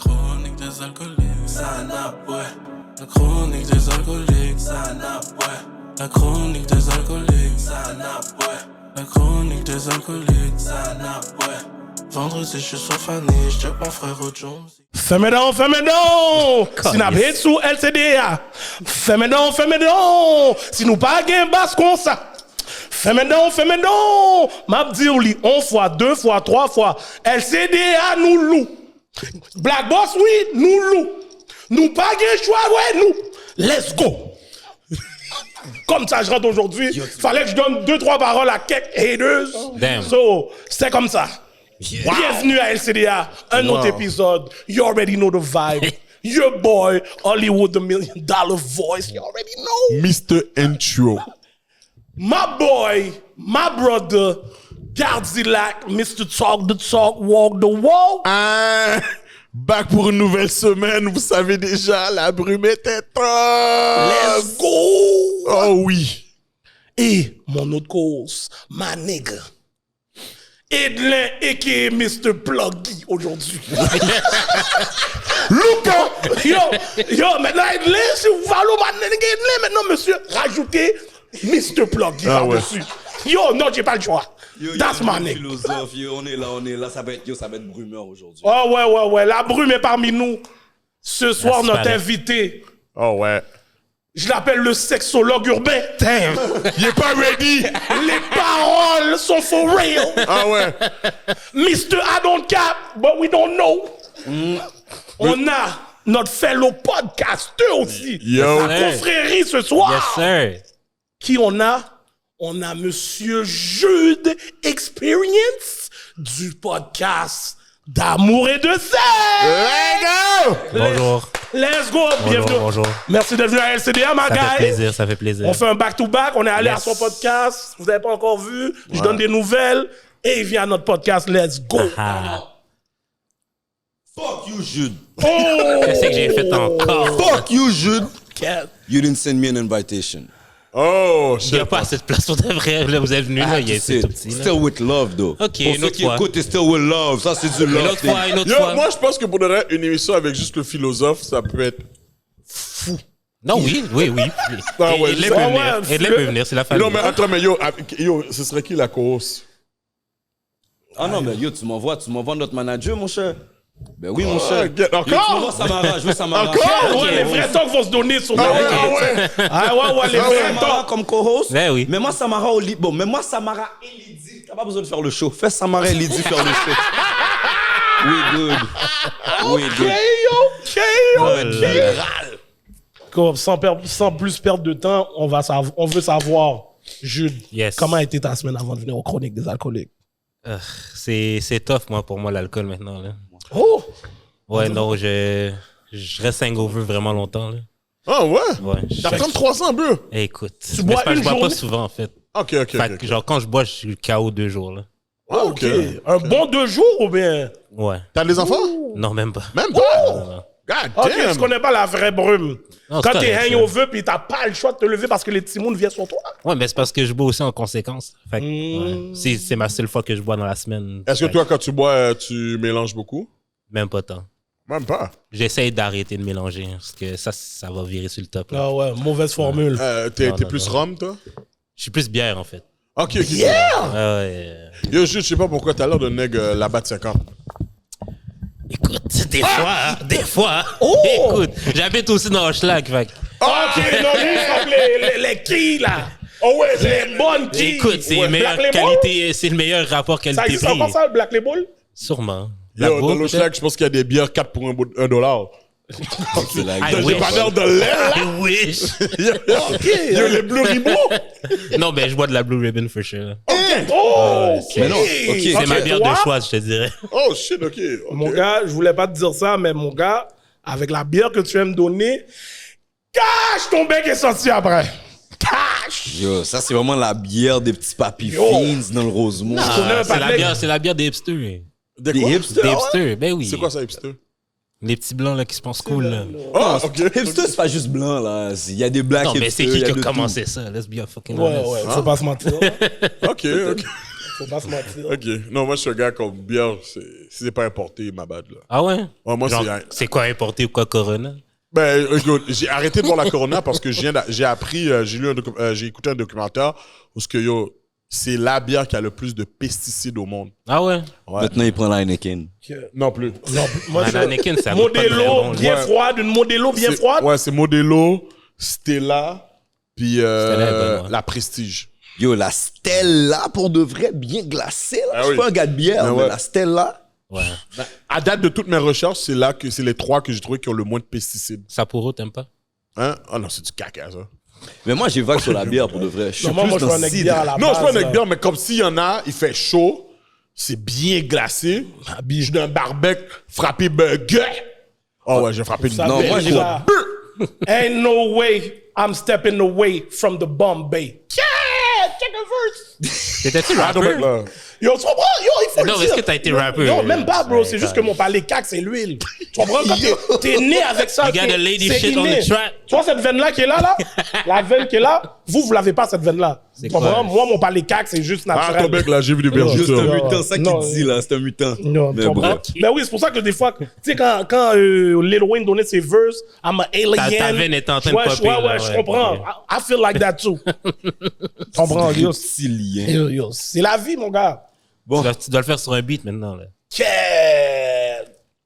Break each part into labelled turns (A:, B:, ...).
A: Chronique des alcooliques, la chronique des alcooliques, la chronique des alcooliques, la chronique des alcooliques, vendredi je suis sur Fanny, je te prends frère au Jones.
B: Fais-moi donc! Si n'a pas sous LCDA. Fais-moi donc! Si nous pas gain basse comme ça. Fais-moi donc! M'a dit ou li, 1 fois, 2 fois, 3 fois. LCDA nous loue. Black Boss, oui, nous loue. Nous pas gain choix, ouais, nous. Let's go! Comme ça, je rentre aujourd'hui. Fallait que je donne 2-3 paroles à quelques haters.
C: Damn.
B: So, c'est comme ça.
C: Yeah.
B: Bienvenue à LCDA, un autre épisode. You already know the vibe. Your boy, Hollywood, the $1 million voice. You already know.
D: Mr. Intro.
B: My boy, my brother, Gardzilac, Mr. Talk the Talk, Walk the Walk.
D: Ah, back pour une nouvelle semaine. Vous savez déjà, la brume est intense.
B: Let's go.
D: Oh oui.
B: Et mon autre cause, my nigga. Edlin, a.k.a. Mr. Pluggy, aujourd'hui. Luca! Yo, maintenant, Edlin, si vous valez ma nigga Edlin, maintenant, monsieur, rajoutez Mr. Pluggy par-dessus. Yo, non, j'ai pas le choix. That's my nigga.
E: Philosophe, on est là, ça va être brumeur aujourd'hui.
B: Oh, ouais, la brume est parmi nous. Ce soir, notre invité,
D: Oh ouais.
B: je l'appelle le sexologue urbain.
D: Damn. Il est pas ready.
B: Les paroles sont for real.
D: Ah ouais.
B: Mr. I don't cap, but we don't know. On a notre fellow podcaster aussi.
D: Yo.
B: La confrérie ce soir.
C: Yes, sir.
B: Qui on a? On a Monsieur Jude Experience du podcast d'Amour et de Sexe.
C: Bonjour.
B: Let's go. Bienvenue.
C: Bonjour.
B: Merci d'être venu à LCDA, ma guy.
C: Ça fait plaisir.
B: On fait un back-to-back. On est allé
C: Yes.
B: à son podcast. Vous n'avez pas encore vu. Je donne des nouvelles. Et il vient à notre podcast. Let's go.
C: Ah.
E: Fuck you, Jude.
B: Oh!
C: Qu'est-ce que j'ai fait encore?
E: Fuck you, Jude.
B: Cat.
E: You didn't send me an invitation.
D: Oh,
C: Il n'y a
D: shit.
C: pas assez de place pour de vrai. Là, vous êtes venu là, c'est tout petit. Là.
E: Still with love, though.
C: Ok,
E: pour
C: une
E: ceux
C: autre
E: qui
C: fois.
E: écoutent, still with love. Ça, c'est du
C: Une
E: love.
C: autre fois, une autre
D: Yo,
C: fois.
D: moi je pense que pour de vrai, une émission avec juste le philosophe, ça peut être fou.
C: Non, oui.
D: Ah ouais,
C: Il
D: je
C: peut
D: sais.
C: venir.
B: Ouais,
C: Il peut venir, c'est la famille.
D: Non mais attends, mais yo, ce serait qui la co-host?
E: Ah non, mais yo, tu m'envoies notre manager, mon cher. Ben oui, mon cher.
D: get-
E: Yo,
D: encore?
E: tu m'envoies Samara, je veux Samara.
D: Encore?
B: Ouais, les vrais talks vont se donner sur
D: Ah ouais,
B: le-
D: ah ouais.
B: Ah ouais, les vrais
E: Samara
B: talks.
E: comme co-host.
C: Ben oui.
E: Mais moi, Samara au lit. Bon, mais moi, Samara et Lydie. T'as pas besoin de faire le show. Fais Samara et Lydie faire le show. We good.
B: Comme sans plus perdre de temps, on veut savoir, Jude,
C: Yes.
B: comment a été ta semaine avant de venir aux Chroniques des alcooliques?
C: C'est tough, moi, pour moi, l'alcool maintenant. Là.
B: Oh!
C: Ouais, non, je reste hangover vraiment longtemps. Là.
D: Ah ouais?
C: Ouais.
D: T'as 33 ans, bro.
C: Écoute,
B: Tu bois
C: je
B: une
C: bois pas
B: journée?
C: souvent, en fait.
D: Ok.
C: Fait que, genre, quand je bois, je suis KO 2 jours. Là.
D: Ah, ok.
B: Un bon 2 jours ou bien?
C: Ouais.
D: T'as des enfants?
C: Non, même pas.
D: Même pas? God
B: Ok,
D: damn.
B: je connais pas la vraie brume.
C: Non,
B: Quand
C: c'est
B: t'es
C: correct,
B: hangover pis t'as pas le choix de te lever parce que les petits mounes viennent sur toi.
C: Ouais, mais c'est parce que je bois aussi en conséquence. Fait que, ouais. C'est ma seule fois que je bois dans la semaine.
D: Est-ce que
C: Fait
D: toi, quand tu bois, tu mélanges beaucoup?
C: Même pas tant.
D: Même pas.
C: J'essaye d'arrêter de mélanger, parce que ça va virer sur le top. Là.
B: Ah ouais, mauvaise formule.
D: T'es
C: Non,
D: plus
C: non.
D: rhum, toi?
C: Je suis plus bière, en fait.
D: Ok.
B: Yeah!
C: Ah ouais.
D: Yo, je sais pas pourquoi t'as l'air de nègre là-bas de 50.
C: Écoute, des fois.
B: Oh!
C: Écoute, j'habite aussi dans Hochelag, fait que-
B: Ok, non, lui, comme les quilles, là. Oh ouais, les bonnes quilles.
C: Écoute, c'est
B: Ouais,
C: le meilleur
B: Black Label?
C: qualité, c'est le meilleur rapport
B: Ça
C: qualité-prix.
B: existe encore ça, le Black Label?
C: Sûrement.
D: Yo, dans
C: Bourre,
D: l'Oschlag, je pense qu'il y a des bières 4 pour $1.
E: C'est la
C: I
D: Dans le
C: wish.
D: dépanneur de l'air, là.
C: I wish.
D: Yo, les Blue Ribot.
C: Non, ben, je bois de la Blue Ribbon for sure.
B: Oh, ok.
E: Mais non, ok.
C: C'est ma bière
B: toi,
C: de choix, je te dirais.
D: Oh, shit, ok.
B: Mon gars, je voulais pas te dire ça, mais mon gars, avec la bière que tu viens me donner, cache ton bec est sorti après. Cache!
E: Yo, ça, c'est vraiment la bière des petits papis
B: Yo.
E: Fiends dans le Rosemont.
B: connais un
C: C'est
B: patin.
C: c'est la bière des hipsters.
D: Des
E: Des
D: quoi?
E: hipsters.
C: Des
E: ouais?
C: hipsters, ben oui.
D: C'est quoi ça, hipster?
C: Les petits blancs là qui se pensent cool. Là.
D: Ah, ok.
E: Hipster, c'est pas juste blanc, là. Il y a des blacks
C: Non, mais
E: hipsters,
C: c'est qui
E: il y
C: qui
E: de
C: a
E: tout.
C: commencé ça? Let's be a fucking
B: Ouais,
C: honest.
B: ouais, faut pas se mentir.
D: Ok.
B: Faut pas se mentir.
D: Ok. Non, moi, je suis un gars comme bière, c'est pas importé, ma bad, là.
C: Ah ouais?
D: Ouais, moi,
C: Genre, c'est quoi importé ou quoi Corona?
D: Ben, écoute, j'ai arrêté de voir la Corona parce que j'ai appris, j'ai écouté un documentaire où ce que, c'est la bière qui a le plus de pesticides au monde.
C: Ah ouais?
D: Ouais.
E: Maintenant, il prend la Heineken.
D: Non plus.
B: Non, moi,
C: Un Anakin, ça goûte pas très
B: Modelo
C: bon.
B: bien
D: Ouais.
B: froide, une Modelo bien
D: C'est-
B: froide.
D: Ouais, c'est Modelo, Stella, puis
C: Stella est bonne, ouais.
D: la Prestige.
E: Yo, la Stella, pour de vrai, bien glacée, là.
D: Ah
E: Je suis
D: oui.
E: pas un gars de bière,
D: Ah
E: mais
D: ouais.
E: la Stella...
C: Ouais.
D: À date de toutes mes recherches, c'est les 3 que j'ai trouvé qui ont le moins de pesticides.
C: Sapporo, t'aimes pas?
D: Hein? Ah non, c'est du caca, ça.
E: Mais moi, j'ai vague sur la bière, pour de vrai. Je suis
B: Non, moi,
E: plus
B: je suis
E: dans
B: un mec
E: cidre.
B: bière à la
D: Non, je
B: base.
D: suis pas un mec bière, mais comme s'il y en a, il fait chaud, c'est bien glacé. Je suis d'un barbecue frappé burger. Oh ouais, j'ai frappé une
B: Ça
E: Non,
B: fait
E: moi, j'ai
B: ça. Ain't no way I'm stepping away from the Bombay. Yeah! Check the verse!
C: T'étais-tu
D: Ah, non,
C: rapper?
D: mais là.
B: Yo, tu comprends? Yo, il faut
C: Non,
B: le
C: mais
B: dire.
C: est-ce que t'as été
B: Yo,
C: rappeur?
B: Non, même pas, bro.
C: Ouais,
B: C'est juste
C: quand
B: que mon palais cac, c'est l'huile. Tu comprends? Quand t'es né avec ça.
C: You got
B: t'es-
C: a lady
B: c'est
C: shit on
B: inné.
C: the track.
B: Tu vois cette veine-là qui est là? La veine qui est là? Vous l'avez pas, cette veine-là. Tu
C: quoi?
B: comprends? Moi, mon palais cac, c'est juste
D: Ah,
B: naturel.
D: ton mec, là, j'ai vu des
E: Juste un
D: vergeteurs.
B: Ouais,
E: mutant, ça
B: non,
E: qu'il dit, là. C'est un mutant.
B: Non,
E: Mais
B: tu comprends?
E: bref.
B: Mais oui, c'est pour ça que des fois, tu sais, quand Lil Wayne donnait ses verses, I'm an alien.
C: Ta veine est en train de
B: Ouais,
C: popper, là,
B: ouais, je
C: ouais.
B: comprends.
C: Ok.
B: I feel like that too. Tu comprends? Yo,
E: Reptilien.
B: yo, c'est la vie, mon gars.
E: Bon.
C: Tu dois le faire sur un beat maintenant. Là.
B: Yeah.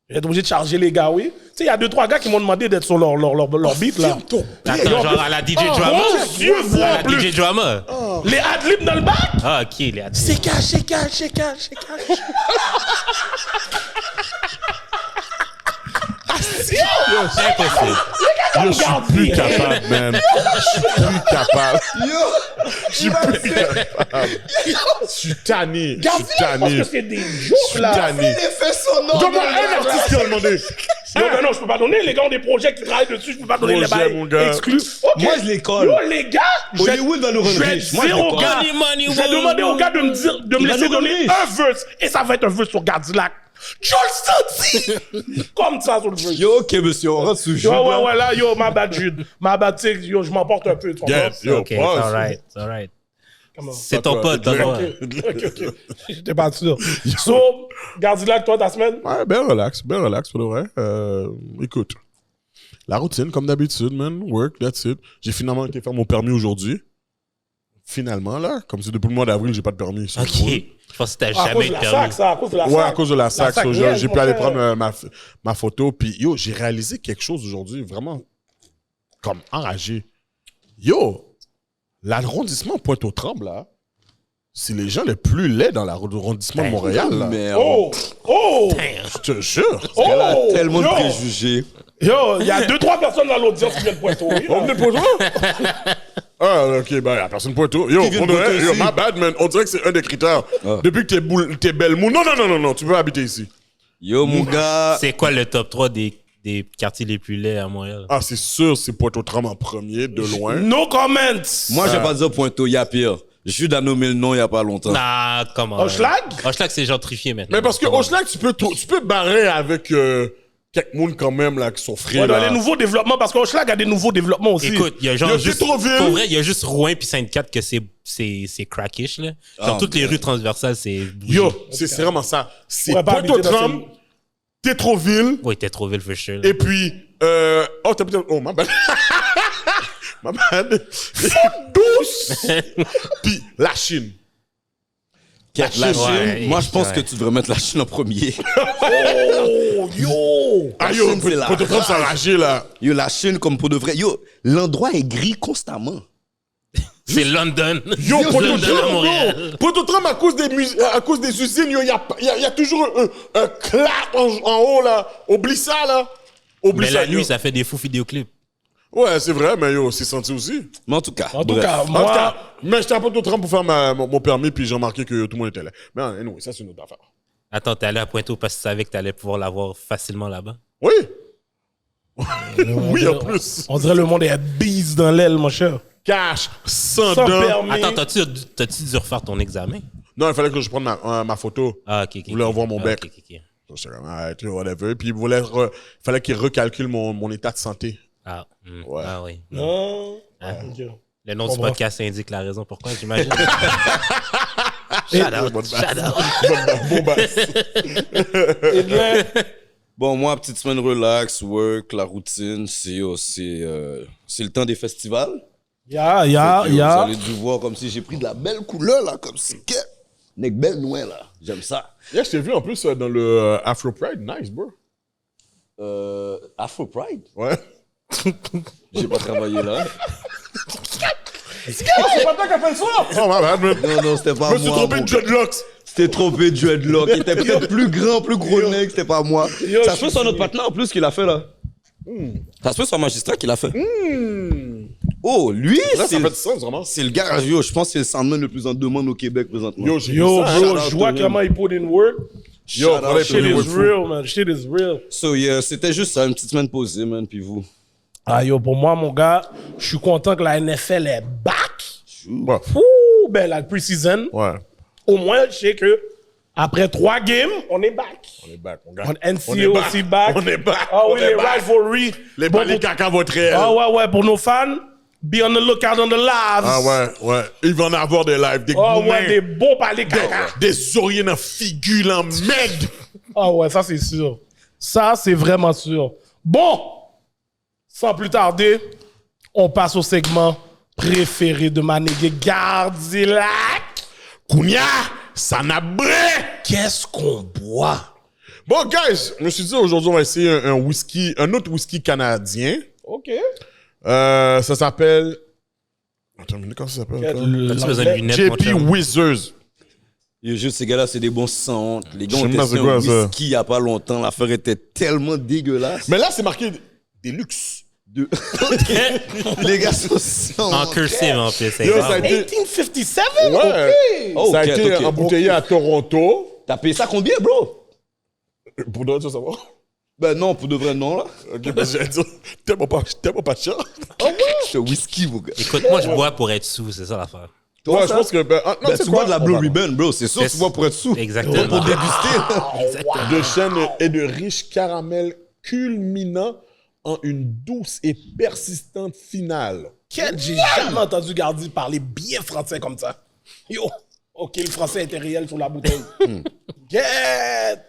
B: Je vais être obligé de charger les gars, oui. Tu sais, il y a 2-3 gars qui m'ont demandé d'être sur leur beat, là.
C: Attends, genre à la DJ
B: Oh,
C: Drama?
B: mon Dieu, vous,
C: À
B: en
C: la
B: plus.
C: DJ Drama?
B: Les adlibs dans le bac?
C: Ah, ok, les adultes.
B: C'est cash, c'est cash, c'est cash, c'est cash.
C: C'est impossible.
D: Yo, je suis plus capable, man. Je suis plus capable. Je suis plus capable. Je suis tanné. Je suis
B: Garde, je pense
D: tanné.
B: que c'est des
D: Je
B: jokes,
D: suis
B: là.
D: tanné.
E: fait son nom.
D: Donne-moi un artiste qui a demandé.
B: Non, mais non, je peux pas donner. Les gars ont des projets qui travaillent dessus. Je peux pas donner les
D: Projet,
B: bails
D: mon gars.
B: exclus. Ok.
E: Moi, je les colle.
B: Yo, les gars,
E: Hollywood va nous rendre
B: je vais
E: riches. Moi, je
B: dire
E: les
B: aux
E: colle.
B: gars,
C: Money, money,
B: je vais demander aux gars de me dire, de me
E: va
B: laisser
E: nous rendre
B: donner
E: riches.
B: un verse. Et ça va être un verse sur Gardilac. Je le sentis. Comme ça sur le verse.
E: Yo, ok, monsieur, on rentre sous le jeu.
B: Ouais, là, yo, ma bad Jude. Ma bad, tu sais, yo, je m'emporte un peu, tu comprends?
D: Yeah, yo,
C: Ok, it's
D: pause.
C: alright, it's alright.
B: Comment?
C: C'est ton pote, t'as le droit.
B: Ok. J'étais pas sûr. So, Gardilac, toi, ta semaine?
D: Ouais, bien relax, pour de vrai. Écoute, la routine, comme d'habitude, man. Work, that's it. J'ai finalement été faire mon permis aujourd'hui. Finalement, là. Comme si depuis le mois d'avril, j'ai pas de permis. C'est
C: Ok.
D: cool.
C: Je pense que t'as
B: À cause
C: jamais
B: de
C: eu
B: la
C: de
B: sac,
C: permis.
B: ça, à cause de la sac.
D: Ouais, à cause de la sac.
B: sac,
D: so,
B: yes,
D: j'ai
B: mon
D: pu aller
B: frère.
D: prendre ma photo. Puis, yo, j'ai réalisé quelque chose aujourd'hui, vraiment comme enragé. Yo, l'arrondissement Pointe-aux-Trembles, là, c'est les gens les plus laids dans l'arrondissement de Montréal, là.
E: Merde.
B: Oh!
D: Je te jure.
E: Elle a
B: Oh,
E: tellement de
B: yo.
E: préjugés.
B: Yo, il y a 2-3 personnes dans l'audience qui viennent de Pointe-aux-Trembles.
D: On venait pour toi? Ah, ok, ben, y'a personne pour toi. Yo,
E: Qui vient
D: on
E: de
D: dirait,
E: Pointe
D: yo,
E: aussi?
D: my bad, man. On dirait que c'est un des critères. Depuis que t'es belle mou. Non, tu peux habiter ici.
E: Yo, mon gars.
C: C'est quoi le top 3 des quartiers les plus laids à Montréal?
D: Ah, c'est sûr, c'est Pointe-aux-Trembles en premier, de loin.
B: No comments.
E: Moi, je vais pas dire Pointeau, il y a pire. Je suis à nommer le nom il y a pas longtemps.
C: Ah, comment?
B: Hochelag?
C: Hochelag, c'est gentrifié maintenant.
D: Mais parce que au Schlag, tu peux barrer avec quelques monde quand même, là, qui sont frais,
B: Ouais, dans
D: là.
B: les nouveaux développements, parce qu'Hochelag a des nouveaux développements aussi.
C: Écoute, il y a genre
D: Il y a
C: juste.
D: Tétroville.
C: Pour vrai, il y a juste Rouen puis Sainte-Cat que c'est crackish, là. Genre, toutes les rues transversales, c'est. bougie.
D: Yo, c'est vraiment ça. C'est
B: pourrait pas habiter dans
D: Pointe-aux-Trembles, Tétroville,
C: Ouais, t'es trop ville, for sure. là.
D: et puis... oh, t'as peut-être... Oh, ma bad. Ma bad. Douce. Puis la Chine.
E: La Chine,
C: Ouais,
E: moi, je pense
C: ouais.
E: que tu devrais mettre la Chine en premier.
B: Oh, yo!
D: Ah yo,
E: Chine, c'est la
D: Pointe-aux-Trembles, c'est enragé, là.
E: Yo, la Chine, comme pour de vrai. Yo, l'endroit est gris constamment.
C: C'est London.
D: Yo,
C: London à
D: Pointe-aux-Trembles,
C: Montréal.
D: yo. Pointe-aux-Trembles, à cause des usines, yo, il y a toujours un clap en haut, là. Oublie ça, là. Oublie
C: Mais
D: ça,
C: la nuit,
D: yo.
C: ça fait des fous vidéoclips.
D: Ouais, c'est vrai, mais yo, c'est senti aussi.
E: Mais en tout cas,
B: En tout
E: bref.
B: cas,
D: En tout
B: moi,
D: cas, mais j'étais à Pointe-aux-Trembles pour faire mon permis, puis j'ai remarqué que tout le monde était là. Mais anyway, ça, c'est une autre affaire.
C: Attends, t'es allé à Pointe-au parce que tu savais que t'allais pouvoir l'avoir facilement là-bas.
D: Oui.
B: on
D: Oui,
B: dirait-
D: en plus.
B: On dirait le monde est bise dans l'aile, mon cher.
D: Cash, sans
B: Sans
D: dents.
B: permis.
C: Attends, t'as-tu dû refaire ton examen?
D: Non, il fallait que je prenne ma photo.
C: Ah, ok, ok.
D: Vous voulez revoir mon
C: Ah,
D: bec.
C: ok, ok, ok.
D: J'étais comme, alright, whatever. Puis il fallait qu'il recalcule mon état de santé.
C: Ah,
D: Ouais.
C: ah oui.
B: Non.
C: Ah.
B: Ok.
C: Le nom du
B: Comprends.
C: podcast indique la raison pourquoi, j'imagine.
D: Bonne basse. Bon basse.
B: Eh bien,
E: Bon, moi, petite semaine relax, work, la routine, c'est le temps des festivals. Vous allez dû voir comme si j'ai pris de la belle couleur, là, comme si... Nec belle noix, là. J'aime ça.
D: Yeah, je t'ai vu en plus dans le Afro Pride. Nice, bro.
E: Afro Pride?
D: Ouais.
E: J'ai pas travaillé là.
B: c'est pas toi qui as fait le soir.
D: Oh, my bad, man.
E: Non, c'était pas
D: Je me suis
E: moi.
D: trompé
E: mon
D: de dreadlocks.
E: C'était trompé de dreadlock. Il était peut-être plus grand, plus gros nec, c'était pas moi.
B: Yo,
E: Ça
B: je
E: se peut
B: suis
E: sur notre
B: fini.
E: partenaire en plus qu'il a fait là. Ça se peut sur un magistrat qu'il a fait. Oh, lui,
D: Là,
E: c'est
D: ça fait du sens, vraiment.
E: c'est le gars, yo, je pense que c'est le soundman le plus en demande au Québec présentement.
D: Yo, j'ai
B: Yo,
D: vu ça.
B: bro,
E: shout out
B: je vois
E: to
B: comment il put in work.
D: Yo,
E: Shout out
D: faudrait
E: to
B: Shit
D: payer
E: him.
B: is
D: votre fou.
B: real, man. Shit is real.
E: So, yeah, c'était juste ça, une petite semaine posée, man, puis vous.
B: Ah, yo, pour moi, mon gars, je suis content que la NFL est back.
D: Ouais.
B: Ouh, ben, la pre-season.
D: Ouais.
B: Au moins, je sais que après 3 games, on est back.
D: On est back, mon gars.
B: On
D: On
B: NCA
D: est
B: aussi back.
D: On est back.
B: Ah
D: On
B: oui,
D: est
B: les
D: back.
B: rivalry.
D: Les
B: Bon,
D: balais
B: pour-
D: caca votre réel.
B: Ah ouais, pour nos fans, be on the lookout on the lives.
D: Ah ouais. Il va en avoir des lives, des
B: Ah
D: gourmets,
B: ouais, des bons palais caca.
D: des oreillers dans la figure, en merde.
B: Ah ouais, ça c'est sûr. Ça, c'est vraiment sûr. Bon, sans plus tarder, on passe au segment préféré de ma nègre Gardilac.
D: Kounia, ça n'a bré.
B: Qu'est-ce qu'on boit?
D: Bon, guys, je me suis dit aujourd'hui, on va essayer un autre whisky canadien.
B: OK.
D: Ça s'appelle. Attends, mais comment ça s'appelle? encore?
C: T'as-tu besoin de lunettes, mon
D: JP
C: chum?
D: Wizards.
E: Yo, juste ces gars-là, c'est des bons sangs. Les gars
D: Je
E: ont
D: sais même
E: testé
D: c'est quoi,
E: un
D: ça.
E: whisky il y a pas longtemps. L'affaire était tellement dégueulasse.
D: Mais là, c'est marqué Deluxe.
E: Les gars sont
C: En cursive, en plus. c'est
D: Yo,
C: grave.
D: ça a été,
B: 1857?
D: ouais,
E: Oh,
D: ça a
E: ok,
D: été
E: ok.
D: embouteillé à Toronto.
E: T'as payé ça combien, bro?
D: Pour de vrai, tu veux savoir?
E: Ben non, pour de vrai, non, là.
D: Ok, parce que j'allais dire, tellement pas cher.
E: C'est whisky, vous gars.
C: Écoute, moi, je bois pour être sous, c'est ça l'affaire.
D: Ouais, je pense que. non,
E: Ben,
D: c'est
E: tu
D: quoi?
E: bois de la
D: On
E: Blue
D: va-
E: Ribbon, bro. C'est sûr,
C: C'est-
E: tu bois pour être sous.
C: Exactement.
E: Pour déguster.
D: De chêne et de riche caramel culminant en une douce et persistante finale.
B: J'ai jamais entendu Gardi parler bien français comme ça. Yo, OK, le français était réel sur la bouteille. Get!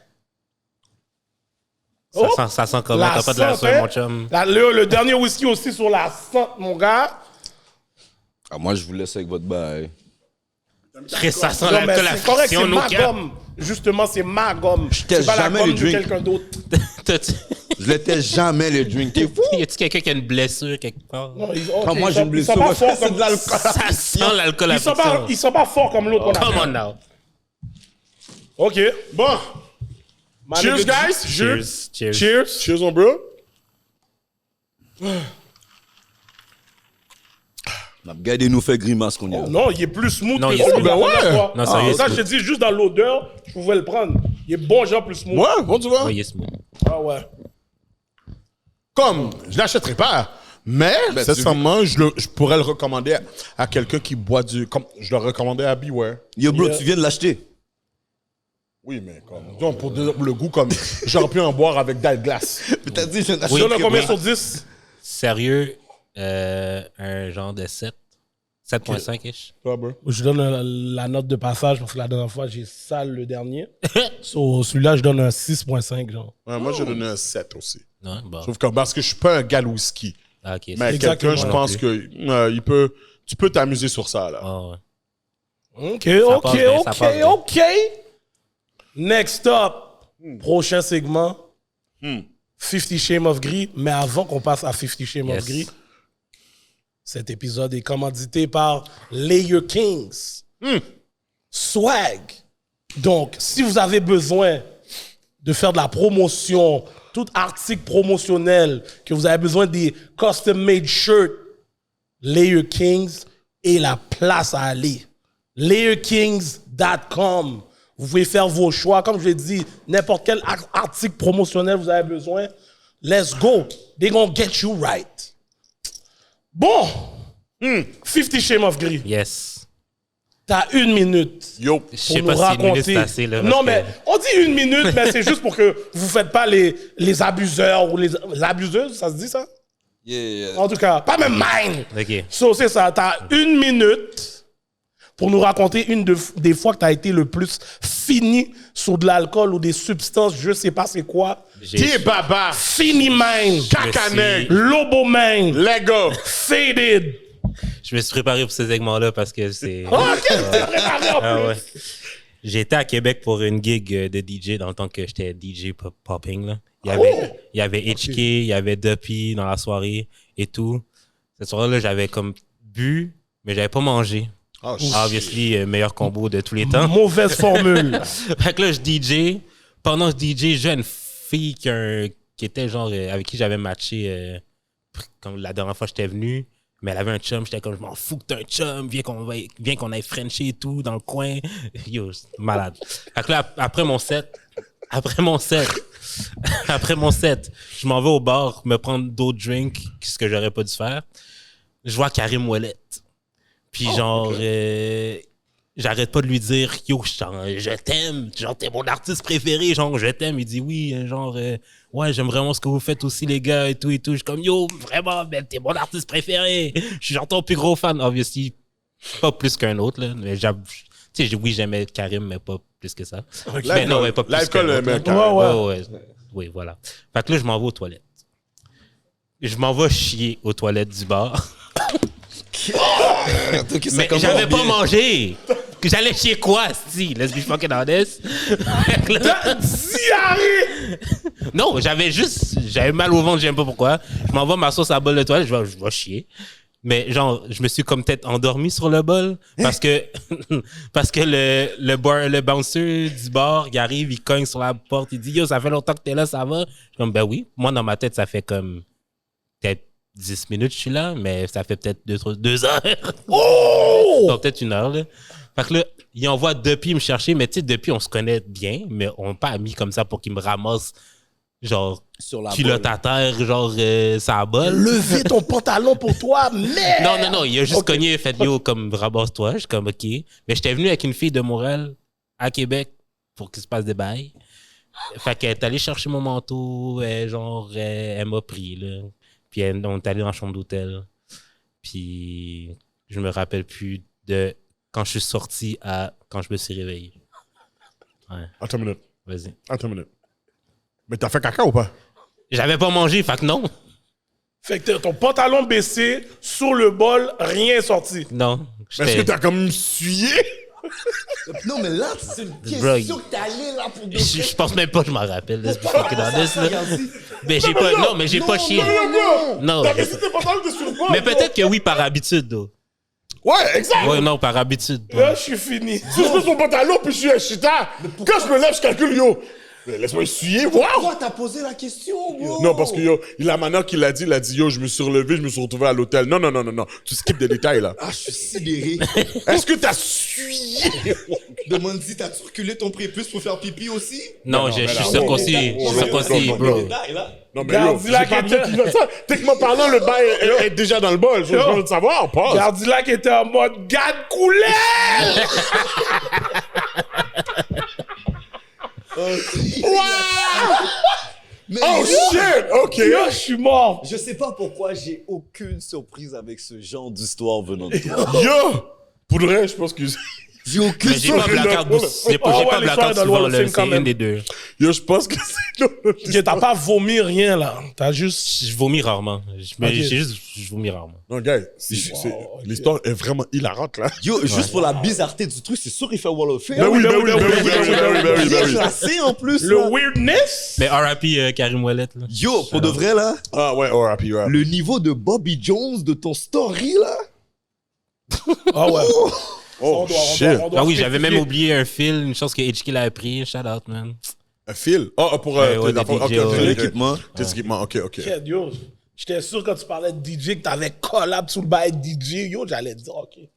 B: Oh,
C: Ça sent comment?
B: la
C: T'as pas de la
B: sente,
C: sueur,
B: hein?
C: mon chum?
B: Le dernier whisky aussi sur la sente, mon gars.
E: Ah, moi, je vous laisse avec votre bail.
C: Chris, ça sent
B: Non, mais
C: l'alcool à
B: c'est correct, c'est
C: friction, nos
B: ma
C: gars.
B: gomme. Justement, c'est ma gomme.
E: teste
B: C'est pas la
E: jamais
B: gomme
E: les
B: de
E: drinks.
B: quelqu'un d'autre.
C: T'as-tu-
E: Je l'étais jamais, les drinks. T'es fou?
C: Y a-tu quelqu'un qui a une blessure quelque part?
B: Non, ils,
E: Quand moi, j'ai une
B: ils sont
E: blessure,
B: pas
E: moi,
B: forts
E: c'est
B: comme
E: de l'alcool.
C: Ça sent l'alcool à
B: Ils sont pas,
C: friction.
B: ils sont pas forts comme l'autre qu'on a
C: Come
B: fait.
C: on now.
B: OK.
D: Bon,
B: My
D: cheers,
B: nigga,
D: guys.
C: Cheers. Cheers.
B: Cheers.
D: Cheers, on bro.
E: On a regardé nous faire grimace qu'on y a.
B: Non, il est plus smooth
C: Non,
B: que
C: il est
B: celui de la
D: smooth.
B: première
D: Ben ouais.
B: fois.
C: Non, ça, il est
B: ça, je
C: smooth.
B: te dis, juste dans l'odeur, je pouvais le prendre. Il est bon, genre plus smooth.
D: Ouais, bon, tu vois.
C: Ouais, il est smooth.
B: Ah ouais.
D: Comme, je l'achèterai pas. Mais,
E: Ben,
D: sincèrement, je pourrais le recommander à quelqu'un qui boit du. Comme je le recommandais à Beware.
E: Yo, bro,
B: Yeah.
E: tu viens de l'acheter.
D: Oui, mais comme. Donc, pour le goût, comme. J'aurais pu en boire avec Dalglass.
E: Mais t'as dit, je viens
C: Oui.
B: Tu donnes
E: d'acheter.
B: combien
C: oui.
B: sur 10?
C: Sérieux, un genre de 7. 7.5-ish.
D: Toi, bro.
B: Je donne la note de passage parce que la dernière fois, j'ai sale le dernier. So, celui-là, je donne un 6.5, genre.
D: Ouais, moi, j'ai donné un 7 aussi.
C: Non, bon.
D: Sauf que parce que je suis pas un gars de whisky.
C: Ah, ok.
D: Mais
B: Exactement.
D: quelqu'un, je pense que tu peux t'amuser sur ça, là.
C: Ah, ouais.
B: OK,
C: passe
B: OK,
C: bien, ça
B: OK,
C: passe bien.
B: OK. Next up, prochain segment, 50 Shades of Grey. Mais avant qu'on passe à 50 Shades
C: Yes.
B: of Grey, cet épisode est commandité par Layer Kings. Swag. Donc, si vous avez besoin de faire de la promotion, tout article promotionnel, que vous avez besoin des custom-made shirts, Layer Kings est la place à aller. LayerKings.com. Vous pouvez faire vos choix. Comme je l'ai dit, n'importe quel article promotionnel vous avez besoin, let's go. They're gonna get you right. Bon, 50 Shades of Grey.
C: Yes.
B: T'as 1 minute.
D: Yo.
C: Je sais pas si une minute c'est assez, là.
B: Non,
C: parce
B: mais
C: que-
B: on dit 1 minute, mais c'est juste pour que vous faites pas les abuseurs ou les abuseuses, ça se dit ça? En tout cas, pas même mine.
C: Ok.
B: So, c'est ça, t'as 1 minute pour nous raconter des fois que t'as été le plus fini sur de l'alcool ou des substances, je sais pas c'est quoi.
D: Qui est Baba?
B: Fini mine,
D: Cacanet.
B: Lobo mine,
D: Lego.
B: faded.
C: Je me suis préparé pour ces segments-là parce que c'est...
B: Oh, ok, t'es préparé en
C: Ah
B: plus.
C: ouais. J'étais à Québec pour une gig de DJ dans le temps que j'étais DJ popping. Là. Il y avait HK, il y avait Duppy dans la soirée et tout. Cette soirée-là, j'avais comme bu, mais j'avais pas mangé.
D: Oh,
C: Obviously, meilleur combo de tous les temps.
B: Mauvaise formule.
C: Fait que là, je DJ. Pendant que je DJ, j'ai une fille qui était genre avec qui j'avais matché quand la dernière fois que j'étais venu. Mais elle avait un chum, j'étais comme, je m'en fous que t'as un chum, viens qu'on aille frencher et tout dans le coin. Yo, c'est malade. Fait que là, après mon set, je m'en vais au bar me prendre d'autres drinks, ce que j'aurais pas dû faire. Je vois Karim Ouellet. Puis genre, j'arrête pas de lui dire, yo, je t'aime, genre, t'es mon artiste préféré, genre, je t'aime. Il dit oui, genre, ouais, j'aime vraiment ce que vous faites aussi, les gars, et tout, et tout. Je suis comme, yo, vraiment, ben, t'es mon artiste préféré. Je suis genre ton plus gros fan, obviously. Pas plus qu'un autre, là. Mais tu sais, oui, j'aimais Karim, mais pas plus que ça. Mais non, ouais, pas plus qu'un autre.
D: L'alcool,
B: Ouais.
C: Ouais. Oui, voilà. Fait que là, je m'en vais aux toilettes. Je m'en vais chier aux toilettes du bar. Mais j'avais pas mangé. J'allais chier quoi, si? Let's be fucking honest.
B: Diarrhée!
C: Non, j'avais mal au ventre, j'aime pas pourquoi. Je m'en vais m'asseoir sur la bolle de toilette, je vais chier. Mais genre, je me suis comme peut-être endormi sur le bol parce que le bouncer du bar, il arrive, il cogne sur la porte, il dit yo, ça fait longtemps que t'es là, ça va? Je suis comme ben oui. Moi dans ma tête, ça fait comme peut-être 10 minutes je suis là, mais ça fait peut-être 2 heures. Oh! Non, peut-être 1 heure là. Fait que là, il envoie Duppy me chercher, mais tu sais, Duppy, on se connaît bien, mais on n'est pas amis comme ça pour qu'il me ramasse genre
E: Sur la
C: culotte à terre, genre ça bol.
B: Lever ton pantalon pour toi, merde!
C: Non, il a juste cogné et fait yo, comme ramasse-toi. Je suis comme ok. Mais j'étais venu avec une fille de Montréal à Québec pour qu'il se passe des bails. Fait qu'elle est allée chercher mon manteau, elle m'a pris, là. Puis on est allé dans la chambre d'hôtel. Puis je me rappelle plus de quand je suis sorti à quand je me suis réveillé. Ouais,
D: Attends une minute.
C: vas-y.
D: Mais t'as fait caca ou pas?
C: J'avais pas mangé, fait que non.
B: Fait que ton pantalon baissé, sur le bol, rien sorti.
C: Non.
D: Est-ce que t'as comme sué?
E: Non, mais là, c'est une
C: Bro,
E: question que t'es allé là pour
C: Je pense même pas que je m'en rappelle. Let's be fucking honest, là. Mais j'ai pas, non, mais j'ai pas chié. Non.
B: T'as baissé tes pantalons, t'es sur le bol.
C: Mais peut-être que oui, par habitude, though.
D: Ouais, exact.
C: Ouais, non, par habitude.
B: Là, je suis fini.
D: Si je mets son pantalon puis je suis un chita, quand je me lève, je calcule, yo. Mais laisse-moi essuyer, wow!
E: Pourquoi t'as posé la question, bro?
D: Non, parce que yo, la manière qu'il a dit, il a dit, yo, je me suis relevé, je me suis retrouvé à l'hôtel. Non. Tu skippes des détails, là.
E: Ah, je suis sidéré.
D: Est-ce que t'as sué?
E: Demande si t'as reculé ton prépuce pour faire pipi aussi?
C: Non, je suis circoncis. Je suis circoncis, bro.
D: Non, mais
B: Garde,
D: yo,
B: dis-la
D: j'ai pas
B: que
D: besoin qu'il fasse ça. Techniquement parlant, le bail est déjà dans le bol. Je veux savoir, pause.
B: Gardilac était en mode garde couleur!
E: Mais
D: Oh
E: yo,
D: shit! Ok.
B: Yo, je suis mort.
E: je sais pas pourquoi j'ai aucune surprise avec ce genre d'histoire venant de toi.
D: Yo! Pour de vrai, je pense que.
E: J'ai aucune
C: Mais j'ai pas
E: surprise.
C: blackout j'ai
B: Ah ouais,
C: pas
B: les
C: blackout
B: soirées dans le
C: souvent,
B: Wall of
C: là.
B: Fame quand
C: C'est
B: même.
C: une des deux.
D: Yo, je pense que c'est.
B: Ok, t'as pas vomi rien, là. T'as juste...
C: Je vomis rarement. Mais
B: Ok.
C: je vomis rarement.
D: Non, gars, l'histoire est vraiment hilarante, là.
E: Yo, juste pour la bizarreté du truc, c'est sûr qu'il fait Wall of Fame.
D: Ben oui,
E: Yo,
D: oui.
E: classé en plus,
B: Le
E: là.
B: weirdness?
C: Mais RIP Karim Ouellet, là.
E: Yo, pour de vrai, là,
D: Ah ouais, RAP, ouais.
E: le niveau de Bobby Jones de ton story, là.
B: Ah ouais.
D: Oh, shit.
C: Ah oui, j'avais même
B: spécifier.
C: oublié un fil, une chose que HK l'a pris. Shout out, man.
D: Un fil? Oh, pour
C: Ouais,
D: tes
C: des
D: affaires.
C: DJ,
D: Ok,
C: ouais.
E: L'équipement.
D: Tes équipements, ok.
B: Shit, yo, j'étais sûr quand tu parlais de DJ que t'avais collab sous le bail DJ. Yo, j'allais te dire, OK. Il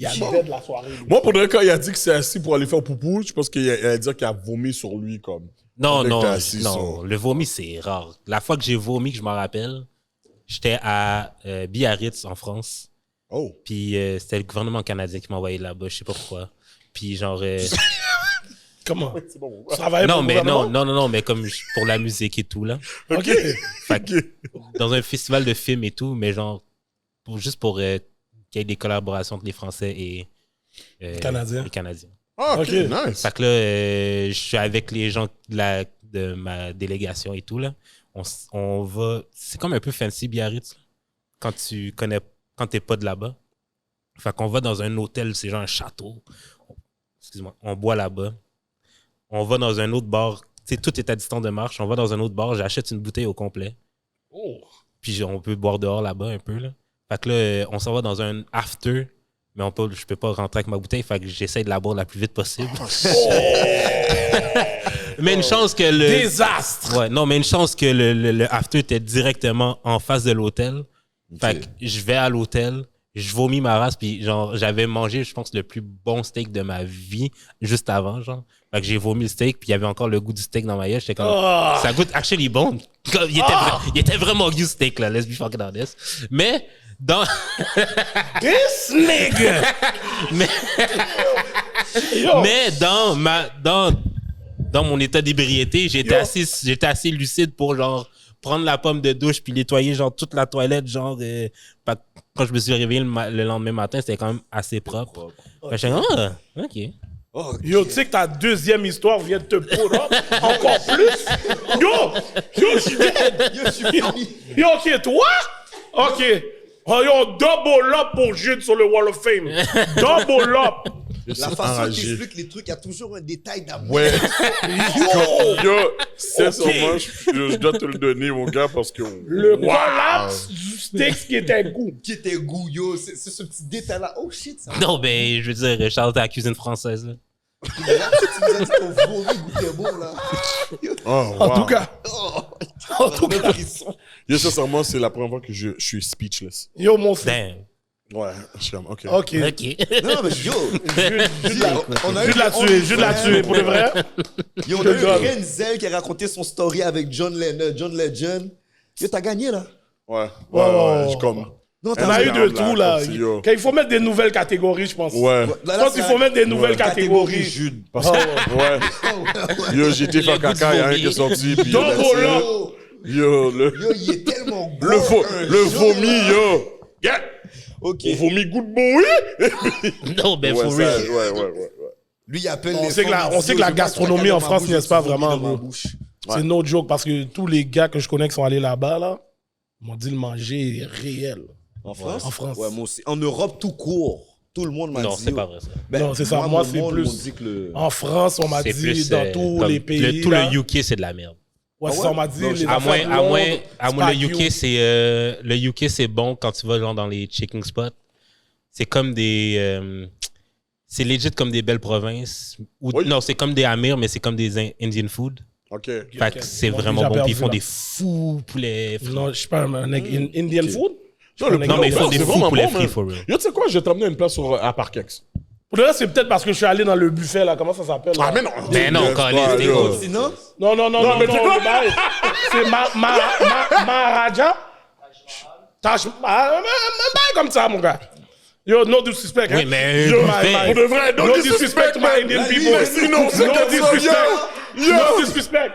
B: y a le de la soirée. lui.
D: Moi, pour de vrai, quand il a dit que c'est assis pour aller faire poupou, je pense qu'il allait dire qu'il a vomi sur lui, comme.
C: Non,
D: Dès que
C: non,
D: t'es assis
C: non.
D: sur-
C: Le vomi, c'est rare. La fois que j'ai vomi, que je m'en rappelle, j'étais à Biarritz, en France.
D: Oh.
C: Puis c'était le gouvernement canadien qui m'a envoyé là-bas, je sais pas pourquoi. Puis genre...
B: Comment?
D: C'est bon.
B: Tu travaillais pour le gouvernement?
C: non, mais comme pour la musique et tout, là.
B: OK.
C: Fait que, dans un festival de films et tout, mais genre, juste pour qu'il y ait des collaborations entre les Français et les Canadiens.
D: Ah, OK, nice.
C: Fait que là, je suis avec les gens de ma délégation et tout, là. On va... C'est comme un peu fancy, Biarritz, là, quand t'es pas de là-bas. Fait qu'on va dans un hôtel, c'est genre un château. Excuse-moi, on boit là-bas. On va dans un autre bar. Tu sais, tout est à distance de marche. On va dans un autre bar, j'achète une bouteille au complet.
B: Oh.
C: Puis on peut boire dehors là-bas un peu, là. Fait que là, on s'en va dans un after, mais je peux pas rentrer avec ma bouteille, fait que j'essaie de la boire la plus vite possible. Mais une chance que le...
B: Désastre!
C: Ouais, non, mais une chance que le after était directement en face de l'hôtel. Fait que je vais à l'hôtel, je vomis ma race, puis genre, j'avais mangé, je pense, le plus bon steak de ma vie juste avant, genre. Fait que j'ai vomi le steak, puis il y avait encore le goût du steak dans ma gueule. J'étais comme, ça goûte actually bon. Il était vraiment good steak, là, let's be fucking honest. Mais, dans...
B: This nigga!
C: mais dans mon état d'ébriété, j'étais assez lucide pour, genre, prendre la pomme de douche puis nettoyer genre toute la toilette, genre quand je me suis réveillé le lendemain matin, c'était quand même assez propre. Okay. J'étais comme, ok.
B: Yo, tu sais que ta deuxième histoire vient de te pull up encore plus? Yo, je suis dead. Yo, je suis fini. Yo, ok, toi? Ok. Oh, yo, double up pour Jude sur le Wall of Fame. Double up.
F: La façon dont tu expliques les trucs, il y a toujours un détail d'amour.
D: Ouais. Yo, sincèrement, je dois te le donner, mon gars, parce que...
B: Le collapse du steak qui était goût.
F: Qui était goût, yo. C'est ce petit détail-là. Oh shit, ça.
C: Non, ben, je veux dire, Charles, t'as la cuisine française, là.
F: Mais là, tu nous as dit ton vomi goûtait bon, là.
B: En tout cas. En tout cas.
D: Yo, sincèrement, c'est la première fois que je suis speechless.
B: Yo, mon frère.
C: Damn.
D: Ouais, je suis comme, OK.
B: Ok.
F: Non, mais yo.
B: Je l'ai tué, pour de vrai.
F: Yo, on a eu Renzel qui a raconté son story avec John Legend. Yo, t'as gagné, là.
D: Ouais, je comme...
F: Non,
B: On a eu de tout, là. Quand il faut mettre des nouvelles catégories, je pense.
D: Ouais.
B: Je pense qu'il faut mettre des nouvelles catégories.
F: Jude.
D: Parce que, ouais. Yo, j'ai été faire caca, il y a rien qui est sorti. Puis yo,
F: Yo, il est tellement gros.
D: le vomi, yo. Yeah.
F: Ok.
D: On vomit goût de boue.
C: Non, ben,
D: Ouais,
C: for
D: ça,
C: real.
D: ouais.
F: Lui, il appelle
B: On sait que la gastronomie en France n'est pas vraiment bon.
F: Ouais.
B: C'est no joke parce que tous les gars que je connais qui sont allés là-bas, là, m'ont dit le manger est réel.
F: En France?
B: En France.
F: Ouais, moi aussi. En Europe, tout court. Tout le monde m'a dit.
C: Non, c'est pas vrai, ça.
F: Ben,
B: Non, c'est ça. Moi,
F: mon
B: c'est
F: monde
B: plus-
F: m'ont dit que le...
B: En France, on m'a
C: C'est
B: dit
C: plus,
B: dans tous
C: comme
B: les pays.
C: tout
B: là,
C: le UK, c'est de la merde.
B: Ouais, c'est
F: Ah
B: ça,
F: ouais?
B: on m'a dit.
F: Non,
B: les
C: À
B: affaires
C: moins,
B: blondes,
C: le UK, c'est bon quand tu vas genre dans les chicken spots. C'est comme des, c'est legit comme des belles provinces. Non, c'est comme des Amirs, mais c'est comme des Indian food.
D: OK.
C: Fait que c'est
B: Bon,
C: vraiment
B: déjà
C: bon. Puis
B: perdu,
C: ils font
B: là.
C: des fous poulets frits.
B: Non, je suis pas un Indian food.
C: Non, mais ils font des
D: c'est
C: fous
D: vraiment
C: poulets
D: bon,
C: frits,
D: man.
C: for real.
D: Yo, tu sais quoi, je vais t'amener une place à Parkex.
B: Pour le reste, c'est peut-être parce que je suis allé dans le buffet, là. Comment ça s'appelle?
D: Ah,
B: là?
D: mais non.
C: Mais non, Colin, c'était gros.
F: Sinon,
B: Non,
D: mais tu vois-
B: le bail. C'est Maharaja. Un bail comme ça, mon gars. Yo, no disrespect.
C: Oui, mais
B: Yo,
C: buffet.
B: pour de vrai, no disrespect to my Indian people.
D: sinon, c'est
B: No
D: comme ça,
B: disrespect.
D: yo.
B: No disrespect.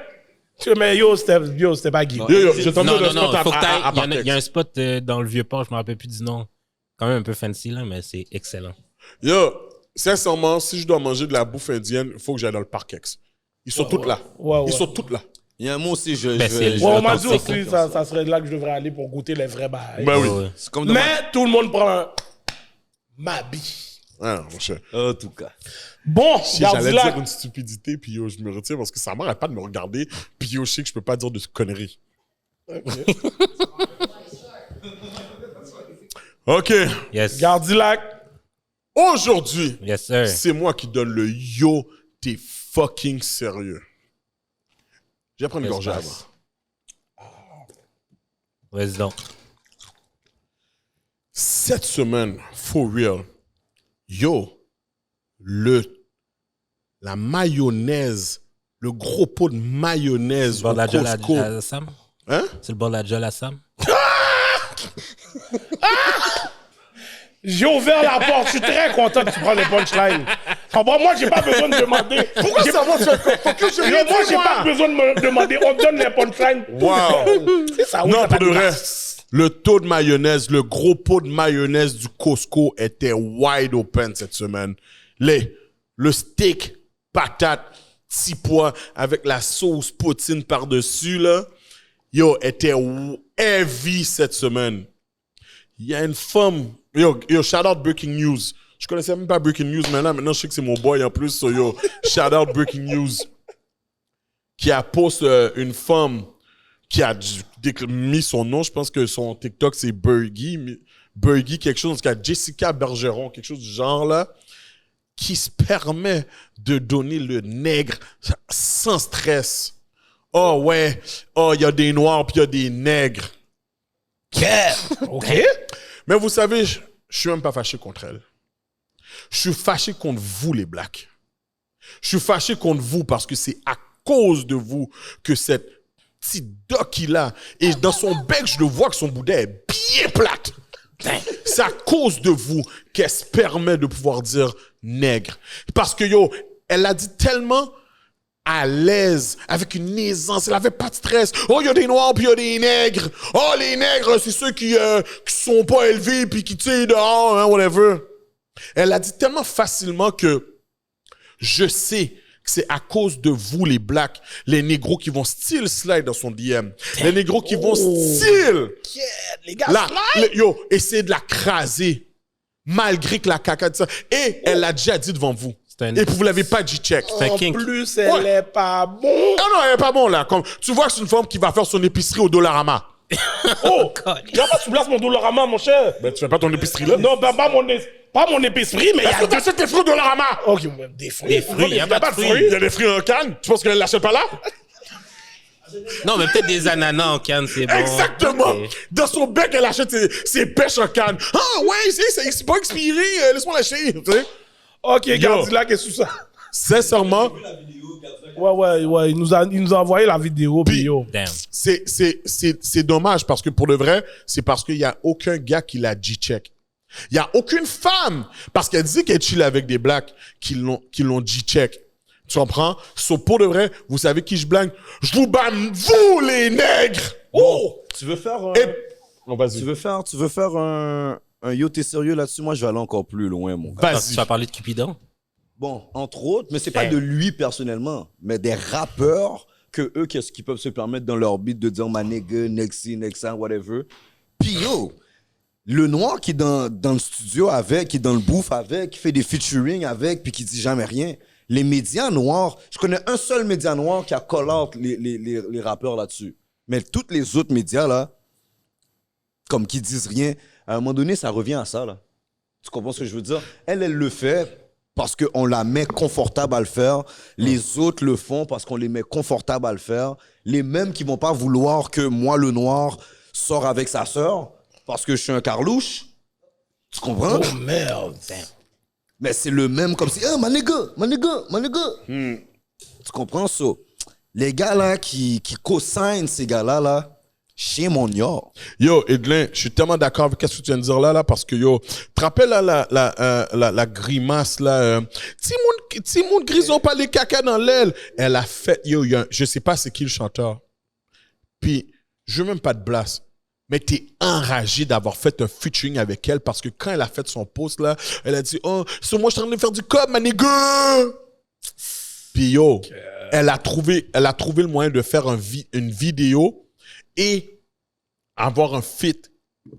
B: Mais yo, c'était pas Guy.
D: Yo, je vais t'emmener
C: Non,
D: un
C: non,
D: spot
C: faut que
D: à
C: il y
D: Parkex.
C: a un spot dans le Vieux-Port, je me rappelle plus du nom. Quand même un peu fancy, là, mais c'est excellent.
D: Yo, sincèrement, si je dois manger de la bouffe indienne, il faut que j'aille dans le Parkex. Ils sont toutes là.
B: Ouais.
D: Ils sont toutes là.
F: il y a un mot aussi,
C: Ben, c'est le-
B: Ouais, on m'a dit
C: authentique,
B: aussi, ça serait là que je devrais aller pour goûter les vrais bails.
D: Ben oui.
C: Ouais.
F: C'est comme de
B: Mais tout le monde prend un Mabi.
D: Ah, mon cher.
F: En tout cas.
B: Bon,
D: Si j'allais dire
B: Gardilac.
D: une stupidité, puis yo, je me retire parce que ça m'arrête pas de me regarder, puis yo, je sais que je peux pas dire de conneries. OK.
C: Yes.
B: Gardilac.
D: Aujourd'hui,
C: Yes, sir.
D: c'est moi qui donne le yo, t'es fucking sérieux. Je vais prendre une gorgée avant.
C: Vas-y donc.
D: Cette semaine, for real, yo, la mayonnaise, le gros pot de mayonnaise
C: C'est le bord
D: au
C: de la Jolle
D: Costco.
C: à Sam?
D: Hein?
C: C'est le bord de la Jolle à Sam?
B: J'ai ouvert la porte, je suis très content que tu prends les punchlines. Moi, j'ai pas besoin de demander.
D: Pourquoi ça va, tu fais
B: Moi, j'ai pas besoin de me demander. On me donne les punchlines.
D: Wow.
B: C'est ça, oui,
D: Non,
B: ça
D: pour
B: t'a
D: de
B: dit
D: vrai,
B: pas.
D: le taux de mayonnaise, le gros pot de mayonnaise du Costco était wide open cette semaine. Le steak, patate, petits pois avec la sauce poutine par-dessus, là, yo, était heavy cette semaine. Il y a une femme, yo, shout out Breaking News. Je connaissais même pas Breaking News, mais là, maintenant, je sais que c'est mon boy en plus, so yo, shout out Breaking News. Qui a posté une femme qui a mis son nom, je pense que son TikTok c'est Bergy quelque chose, en tout cas Jessica Bergeron, quelque chose du genre là, qui se permet de donner le nègre sans stress. Oh ouais, oh il y a des noirs puis il y a des nègres.
B: OK.
D: Mais vous savez, je suis même pas fâché contre elle. Je suis fâché contre vous les blacks. Je suis fâché contre vous parce que c'est à cause de vous que cette petite doc-là, et dans son bec, je le vois que son boudin est bien plate. C'est à cause de vous qu'elle se permet de pouvoir dire nègre. Parce que, yo, elle a dit tellement à l'aise, avec une aisance, elle avait pas de stress. Oh, il y a des noirs puis il y a des nègres. Oh, les nègres, c'est ceux qui sont pas élevés puis qui tirent dehors, hein, whatever. Elle a dit tellement facilement que je sais que c'est à cause de vous, les blacks, les négros qui vont still slide dans son DM. Les négros qui vont still,
B: Les gars,
D: yo, essayer de la craser, malgré que la caca dit ça. Et elle l'a déjà dit devant vous.
C: un-
D: Et puis vous l'avez pas dit check.
C: C'est un
B: en
C: kink.
B: plus, elle
D: Ouais.
B: est pas bon.
D: Ah non, elle est pas bon là. Comme, tu vois que c'est une femme qui va faire son épicerie au Dollarama.
B: Oh, il y a pas de souplesse mon Dollarama, mon cher.
D: Ben, tu fais pas ton épicerie là.
B: Non, ben, pas mon épicerie, mais il y
D: Est-ce
B: a
D: que t'achètes tes fruits au Dollarama?
B: Ok, même des fruits.
C: Des fruits, il y a pas de fruits.
D: Il y a des fruits en canne. Tu penses qu'elle l'achète pas là?
C: Non, mais peut-être des ananas en canne, c'est bon.
D: Exactement.
C: Ok.
D: Dans son bec, elle achète ses pêches en canne. Ah ouais, c'est pas expiré. Laisse-moi lâcher. Tu sais?
B: Ok, Gardilac est sous ça.
D: Sincèrement,
B: Ouais, il nous a envoyé la vidéo, puis yo.
C: Damn.
D: c'est dommage parce que pour le vrai, c'est parce qu'il y a aucun gars qui l'a G-check. Il y a aucune femme, parce qu'elle dit qu'elle chill avec des blacks qui l'ont G-check. Tu comprends? So, pour de vrai, vous savez qui je blague? Je vous banne, vous, les nègres!
F: Oh! Tu veux faire un...
D: Non, vas-y.
F: Tu veux faire un yo, t'es sérieux là-dessus? Moi, je vais aller encore plus loin, mon gars.
D: Vas-y.
C: Tu vas parler de Cupidon?
F: Bon, entre autres, mais c'est pas de lui personnellement, mais des rappeurs que eux, qu'est-ce qu'ils peuvent se permettre dans leur beat de dire ma nigga, nexi, nexa, whatever. Puis yo, le noir qui est dans le studio avec, qui est dans le booth avec, qui fait des featuring avec, puis qui dit jamais rien. Les médias noirs, je connais un seul média noir qui a call out les rappeurs là-dessus. Mais tous les autres médias là, comme qui disent rien, à un moment donné, ça revient à ça là. Tu comprends ce que je veux dire? Elle le fait parce qu'on la met confortable à le faire. Les autres le font parce qu'on les met confortables à le faire. Les mêmes qui vont pas vouloir que moi, le noir, sort avec sa sœur parce que je suis un carlouche. Tu comprends?
B: Oh merde.
F: Mais c'est le même comme si, ah, my nigga. Tu comprends ça? Les gars là qui co-signent ces gars-là, là, chez mon yo.
D: Yo, Edlin, je suis tellement d'accord avec ce que tu viens de dire là, parce que yo, tu te rappelles là, la grimace là, petit monde grison pas les caca dans l'aile. Elle a fait, yo, je sais pas c'est qui le chanteur. Puis, je veux même pas de blast. Mais t'es enragé d'avoir fait un featuring avec elle parce que quand elle a fait son post là, elle a dit, oh, c'est moi je suis en train de faire du cob, ma nigga. Puis yo, elle a trouvé le moyen de faire une vidéo et avoir un feat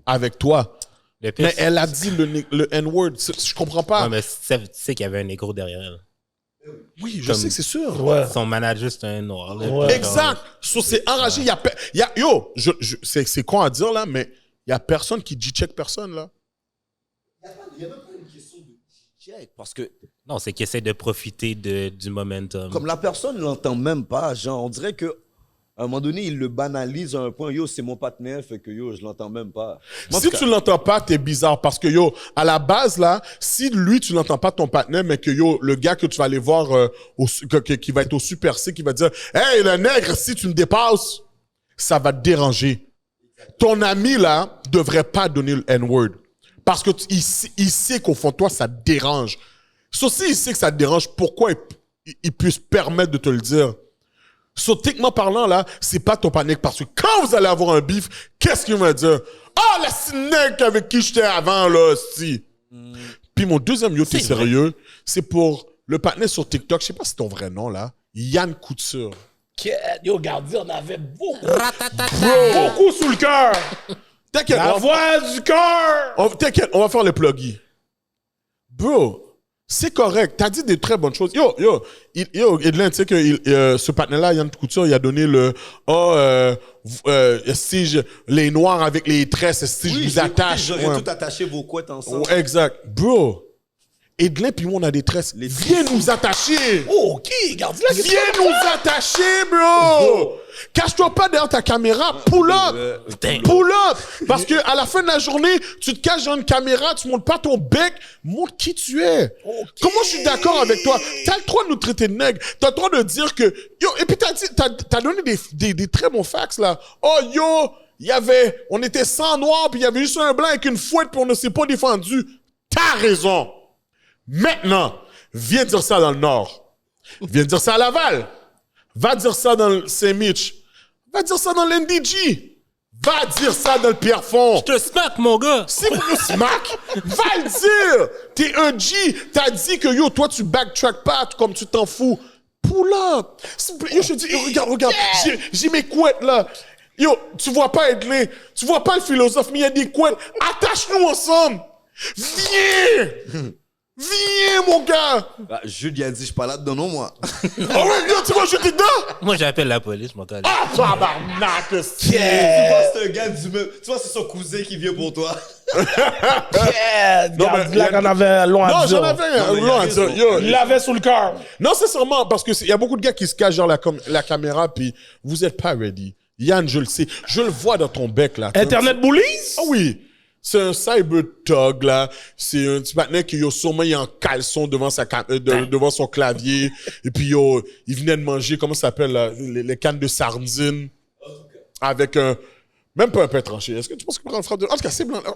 D: avec toi.
C: Le pire,
D: Mais elle a dit le N-word. Je comprends pas.
C: Ouais, mais tu sais qu'il y avait un négro derrière elle.
D: Oui, je
C: Comme-
D: sais que c'est sûr.
B: Ouais.
C: Son manager, c'est un noir. là.
B: Ouais.
C: Puis
D: Exact. So, c'est enragé. C'est con à dire là, mais il y a personne qui G-check personne là.
F: Il y a même pas une question de check parce que
C: Non, c'est qu'il essaie de profiter du momentum.
F: comme la personne l'entend même pas, genre, on dirait que à un moment donné, il le banalise à un point. Yo, c'est mon partenaire, fait que yo, je l'entends même pas. Moi,
D: Si tu l'entends pas, t'es bizarre parce que yo, à la base là, si lui tu l'entends pas ton partenaire, mais que yo, le gars que tu vas aller voir qui va être au Super C, qui va dire, hey le nègre, si tu me dépasses, ça va te déranger. Ton ami là devrait pas donner le N-word Parce que il sait qu'au fond de toi, ça te dérange. Sauf s'il sait que ça te dérange, pourquoi il peut se permettre de te le dire? So, techniquement parlant, là, c'est pas ton panique. Parce que quand vous allez avoir un beef, qu'est-ce qu'il va dire? Ah, la cinéque avec qui j'étais avant, là, si. Puis mon deuxième yo, t'es sérieux, c'est pour le partenaire sur TikTok, je sais pas si c'est ton vrai nom, là, Yann Couture.
B: Yo, Gardi, on avait beaucoup sous le cœur.
D: T'inquiète.
B: La voix du cœur.
D: T'inquiète, on va faire le pluggy. Bro, c'est correct. T'as dit des très bonnes choses. Yo, Edlin, tu sais que ce partenaire-là, Yann Couture, il a donné les noirs avec les tresses, si je vous attache.
F: J'aurais tout attaché vos couettes ensemble.
D: Ouais, exact. Bro, Edlin puis moi, on a des tresses. Viens nous attacher.
B: Oh, OK, Gardi, là.
D: Viens nous attacher, bro. Cache-toi pas derrière ta caméra. Pull up. Pull up. Parce que à la fin de la journée, tu te caches dans une caméra, tu montes pas ton bec, montre qui tu es. Okay. Comment je suis d'accord avec toi? T'as le droit de nous traiter de nègres. T'as le droit de dire que, yo, et puis t'as donné des très bons facts, là. Oh, yo, on était 100 noirs, puis il y avait juste un blanc avec une fouette, puis on ne s'est pas défendu. T'as raison. Maintenant, viens dire ça dans le Nord. Viens dire ça à Laval. Va dire ça dans le Saint-Mich. Va dire ça dans l'NDG. Va dire ça dans le Pierrefonds.
C: Je te smack, mon gars.
D: Si vous le smack, va le dire. T'es un G. T'as dit que yo, toi, tu backtrack pas comme tu t'en fous. Pull up. Yo, je te dis, yo, regarde. J'ai mes couettes là. Yo, tu vois pas Edlin. Tu vois pas le philosophe, mais il y a des couettes. Attache-nous ensemble. Viens. Viens, mon gars!
F: Bah, Jules, il a dit, je suis pas là-dedans, non, moi.
D: Oh ouais, tu vas jeter dedans?
C: Moi, j'appelle la police, mon gars.
D: Ah, tabarnak!
F: Tu vois, c'est un gars du même. Tu vois, c'est son cousin qui vient pour toi.
B: Gardi, là, qu'on avait long à dire.
D: Non, j'en avais un long à dire. Yo,
B: il l'avait sous le cœur.
D: Non, sincèrement, parce qu'il y a beaucoup de gars qui se cachent dans la caméra, puis vous êtes pas ready. Yann, je le sais. Je le vois dans ton bec, là.
B: Internet bullies?
D: Ah oui. C'est un cyber thug, là. C'est un petit partenaire qui, sûrement, il est en caleçon devant devant son clavier. Et puis, il venait de manger, comment ça s'appelle, là, les cannes de sardines. Avec un, même pas un pain tranché. Est-ce que tu penses qu'il prend le frappe de, en tout cas, c'est blanc, là.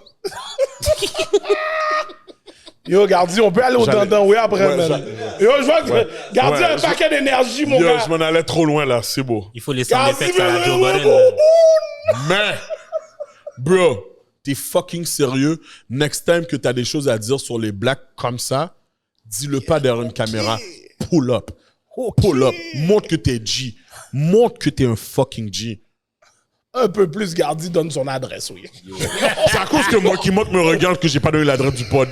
B: Yo, Gardi, on peut aller au dandan, oui, après, man. Yo, je vois que Gardi a un paquet d'énergie, mon gars.
D: Je m'en allais trop loin, là. C'est beau.
C: Il faut laisser un effet à la Joe Budden.
D: Mais, bro, t'es fucking sérieux? Next time que t'as des choses à dire sur les blacks comme ça, dis-le pas derrière une caméra. Pull up. Pull up. Montre que t'es G. Montre que t'es un fucking G.
B: Un peu plus, Gardi donne son adresse, oui.
D: C'est à cause que moi qui monte me regarde que j'ai pas donné l'adresse du pod.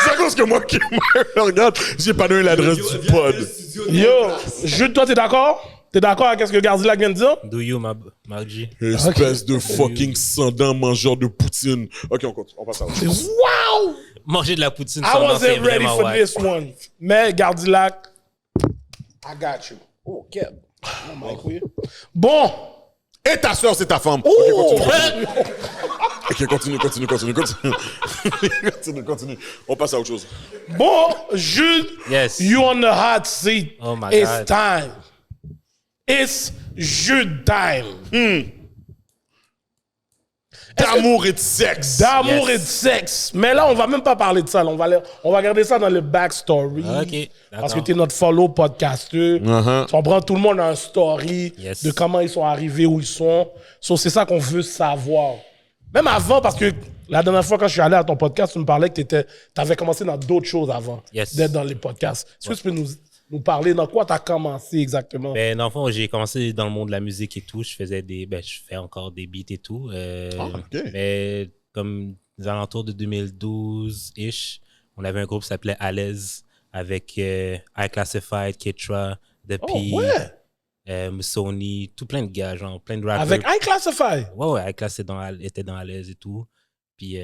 D: C'est à cause que moi qui me regarde, j'ai pas donné l'adresse du pod.
B: Yo, Jude, toi, t'es d'accord? T'es d'accord avec ce que Gardilac vient de dire?
C: Do you, ma G?
D: Espèce de fucking sans-dents mangeur de poutine. Ok, on continue. On passe à autre chose.
B: Wow!
C: Manger de la poutine
B: I
C: sans dents, c'est
B: wasn't ready
C: vraiment
B: for
C: wack.
B: this one. Mais Gardilac, I got you. Oh, Keb. Oh, Mike, oui. Bon.
D: Et ta soeur, c'est ta femme.
B: Oh!
D: Ok, continue. Continue. On passe à autre chose.
B: Bon, Jude,
C: Yes.
B: you on the hot seat.
C: Oh my
B: It's
C: God.
B: time. It's Jude time.
D: D'amour et de sexe.
B: D'amour
C: Yes.
B: et de sexe. Mais là, on va même pas parler de ça. Là. On va garder ça dans le backstory.
C: Ok,
B: Parce que
C: d'accord.
B: tu es notre follow podcaster. Tu comprends? Tout le monde a un story
C: Yes.
B: de comment ils sont arrivés où ils sont. So, c'est ça qu'on veut savoir. Même avant, parce que la dernière fois, quand je suis allé à ton podcast, tu me parlais que tu avais commencé dans d'autres choses avant
C: Yes.
B: d'être dans les podcasts. Est-ce que tu peux nous parler dans quoi tu as commencé exactement?
C: Ben, dans le fond, j'ai commencé dans le monde de la musique et tout. Je fais encore des beats et tout.
D: ok.
C: Mais comme aux alentours de 2012-ish, on avait un groupe qui s'appelait À l'aise avec High Classified, Ketra, The P, Musoni, tout plein de gars, genre plein de rappers.
B: Avec High Classified?
C: Ouais, High Class était dans À l'aise et tout. Puis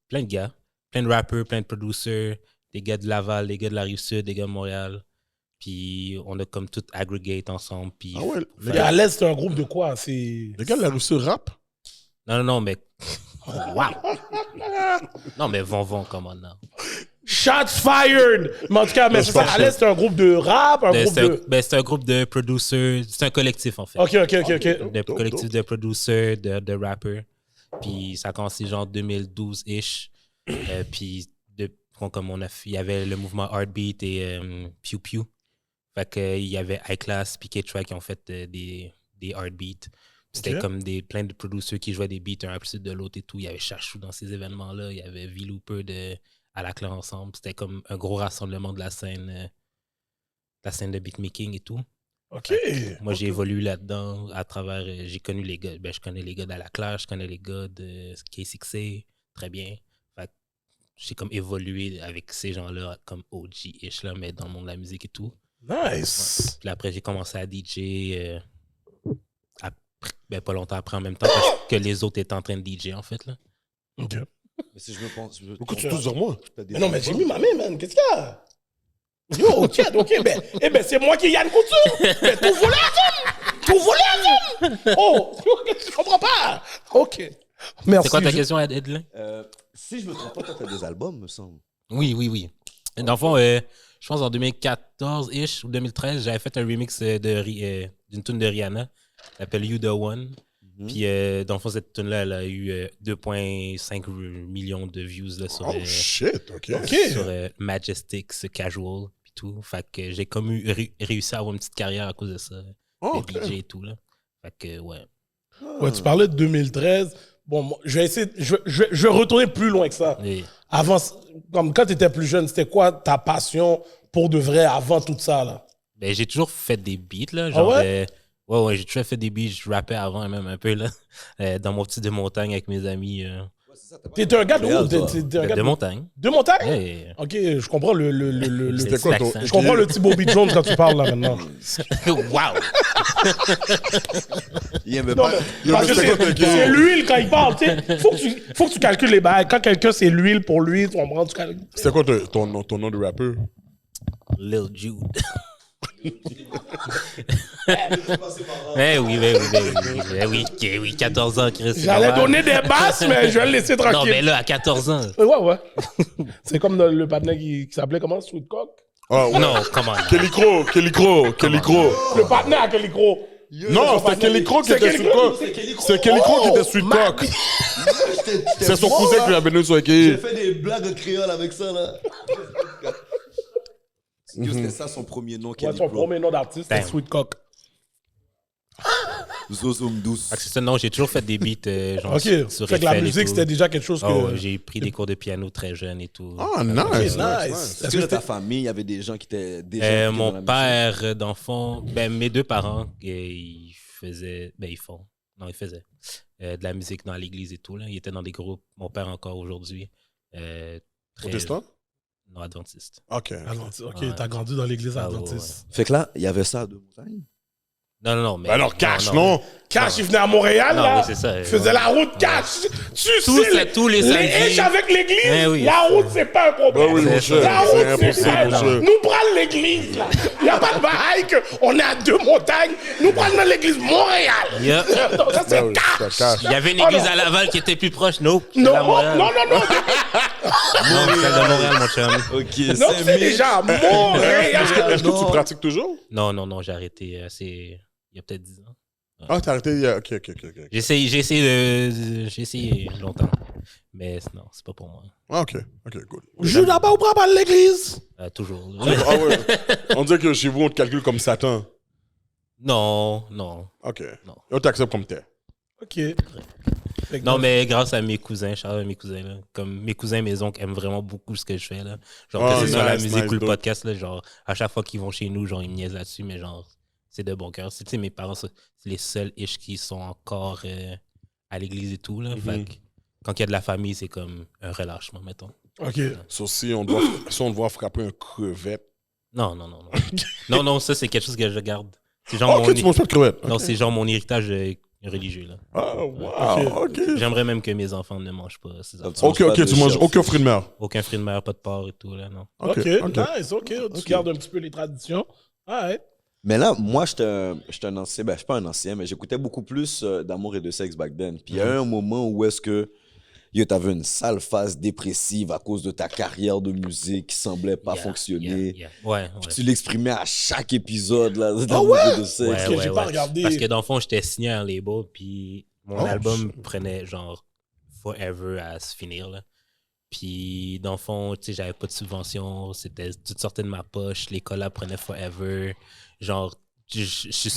C: plein de gars, plein de rappers, plein de producers, des gars de Laval, des gars de la Rive-Sud, des gars de Montréal. Puis on a comme tout aggregate ensemble. Puis
D: Ah ouais,
B: Et à l'Est, c'est un groupe de quoi? C'est...
D: le gars de la Russie rap?
C: Non, mais... Wow! Non, mais Von, comment non?
B: Shots fired! Mais en tout cas, mais c'est ça. À l'Est, c'est un groupe de rap, un groupe de...
C: C'est un groupe de producers. C'est un collectif, en fait.
B: OK.
C: De collectif de producers, de rappers. Puis ça a commencé genre 2012-ish. Puis il y avait le mouvement Heartbeat et Pew Pew. Fait qu'il y avait iClass puis K-Track qui ont fait des Heartbeat. C'était comme plein de producers qui jouaient des beats un à plus de l'autre et tout. Il y avait Chachou dans ces événements-là. Il y avait V-Looper à la clé ensemble. C'était comme un gros rassemblement de la scène de beatmaking et tout.
B: OK.
C: Moi, j'ai évolué là-dedans à travers... j'ai connu les gars... je connais les gars d'À la Clash, je connais les gars de K6A, très bien. Fait que j'ai comme évolué avec ces gens-là comme OG-ish, là, mais dans le monde de la musique et tout.
B: Nice.
C: Puis après, j'ai commencé à DJ pas longtemps après en même temps parce que les autres étaient en train de DJ, en fait. Là.
B: OK.
F: Mais si je me pense.
D: Pourquoi tu tousses sur moi?
B: Mais non, mais j'ai mis ma main, man. Qu'est-ce qu'il y a? Yo, OK, ben, c'est moi qui ai Yann Couture. Mais tout volé à tout volé à Oh, tu comprends pas? OK. Merci.
C: C'est quoi ta question, Edlin?
F: Si je me trompe pas, toi, t'as des albums, me semble.
C: Oui. Dans le fond, je pense en 2014-ish ou 2013, j'avais fait un remix d'une tune de Rihanna. Elle s'appelle You The One. Puis, dans le fond, cette tune-là, elle a eu 2,5 millions de views là, sur,
D: shit, OK.
C: sur Majestics, Casual, puis tout. Fait que j'ai comme réussi à avoir une petite carrière à cause de ça. Les DJ et tout, là. Fait que, ouais.
B: Ouais, tu parlais de 2013. Bon, moi, je vais essayer... Je vais retourner plus loin que ça.
C: Et
B: Avant, comme quand tu étais plus jeune, c'était quoi ta passion pour de vrai avant tout ça, là?
C: ben, j'ai toujours fait des beats, là. Genre,
B: ouais?
C: Ouais, j'ai toujours fait des beats. Je rappais avant, même un peu, là. Dans mon petit de montagne avec mes amis.
B: T'es un gars de où? T'es un gars
C: De montagne.
B: De montagne?
C: Ouais.
B: OK, je comprends
D: C'était quoi ton...
B: Je comprends le petit Bobby Jones quand tu parles, là, maintenant.
C: Wow!
F: Il aimait
B: Non,
F: pas.
B: mais parce que c'est l'huile quand il parle, tu sais. Faut que tu calcules les bails. Quand quelqu'un, c'est l'huile pour lui, tu comprends?
D: C'était quoi ton nom de rappeur?
C: Lil Jude. Oui, 14 ans, Chris.
B: J'allais donner des basses, mais je vais le laisser tranquille.
C: Non, mais là, à 14 ans.
B: Ouais. C'est comme le patinet qui s'appelait comment? Sweet Cock?
D: Ah, ouais.
C: Non, comment?
D: Kelly Crow.
B: Le patinet à Kelly Crow.
D: Non, c'était Kelly Crow qui était Sweet Cock. C'est Kelly Crow qui était Sweet Cock. C'est son cousin qui lui a donné sur
F: J'ai fait des blagues en créole avec ça, là. C'était ça son premier nom.
B: Ouais, son premier nom d'artiste, c'est Sweet Cock.
F: Zozum douce.
C: C'est ça, non, j'ai toujours fait des beats genre
B: OK,
C: sur
B: fait que la
C: FL et
B: musique,
C: tout.
B: c'était déjà quelque chose que...
C: Oh, j'ai pris des cours de piano très jeune et tout.
D: Ah, nice.
B: Nice.
F: Est-ce que dans ta famille, il y avait des gens qui étaient déjà...
C: Mon père, d'enfant, mes deux parents, ils faisaient de la musique dans l'église et tout. Là. Ils étaient dans des groupes. Mon père encore aujourd'hui.
D: Protestant?
C: Non, adventiste.
D: OK.
B: OK, t'as grandi dans l'église adventiste.
F: Fait que là, il y avait ça à Deux-Montagnes.
C: Non, mais...
D: Alors, Cash, non?
B: Cash, il venait à Montréal,
C: Non,
B: là.
C: oui, c'est ça.
B: Il faisait la route Cash. Tu sais,
C: tous les samedis.
B: H avec l'église,
C: Oui,
B: la route, c'est pas un problème.
D: Ben oui, mon cher.
B: La
D: C'est
B: route, c'est
D: impossible,
B: pas...
D: mon cher.
B: Nous prenons l'église, là. Il n'y a pas de bail qu'on est à Deux-Montagnes. Nous prenons l'église Montréal.
C: Yeah.
B: Donc, ça, c'est
D: Ben oui,
B: Cash.
D: c'était Cash.
C: Il y avait une église à Laval qui était plus proche.
B: Non,
C: c'est à Montréal.
B: non.
C: Non, c'est celle de Montréal, mon chum.
F: OK,
B: Non, c'est déjà Montréal.
D: Est-ce que tu pratiques toujours?
C: Non, j'ai arrêté il y a peut-être 10 ans.
D: Ah, t'as arrêté il y a... OK.
C: J'ai essayé longtemps. Mais non, c'est pas pour moi.
D: Ah, OK, good.
B: Je là-bas ou pas l'église?
C: Toujours.
D: Ah ouais. On dirait que chez vous, on te calcule comme Satan.
C: Non.
D: OK.
C: Non.
D: On t'accepte comme t'es.
B: OK.
C: Non, mais grâce à mes cousins, shout out à mes cousins, là. Comme mes cousins, mes oncles aiment vraiment beaucoup ce que je fais, là. Genre, que ce soit la musique ou le podcast, là, genre, à chaque fois qu'ils vont chez nous, genre, ils me niaisent là-dessus, mais genre, c'est de bon cœur. Tu sais, mes parents, c'est les seuls ish qui sont encore à l'église et tout, là. Fait que quand il y a de la famille, c'est comme un relâchement, mettons.
B: OK.
D: Sauf si on te voit frapper un crevette.
C: Non. Non, ça, c'est quelque chose que je garde. C'est genre
D: OK, tu manges pas de crevette.
C: Non, c'est genre mon héritage religieux, là.
D: Ah, wow, OK.
C: J'aimerais même que mes enfants ne mangent pas ces affaires.
D: OK, tu manges aucun fruit de mer.
C: Aucun fruit de mer, pas de porc et tout, là, non.
B: OK, nice, OK. Tu gardes un petit peu les traditions. Ouais.
F: Mais là, moi, j'étais un ancien, je suis pas un ancien, mais j'écoutais beaucoup plus d'amour et de sexe back then. Puis il y a eu un moment où est-ce que t'avais une sale phase dépressive à cause de ta carrière de musique qui semblait pas fonctionner.
C: Ouais.
F: Puis tu l'exprimais à chaque épisode là,
B: Ah
F: d'amour
B: ouais?
F: et de sexe.
B: Parce que j'ai pas regardé.
C: Parce que dans le fond, j'étais signé à un label, puis mon album prenait genre forever à se finir, là. Puis, dans le fond, tu sais, j'avais pas de subvention. Tout sortait de ma poche. Les collabs prenaient forever. Genre,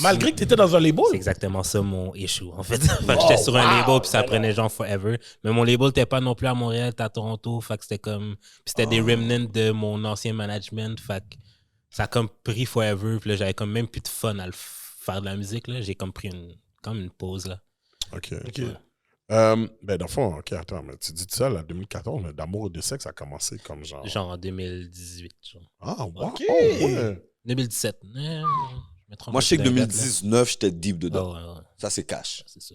B: Malgré que t'étais dans un label?
C: C'est exactement ça mon issue, en fait. Fait que j'étais sur un label, puis ça prenait genre forever. Mais mon label n'était pas non plus à Montréal, c'était à Toronto. Fait que c'était comme... Puis c'était des remnants de mon ancien management. Fait que ça a comme pris forever. Puis là, j'avais comme même plus de fun à faire de la musique, là. J'ai comme pris une pause, là.
D: OK. Ben, dans le fond, OK, attends, mais tu dis ça, là, 2014, l'amour de sexe a commencé comme genre...
C: Genre en 2018, genre.
D: Ah, wow!
B: OK.
D: Ouais.
C: 2017.
F: Moi, je sais que 2019, j'étais deep dedans.
C: Ouais.
F: Ça, c'est cash.
C: C'est ça.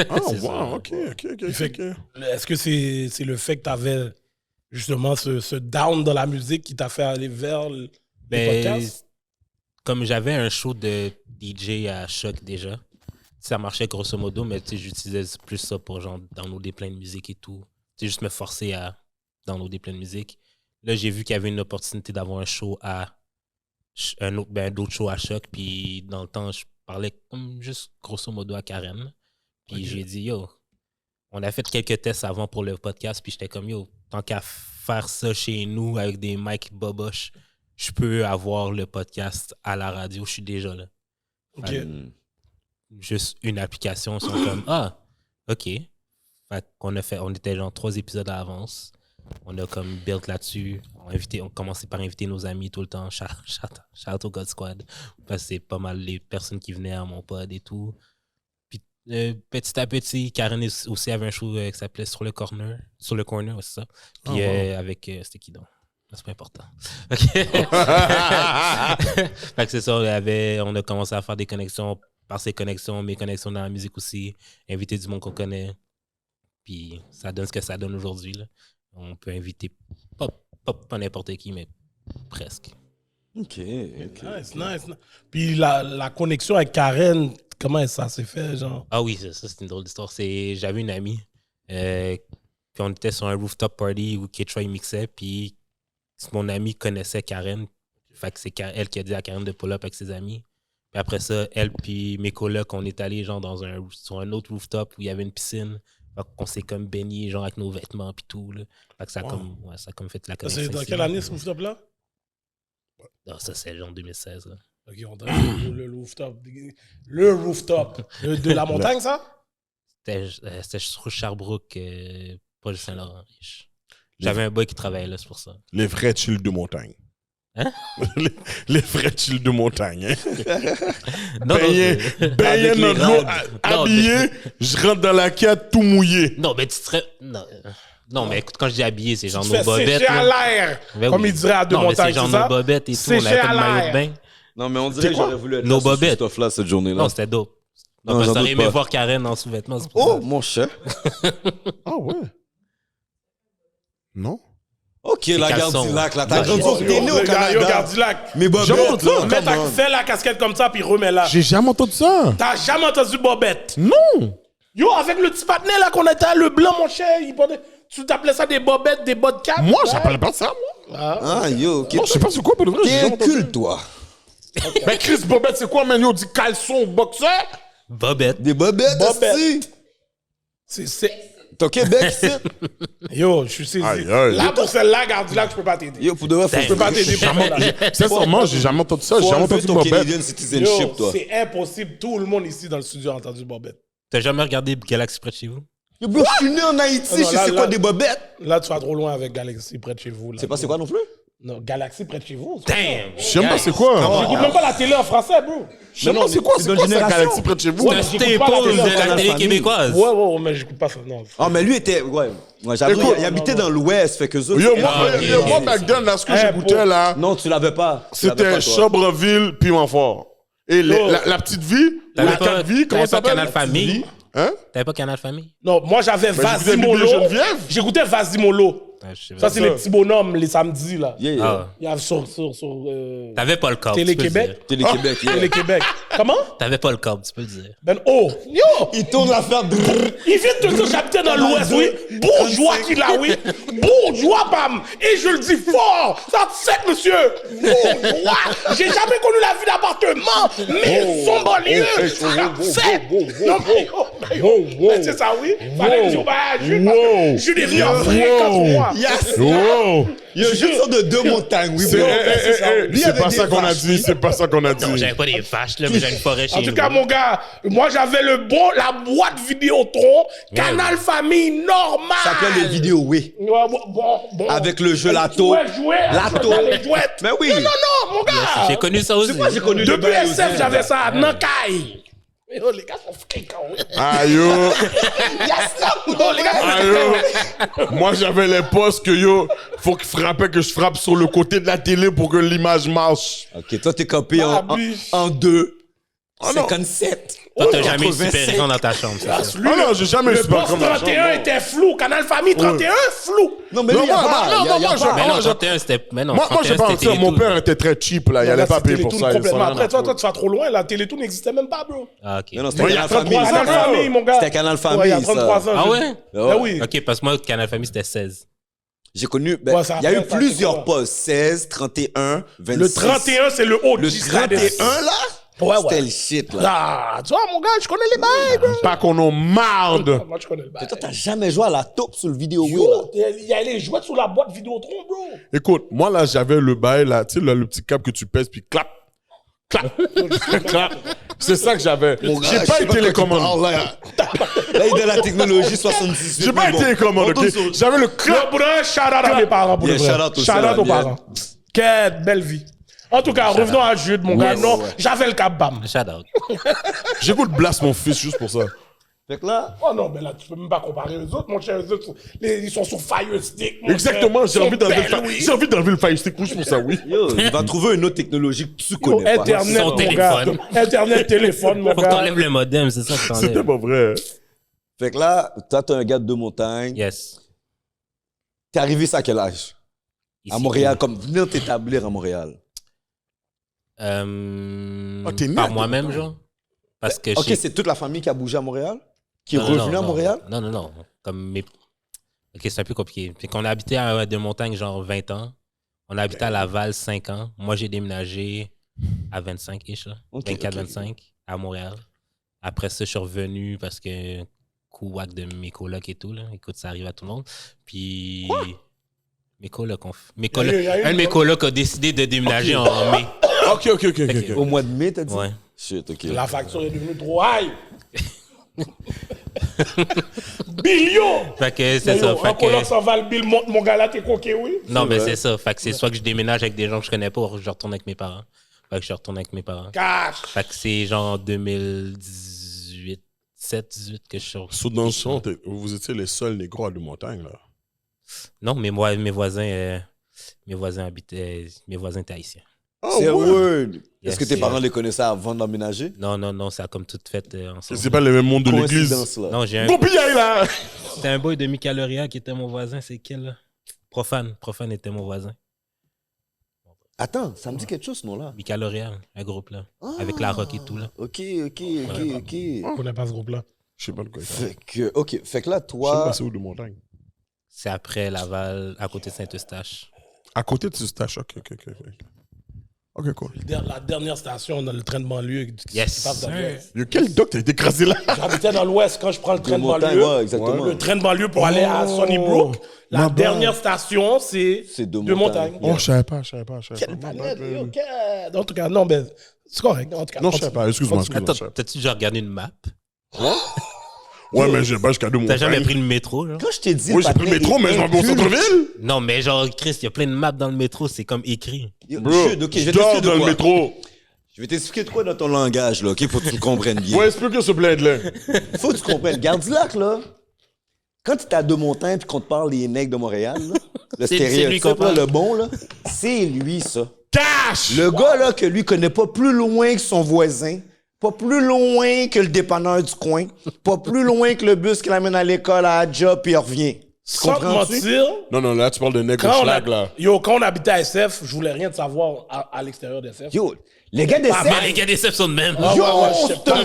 D: Ah,
C: C'est
D: wow,
C: ça.
D: OK.
B: Est-ce que c'est le fait que t'avais justement ce down dans la musique qui t'a fait aller vers les podcasts?
C: Comme j'avais un show de DJ à Choc déjà, ça marchait grosso modo, mais j'utilisais plus ça pour genre downloader plein de musique et tout. Juste me forcer à downloader plein de musique. Là, j'ai vu qu'il y avait une opportunité d'avoir un show à d'autres shows à Choc, puis dans le temps, je parlais comme juste grosso modo à Karen. Puis j'ai dit, yo, on a fait quelques tests avant pour le podcast, puis j'étais comme, yo, tant qu'à faire ça chez nous avec des mics boboches, je peux avoir le podcast à la radio, je suis déjà là.
B: OK.
C: Juste une application, ils sont comme, ah, OK. Fait qu'on on était genre 3 épisodes à l'avance. On a comme build là-dessus. On commençait par inviter nos amis tout le temps. Shout au God Squad. Parce que c'est pas mal les personnes qui venaient à mon pod et tout. Puis petit à petit, Karen aussi avait un show qui s'appelait Sur le Corner. Sur le Corner, ouais, c'est ça. Puis avec... c'était qui donc? C'est pas important. OK. Fait que c'est ça, on a commencé à faire des connexions. Par ces connexions, mes connexions dans la musique aussi. Inviter du monde qu'on connaît. Puis ça donne ce que ça donne aujourd'hui, là. On peut inviter pas n'importe qui, mais presque.
F: OK.
B: Nice. Puis la connexion avec Karen, comment ça s'est fait, genre?
C: Ah oui, ça c'est une drôle d'histoire. J'avais une amie, puis on était sur un rooftop party où K-Troy mixait, puis mon amie connaissait Karen. Fait que c'est elle qui a dit à Karen de pull-up avec ses amis. Puis après ça, elle puis mes colocs, on est allés genre sur un autre rooftop où il y avait une piscine. On s'est comme baigné genre avec nos vêtements puis tout, là. Fait que ça a comme fait la connexion.
B: C'est dans quelle année ce rooftop-là?
C: Non, ça c'est genre 2016, là.
B: OK, on dirait le rooftop. Le rooftop de la montagne, ça?
C: C'était sur Sherbrooke, pas le Saint-Laurent. J'avais un boy qui travaillait là, c'est pour ça.
D: Les vrais chills de montagne.
C: Hein?
D: les vrais chills de montagne.
C: Non,
D: Baigné dans l'eau, habillé, je rentre dans la quête tout mouillé.
C: Non, mais tu serais... Non, mais écoute, quand je dis habillé, c'est genre nos bobettes.
B: Sécher à l'air, comme il dirait à deux montagnes,
C: c'est genre nos bobettes et tout, on avait pas de maillot de bain.
F: Non, mais on dirait que j'aurais voulu être
C: Nos
F: là sur ce
C: bobettes.
F: stuff-là cette journée-là.
C: Non, c'était dope.
F: Non,
C: Donc,
F: j'en
C: ça aurait
F: doute
C: aimé
F: pas.
C: voir Karen en sous-vêtements.
F: Oh, mon cher.
D: Ah ouais? Non?
F: OK, la
C: caleçon.
F: Gardilac, là. T'as
C: Ouais.
F: grandi, t'es né au
B: Yo,
F: Canada.
B: Gardilac.
F: Mais Bobette, là.
B: Fais la casquette comme ça, puis remets-la.
D: J'ai jamais entendu ça.
B: T'as jamais entendu Bobette?
D: Non.
B: Yo, avec le petit patinet là qu'on était, le blanc, mon cher, tu t'appelais ça des bobettes, des bas de cap?
D: Moi, j'appelle pas ça, moi.
F: Ah, yo, OK.
D: Non, je sais pas c'est quoi pour le vrai.
F: T'es
D: j'ai
F: un
D: jamais entendu.
F: culte, toi.
D: Mais Chris Bobette, c'est quoi, man? Yo, dit caleçon, boxeur?
C: Bobette.
F: Des bobettes,
B: Bobette.
F: aussi.
B: C'est...
F: T'es au Québec, ici.
B: Yo, je suis saisi.
D: Aïe, aïe.
B: Là, pour celle-là, Gardilac, je peux pas t'aider.
F: Yo, pour de vrai,
B: Je peux pas t'aider pour celle-là.
D: Sincèrement, j'ai jamais entendu ça. J'ai
F: Faut
D: jamais
F: enlever
D: entendu
F: ton
D: Bobette.
F: Canadian citizenship,
B: Yo,
F: toi.
B: c'est impossible. Tout le monde ici dans le studio a entendu Bobette.
C: T'as jamais regardé Galaxy près de chez vous?
F: Yo, bro, je suis né en Haïti,
B: Non,
F: je
B: là,
F: sais
B: là-
F: quoi des bobettes.
B: Là, tu vas trop loin avec Galaxy près de chez vous. Là.
F: C'est pas c'est quoi non plus?
B: Non, Galaxy près de chez vous.
C: Damn!
D: Je sais même pas c'est quoi.
B: J'écoute même pas la télé en français, bro.
D: Je sais même pas c'est quoi.
F: c'est
D: C'est
F: notre
D: quoi ça,
F: génération.
D: Galaxy près de chez vous?
B: Ouais,
C: C'était
B: j'écoute pas la
C: pause
B: télé,
C: de
B: on
C: la
B: connaît
C: télé
F: famille.
C: québécoise.
B: Ouais, mais j'écoute pas ça. Non.
F: Ah, mais lui était. Ouais, j'avoue,
D: Écoute,
F: il habitait dans l'Ouest, fait que ça.
D: Yo,
F: c'est-
D: moi, back then, là, ce que j'écoutais, là,
F: Non, tu l'avais pas. Tu l'avais
D: c'était
F: pas, toi.
D: Chobreville, Pimentfort. Et la petite vie,
C: T'avais
D: la
C: pas-
D: 4 vie, comment
C: t'avais
D: ça
C: pas
D: s'appelle?
C: Canal Famille?
D: Hein?
C: T'avais pas Canal Famille?
B: Non, moi j'avais
D: j'écoutais
B: Vasimolo.
D: Bibi et Geneviève.
B: J'écoutais Vasimolo.
C: Je sais pas.
B: Ça, c'est les petits bonhommes, les samedis, là.
F: Yeah, yeah.
C: Ah.
B: Il y a sur
C: T'avais pas le câble.
B: Télé-Québec.
F: Télé-Québec, yeah.
B: Télé-Québec. Comment?
C: T'avais pas le câble, tu peux le dire.
B: Ben, oh! Yo!
F: Il tourne l'affaire.
B: Il vient de te dire, j'habitais dans l'Ouest, oui. Bourgeois qu'il a, oui. Bourgeois, bam. Et je le dis fort. Ça sec, monsieur. Bourgeois. J'ai jamais connu la vie d'appartement. Mais son banlieue. Ça sec. Non, mais c'est ça, oui. Fallait dire, bah, je suis devenu un vrai contre moi.
F: Yes!
D: Wow!
F: Il y a juste ça de 2 montagnes, oui.
D: C'est
F: bro. C'est ça. Lui, il
D: c'est
F: avait
D: pas
F: des
D: ça qu'on a
F: vaches,
D: dit, c'est pas ça qu'on a dit.
C: Non, j'avais pas des vaches, là, mais j'avais une forêt chez
B: En
C: nous.
B: tout cas, mon gars, moi, j'avais la boîte Vidéotron, Canal Famille normal.
F: Ça s'appelle les vidéos, oui.
B: Ouais, bon.
F: Avec le jeu Lato.
B: Ouais, jouer.
F: Lato.
B: Les jouettes.
F: Mais oui.
B: Non, mon gars.
C: J'ai connu ça aussi.
F: Moi, j'ai connu le
B: Depuis
F: bail
B: SF,
F: aussi.
B: j'avais ça à Nankai. Oh, les gars sont fréquents.
D: Aïe, yo.
B: Oh, les gars sont
D: Aïe, yo. Moi, j'avais les postes que yo, faut qu'il frappait que je frappe sur le côté de la télé pour que l'image marche.
F: Ok, toi, t'es copé en 2.
D: Oh non.
F: 57.
C: Toi, t'as jamais eu
F: 85.
C: super écran dans ta chambre, c'est ça?
D: Ah non, j'ai jamais eu
B: Le
D: super
B: poste
D: comme la
B: 31
D: chambre.
B: était flou. Canal Famille 31, flou.
F: Non, mais lui,
D: Non,
F: il y a
D: moi,
F: pas.
D: non,
F: Il y a
D: moi,
F: pas.
C: Mais non,
D: j'ai-
C: 31, c'était. Mais non,
D: Moi, je
C: 31,
D: pense
C: c'était
D: que mon
C: Télétoon.
D: père était très cheap, là. Il allait pas payer pour ça.
B: Complètement.
D: Il
B: Après,
D: s'en
B: toi, tu vas trop loin. La Télétoon n'existait même pas, bro.
C: Ah, ok.
F: Non, non,
D: Ouais,
F: c'était
D: il y a
F: Canal Famille.
D: 33
B: Canal
D: ça.
B: Famille, mon gars.
F: C'était Canal Famille,
B: Ouais, il y a
F: ça.
B: 33 ans.
C: Ah
B: je-
C: ouais?
B: Ben oui.
C: Ok, parce que moi, Canal Famille, c'était 16.
F: J'ai connu. Ben,
B: Ouais, ça
F: il y a eu
B: après, ça,
F: plusieurs
B: c'est
F: postes. 16, 31, 26.
B: Le 31, c'est le haut.
F: Le 31, là?
B: Ouais,
F: C'était
B: ouais.
F: le shit, là.
B: Ah, tu vois, mon gars, je connais les bails, bro.
D: Pas qu'on en marde.
B: Moi, je connais le bail.
F: Mais toi, t'as jamais joué à la taupe sur le vidéo, oui, là?
B: Yo, il y a les jouets sous la boîte Vidéotron, bro.
D: Écoute, moi, là, j'avais le bail, là, tu sais, là, le petit câble que tu pèses, puis clap. Clap. Clap. C'est ça que j'avais.
F: Mon gars,
D: J'ai
F: je
D: pas
F: sais
D: été
F: quoi tu
D: télécommande.
F: parles, Là, Là, il est de la technologie 78.
D: J'ai pas
F: mais
D: été télécommande,
F: on
D: ok?
F: tourne sur-
D: J'avais le
B: Yo,
D: clap.
B: pour un shout-out à mes parents, pour
F: Yeah,
B: le vrai.
F: shout-out aussi,
B: Shout-out aux
F: yeah.
B: parents. Quelle belle vie. En tout cas, revenons à Jude, mon gars.
C: Yes.
B: Non, j'avais le cap bam.
C: Shout out.
D: J'écoute Blast, mon fils, juste pour ça.
F: Fait que là,
B: Oh non, mais là, tu peux même pas comparer les autres, mon cher. Les autres, ils sont sur Fire Stick. mon
D: Exactement,
B: frère.
D: j'ai
B: Ils
D: envie
B: sont
D: d'enlever
B: belles,
D: le
B: oui.
D: J'ai envie d'enlever le Fire Stick juste pour ça, oui.
F: yo, il va trouver une autre technologie que tu
B: Yo,
F: connais pas.
B: Internet,
C: Son
B: mon
C: téléphone.
B: gars. Internet, téléphone, mon
C: Faut que
B: gars.
C: t'enlèves le modem, c'est ça que
D: C'était
C: t'enlèves.
D: pas vrai.
F: Fait que là, toi, t'es un gars de montagne.
C: Yes.
F: T'es arrivé ça à quel âge? À
C: Ici.
F: Montréal, comme venir t'établir à Montréal.
D: t'es né
C: Par
D: à
C: moi-même, genre. Parce que
F: Ok,
C: j'ai-
F: c'est toute la famille qui a bougé à Montréal? Qui est
C: Non,
F: revenue
C: non,
F: à
C: non.
F: Montréal?
C: Non, non, non. Comme mes... Ok, c'est un peu compliqué. Puis qu'on a habité à de montagne, genre 20 ans. On a habité à Laval 5 ans. Moi, j'ai déménagé à 25-ish, là.
F: Ok,
C: 24-25, à Montréal. Après ça, je suis revenu parce que couac de mes colocs et tout, là. Écoute, ça arrive à tout le monde. Puis... Mes colocs
B: Il y a eu
C: un de mes colocs a décidé de déménager en mai.
D: Ok, ok, ok, ok.
F: Au mois de mai, t'as dit?
C: Ouais.
F: Shit, ok.
B: La facture est devenue trop high. Billion!
C: Fait que c'est ça.
B: Un
C: Fait
B: coloc
C: que...
B: s'en va, le bill monte, mon gars là, t'es coqué, oui?
C: Non, mais c'est ça. Fait que c'est soit que je déménage avec des gens que je connais pas ou je retourne avec mes parents. Fait que je retourne avec mes parents.
B: Cash!
C: Fait que c'est genre 2018, 7-18 que je suis
D: Sous dans le son, vous étiez les seuls négros à de montagne, là.
C: Non, mais moi, mes voisins étaient haïtiens.
F: C'est word.
C: Yes,
F: Est-ce que tes
C: c'est-
F: parents les connaissaient avant d'emménager?
C: Non, non, non, ça a comme tout fait ensemble.
D: C'est pas le même monde de l'église.
F: Coïncidence, là.
C: Non, j'ai un...
D: Bon, puis là!
C: C'était un boy de Micaloria qui était mon voisin. C'est quel, là? Profane. Profane était mon voisin.
F: Attends, ça me dit quelque chose, ce nom-là.
C: Micaloria, un groupe, là. Avec la rock et tout, là.
F: Ok.
B: Je connais pas ce groupe-là.
D: Je sais pas de quoi il parle.
F: Fait que là,
D: Je sais
F: toi,
D: pas c'est où de montagne.
C: C'est après Laval, à côté de Saint-Eustache.
D: À côté de Eustache, ok. Ok, cool.
B: La dernière station, dans le train de banlieue. qui
C: Yes.
B: passe dans l'ouest.
D: Yo, quel doc t'as été écrasé là?
B: J'habitais dans l'ouest quand je prends le train de
F: montagne,
B: banlieue.
F: ouais, exactement.
B: Le train de banlieue pour aller à Sunnybrook. La
D: ma bad.
B: dernière station, c'est
F: C'est de
B: de montagne.
F: montagne.
D: Oh, je savais pas.
B: Quelle planète, ok. En tout cas, non, mais c'est correct. En tout cas,
D: Non, je savais pas. Excuse-moi.
C: Attends, t'as-tu déjà regardé une map?
D: Ouais, mais j'ai pas jusqu'à deux
C: T'as
D: montagnes.
C: jamais pris le métro, genre?
F: quand je t'ai dit.
D: Oui, j'ai pris le métro, mais je m'en vais au centre-ville.
C: Non, mais genre, Chris, il y a plein de maps dans le métro, c'est comme écrit.
D: Bro,
F: Ok, je
D: je
F: vais
D: dors
F: t'expliquer de
D: dans le
F: quoi.
D: métro.
F: Je vais t'expliquer de quoi dans ton langage, là, ok? Faut que tu me comprennes bien.
D: Ouais, explique s'il te plaît, là.
F: Faut que tu comprennes. Gardilac, là, quand tu es à Deux-Montagnes et qu'on te parle des nègres de Montréal, là, le
C: C'est lui
F: stéréotype,
C: qu'on
F: là,
C: parle.
F: le bon, là, c'est lui, ça.
D: Cash!
F: Le gars, là, que lui connaît pas plus loin que son voisin, pas plus loin que le dépanneur du coin, pas plus loin que le bus qui l'amène à l'école, à la job, puis il revient.
B: Sans te
D: comprends-tu?
B: mentir,
D: Non, là, tu parles de nègre
B: quand
D: schlag, là.
B: quand on habitait à SF, je voulais rien de savoir à l'extérieur de SF.
F: Yo, les gars d'SF,
C: Mais les gars des sont de même.
B: Ah, ouais,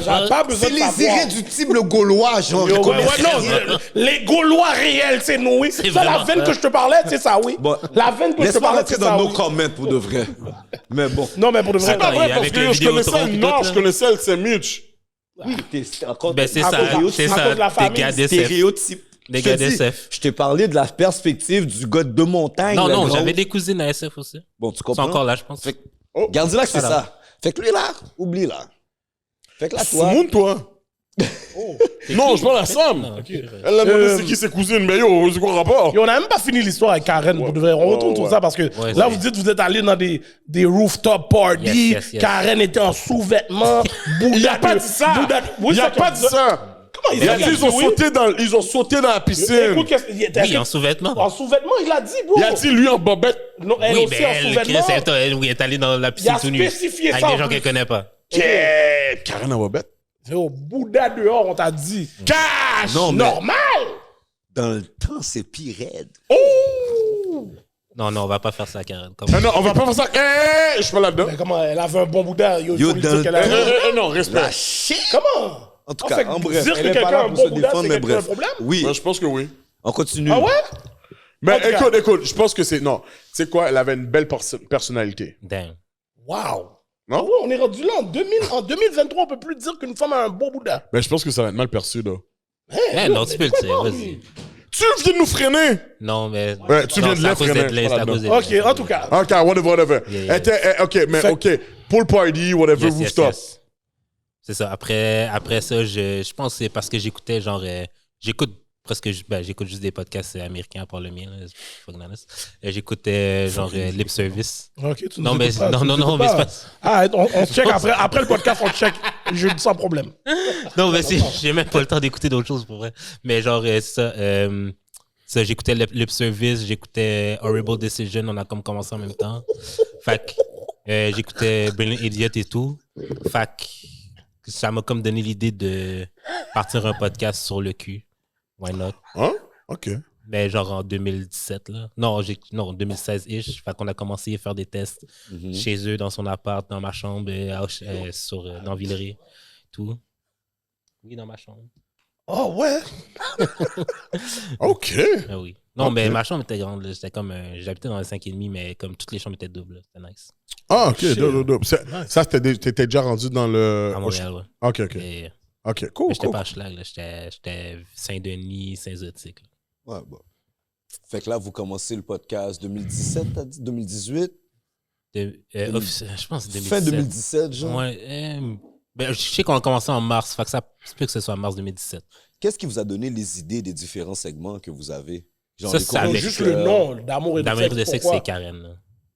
B: j'avais pas besoin
F: c'est
B: de
F: les
B: savoir.
F: irréductibles gaulois, genre.
B: Yo,
F: je
B: ouais,
F: connais
B: non, les Gaulois réels, c'est nous, oui. Ça, la
C: vraiment
B: veine
C: ça.
B: que je te parlais, c'est ça, oui.
F: Bon,
B: La veine que je te
F: laisse-moi
B: parlais,
F: rentrer
B: c'est ça,
F: dans nos
B: oui.
F: comments pour de vrai. Mais bon.
B: Non, mais pour de vrai,
D: C'est pas vrai, parce
C: avec
D: que
C: le
D: yo, je connaissais
C: Vidéotron puis tout, là.
D: je connaissais LC Mitch.
F: Oui, t'es encore.
C: Ben, c'est
B: À
C: ça,
B: cause-
C: c'est
B: à cause
C: ça.
B: de la
C: Des
B: famille,
C: gars d'SF.
F: stéréotype.
C: Des
F: Je te
C: gars
F: dis,
C: d'SF.
F: Je t'ai parlé de la perspective du gars de montagne.
C: Non,
F: le
C: non,
F: grand.
C: j'avais des cousines à SF aussi.
F: Bon, tu
C: Ils sont
F: comprends?
C: encore là, je pense.
F: Fait que,
D: Oh.
F: garde là que c'est
C: Voilà.
F: ça. Fait que lui là, oublie là. Fait que là, toi.
D: Foumoun, toi. Non, je parle à Sam.
C: Non, ok.
D: Elle a demandé c'est qui ses cousines, mais yo, c'est quoi le rapport?
B: Et on n'a même pas fini l'histoire avec Karen, pour de vrai. On retourne sur ça parce que
C: Ouais,
B: là,
C: c'est-
B: vous dites que vous êtes allé dans des rooftop parties.
C: Yes.
B: Karen était en sous-vêtements.
D: Il a pas dit ça. Il a pas dit ça.
B: Comment
D: Il a dit ils ont
B: oui?
D: sauté dans la piscine.
B: Écoute,
C: Oui, en sous-vêtements.
B: En sous-vêtements, il a dit, bro.
D: Il a dit lui en bobette.
B: Non, elle
C: Oui,
B: aussi
C: mais
B: en
C: elle,
B: sous-vêtements.
C: Chris, elle est allée dans la piscine
B: Il a
C: tout nu.
B: spécifié
C: Avec
B: ça
C: des
B: en
C: gens
B: plus.
C: qu'elle connaît pas.
D: Karen en bobette.
B: C'est au Bouddha dehors, on t'a dit.
D: Cash!
F: Non, mais
B: Normal!
F: dans le temps, c'est pire raide.
C: Non, on va pas faire ça, Karen.
D: Ah non, on va pas faire ça. Je suis pas là-dedans.
B: Mais comment, elle avait un bon Bouddha. Yo,
F: Yo,
B: faut lui dire
F: dans
B: qu'elle
F: le
B: a-
D: Non, respect.
F: La shit!
B: Comment?
F: En tout
B: En
F: cas,
B: fait,
F: en bref,
B: dire que
F: elle est pas
B: quelqu'un
F: là
B: a un
F: pour
B: bon
F: se
B: Bouddha,
F: défendre,
B: c'est
F: mais
B: quelque chose
F: bref.
B: un problème?
F: Oui,
D: Ouais, je pense que oui.
F: on continue.
B: Ah ouais?
D: Mais
B: En tout cas.
D: écoute, je pense que c'est. Non, tu sais quoi, elle avait une belle personnalité.
C: Damn.
B: Wow!
D: Non?
B: Ah ouais, on est rendu là. En 2023, on peut plus dire qu'une femme a un bon Bouddha.
D: Mais je pense que ça va être mal perçu, là.
C: Eh, non, tu peux le dire, vas-y.
D: Tu viens de nous freiner!
C: Non, mais.
D: Ouais, tu viens de
C: c'est à
D: l'être,
C: cause
D: René,
C: d'Edley,
D: je
C: c'est à
D: parle
C: cause
D: là-dedans.
C: d'Edley.
B: Ok, en tout cas.
D: Ok, whatever.
C: Yeah.
D: Ok, mais
B: Fait-
D: ok. Pool party, whatever,
C: Yes, yes,
D: rooftop.
C: yes. C'est ça. Après ça, je pense que c'est parce que j'écoutais genre. J'écoute j'écoute juste des podcasts américains, à part le mien. Là, fucking honest. J'écoutais genre Lip Service.
B: Ok, tu
C: Non,
B: nous
C: mais
B: écoutes pas,
C: non,
B: tu
C: non,
B: nous
C: non,
B: écoutes
C: mais
B: pas.
C: c'est pas.
B: Ah, on se check après le podcast, on check. Je dis sans problème.
C: Non, mais j'ai même pas le temps d'écouter d'autres choses pour vrai. Mais genre, ça, j'écoutais Lip Service, j'écoutais Horrible Decision, on a comme commencé en même temps. Fait que j'écoutais Brilliant Idiot et tout. Fait que ça m'a comme donné l'idée de partir un podcast sur le cul. Why not?
D: Hein? Ok.
C: Mais genre en 2017, là. Non, 2016-ish. Fait qu'on a commencé à faire des tests chez eux, dans son appart, dans ma chambre, dans Villeray, tout. Oui, dans ma chambre.
B: Oh ouais?
D: Ok.
C: Ah oui. Non, mais ma chambre était grande. là. C'était comme. J'habitais dans le 5,5, mais comme toutes les chambres étaient doubles. là. C'était nice.
D: Ah, ok. dope. Ça, t'étais déjà rendu dans le.
C: À Montréal, ouais.
D: Ok.
C: Et-
D: Ok, cool.
C: mais j'étais
D: cool.
C: pas à Schlag, là. J'étais Saint-Denis, Saint-Zotique. là.
F: Ouais, bon. Fait que là, vous commencez le podcast 2017, t'as dit? 2018?
C: Je pense que c'est 2017.
F: Fin 2017, genre?
C: Ouais. Ben, je sais qu'on a commencé en mars. Fait que ça se peut que ce soit en mars 2017.
F: Qu'est-ce qui vous a donné les idées des différents segments que vous avez? Genre
C: Ça,
F: les
C: c'est
F: cours de
C: avec-
B: Juste
F: cœur.
B: le nom d'amour et de
C: D'amour et de
B: sexe.
C: sexe,
B: Pourquoi?
C: c'est Karen. là.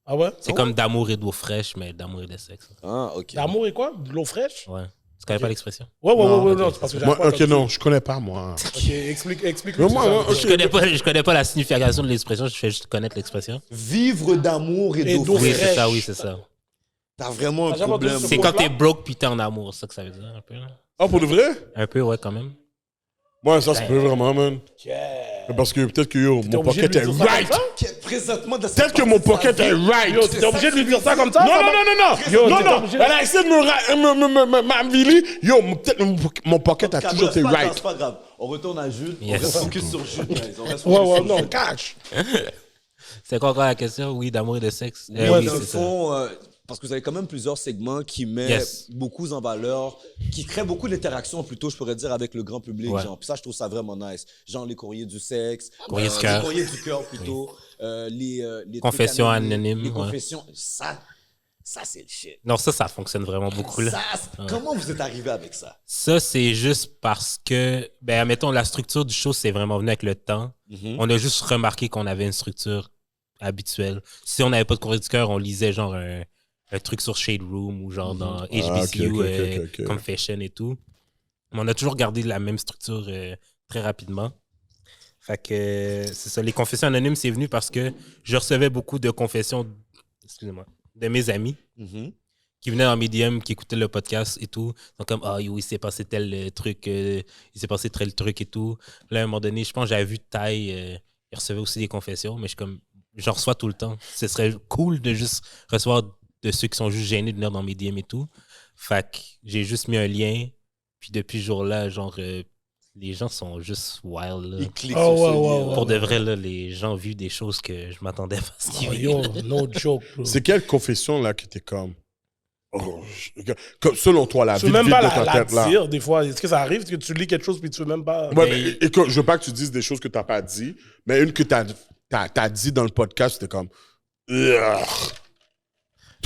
B: Ah ouais?
C: C'est comme d'amour et d'eau fraîche, mais d'amour et de sexe.
F: Ah, ok.
B: D'amour et quoi? De l'eau fraîche?
C: Ouais. Tu connais pas l'expression?
B: Ouais,
C: Non,
B: non,
C: ok.
B: c'est parce que j'ai
D: Moi,
B: pas
D: ok,
B: entendu.
D: non, je connais pas, moi.
B: Ok, explique.
D: Mais moi, ok.
C: Je connais pas la signification de l'expression, je fais juste connaître l'expression.
F: Vivre d'amour et
B: Et
F: d'eau
B: d'eau
C: Oui,
F: fraîche.
C: c'est ça, oui, c'est ça.
F: T'as vraiment un
B: T'as jamais
F: problème.
B: entendu
C: C'est
B: ce
C: quand
B: mot-là?
C: t'es broke puis t'es en amour, c'est ça que ça veut dire, un peu. Là.
D: Ah, pour de vrai?
C: Un peu, ouais, quand même.
D: Moi, ça se peut vraiment, man.
B: Yeah.
D: Parce que peut-être que yo,
B: T'es
D: mon
B: obligé de
D: pocket
B: lui
D: est
B: dire ça
D: right.
B: comme ça?
F: Présentement, dans
D: Peut-être que mon pocket est right.
B: Yo, t'es obligé de lui dire ça comme ça?
D: Non,
B: ça
D: non,
B: va-
D: non,
B: Yo,
D: non,
B: t'es
D: non,
B: obligé
D: non.
B: de-
D: Elle a essayé de m'aviler. Yo, peut-être mon pocket a toujours été right.
F: C'est pas grave. On retourne à Jude.
C: Yes.
F: On reste focus sur Jude, guys. On reste
B: Ouais,
F: focus
B: ouais,
F: sur
B: non,
F: Jude.
B: cash.
C: C'est quoi encore la question? Oui, d'amour et de sexe.
F: Ouais,
C: Oui,
F: dans le
C: c'est ça.
F: fond, parce que vous avez quand même plusieurs segments qui mettent
C: Yes.
F: beaucoup en valeur, qui créent beaucoup d'interactions plutôt, je pourrais dire, avec le grand public.
C: Ouais.
F: Genre. Puis ça, je trouve ça vraiment nice. Genre les courriers du sexe,
C: Courrier du
F: les
C: cœur.
F: courriers du cœur plutôt, les trucs
C: Confessions anonymes,
F: les
C: ouais.
F: confessions, ça c'est le shit.
C: Non, ça fonctionne vraiment beaucoup. Là.
F: Comment vous êtes arrivé avec ça?
C: Ça, c'est juste parce que, ben, admettons, la structure du show, c'est vraiment venu avec le temps. On a juste remarqué qu'on avait une structure habituelle. Si on n'avait pas de courrier du cœur, on lisait genre un truc sur Shade Room ou genre dans HBCU,
D: ok.
C: Confession et tout. Mais on a toujours gardé la même structure très rapidement. Fait que c'est ça. Les confessions anonymes, c'est venu parce que je recevais beaucoup de confessions, excusez-moi, de mes amis qui venaient en Medium, qui écoutaient le podcast et tout. Donc comme, ah yo, il s'est passé tel truc, il s'est passé tel truc et tout. Là, à un moment donné, je pense que j'avais vu Ty, il recevait aussi des confessions, mais j'en reçois tout le temps. Ce serait cool de juste recevoir de ceux qui sont juste gênés de venir dans mes DM et tout. Fait que j'ai juste mis un lien, puis depuis ce jour-là, genre, les gens sont juste wild, là.
F: Il clique sur ce lien.
C: Pour de vrai, là, les gens ont vu des choses que je m'attendais pas à ce qu'ils
B: Yo, no joke, bro.
D: C'est quelle confession, là, qui était comme... selon toi, la
B: Tu
D: vie
B: veux même pas
D: de ta
B: la
D: tête, là.
B: dire, des fois. Est-ce que ça arrive que tu lis quelque chose puis tu veux même pas...
D: Ouais, mais écoute, je veux pas que tu dises des choses que t'as pas dit, mais une que t'as dit dans le podcast, c'était comme...